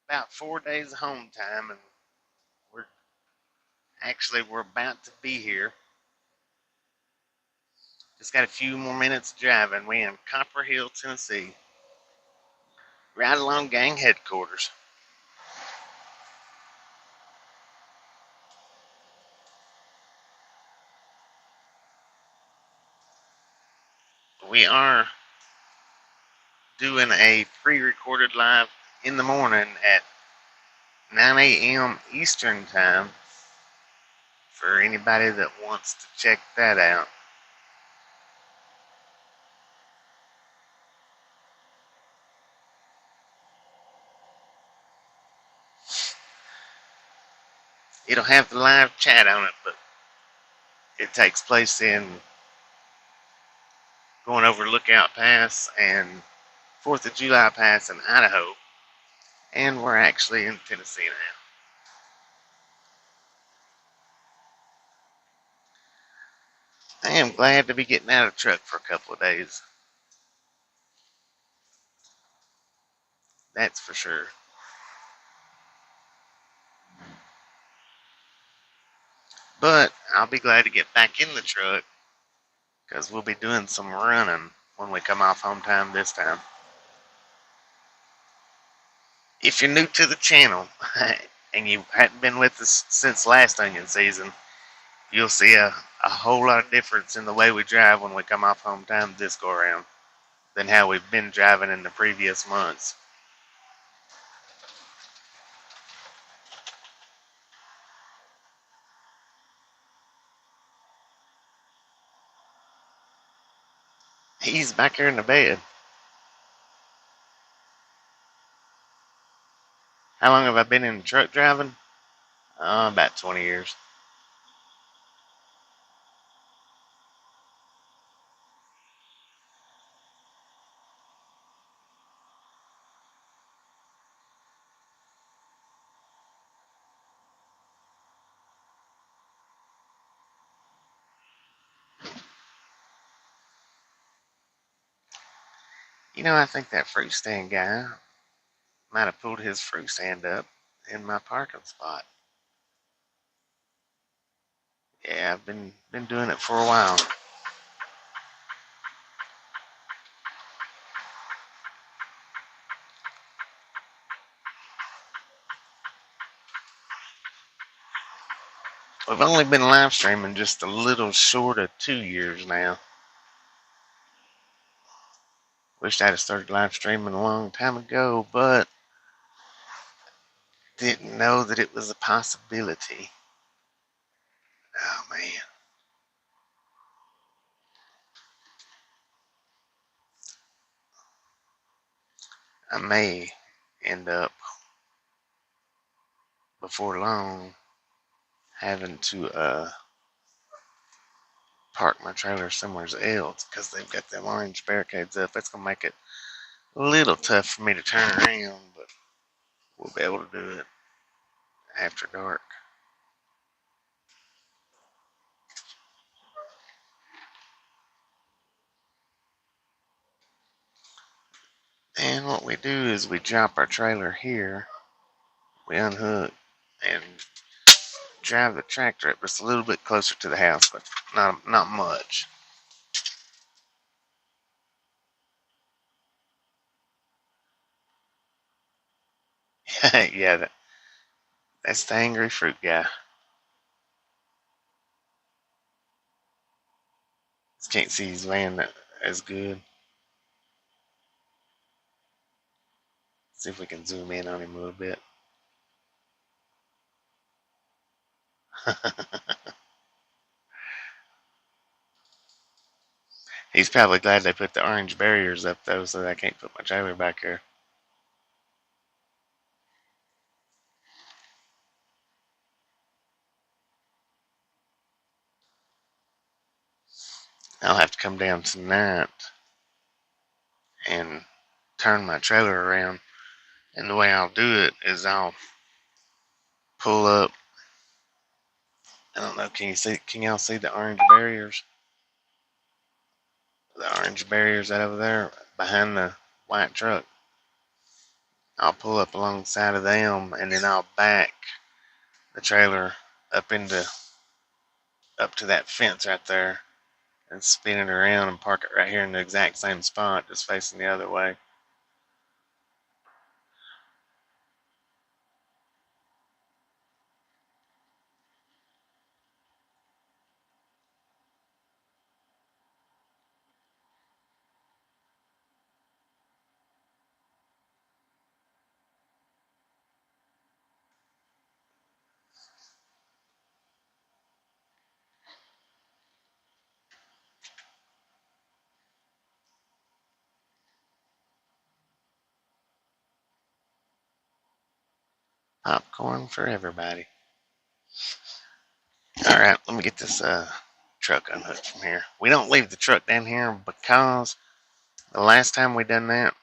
about 4 days of home time, and we're we're about to be here. Just got a few more minutes of driving. We're in Copper Hill, Tennessee, right along gang headquarters. We are doing a pre-recorded live in the morning at 9 a.m. Eastern time for anybody that wants to check that out. It'll have the live chat on it, but it takes place in going over Lookout Pass and 4th of July Pass in Idaho, and we're actually in Tennessee now. I am glad to be getting out of the truck for a couple of days. That's for sure. But I'll be glad to get back in the truck because we'll be doing some running when we come off home time this time. If you're new to the channel and you hadn't been with us since last onion season, you'll see a whole lot of difference in the way we drive when we come off home time this go around than how we've been driving in the previous months. He's back here in the bed. How long have I been in truck driving? About 20 years. You know, I think that fruit stand guy might have pulled his fruit stand up in my parking spot. Yeah, I've been doing it for a while. We've only been live streaming just a little short of 2 years now. Wished I'd have started live streaming a long time ago, but didn't know that it was a possibility. Oh man. I may end up before long having to park my trailer somewhere else because they've got them orange barricades up. That's gonna make it a little tough for me to turn around, but we'll be able to do it after dark. And what we do is we drop our trailer here, we unhook, and drive the tractor up just a little bit closer to the house, but not much. Yeah, that's the angry fruit guy. Just can't see his van as good. See if we can zoom in on him a little bit. He's probably glad they put the orange barriers up though, so that I can't put my trailer back here. I'll have to come down tonight and turn my trailer around. And the way I'll do it is I'll pull up. I don't know, can y'all see the orange barriers? The orange barriers out over there behind the white truck. I'll pull up alongside of them, and then I'll back the trailer up to that fence right there and spin it around and park it right here in the exact same spot, just facing the other way. Popcorn for everybody. Alright, let me get this truck unhooked from here. We don't leave the truck down here because the last time we done that,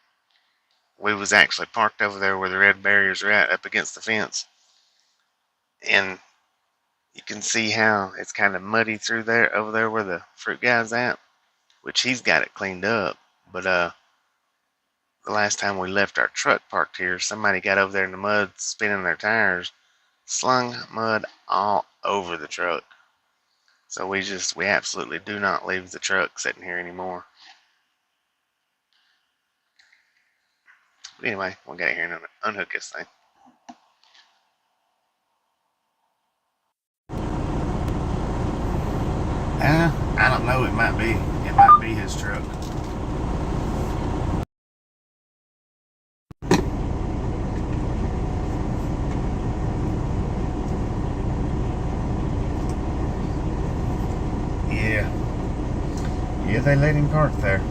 we was actually parked over there where the red barriers are at, up against the fence. And you can see how it's kind of muddy through there, over there where the fruit guy's at, which he's got it cleaned up. But the last time we left our truck parked here, somebody got over there in the mud spinning their tires, slung mud all over the truck. So we absolutely do not leave the truck sitting here anymore. But anyway, we'll get here and unhook this thing. I don't know, it might be his truck. Yeah, they let him park there.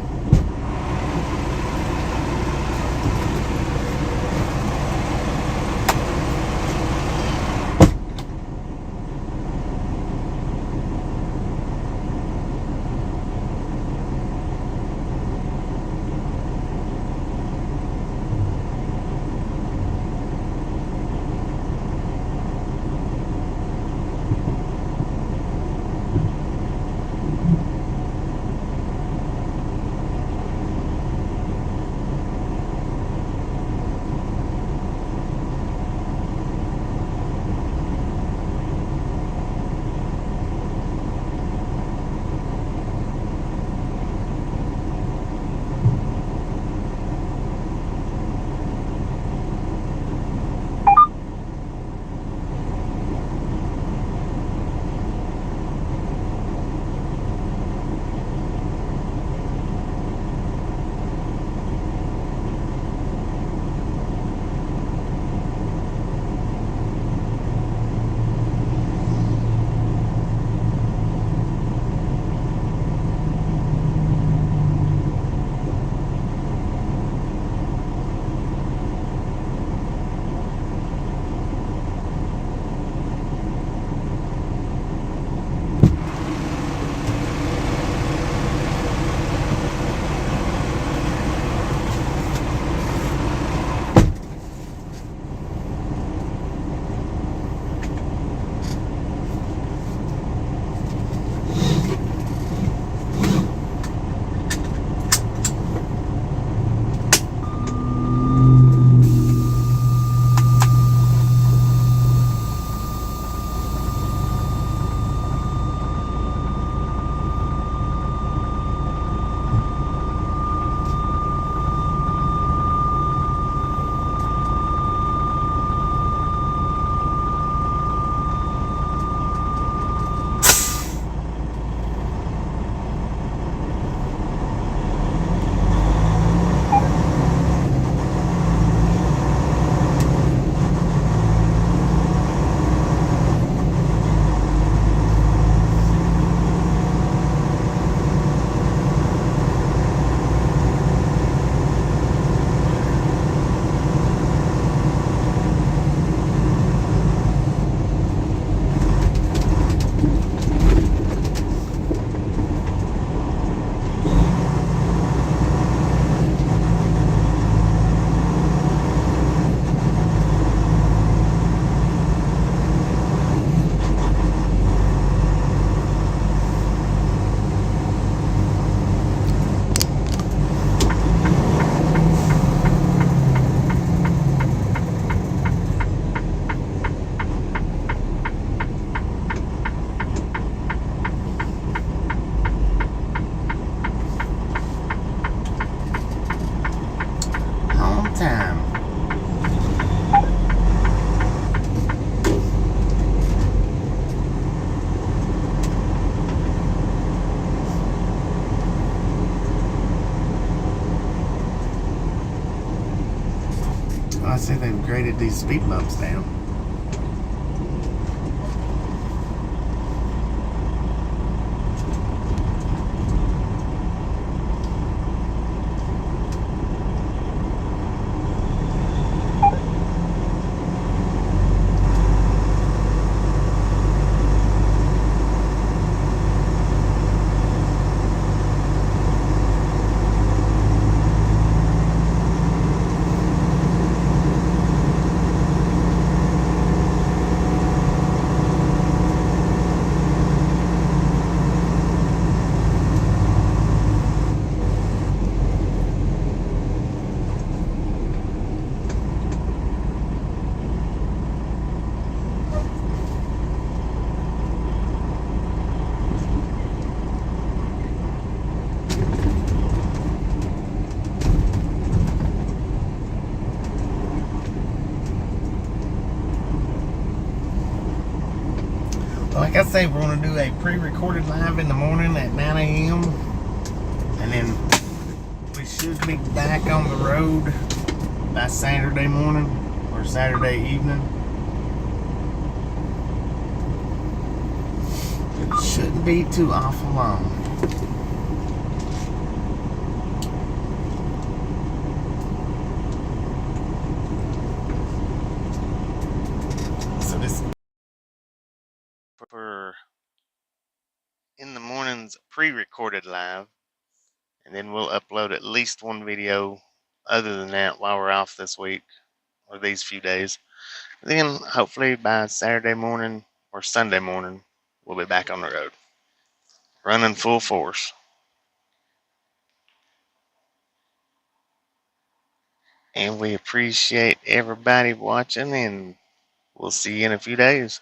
see they've graded these speed bumps down. Like I say, we're going to do a pre-recorded live in the morning at 9 a.m. and then we should be back on the road by Saturday morning or Saturday evening. It shouldn't be too awful long. So this for in the morning's pre-recorded live, and then we'll upload at least one video other than that while we're off this week or these few days. Then hopefully by Saturday morning or Sunday morning we'll be back on the road running full force. And we appreciate everybody watching, and we'll see you in a few days.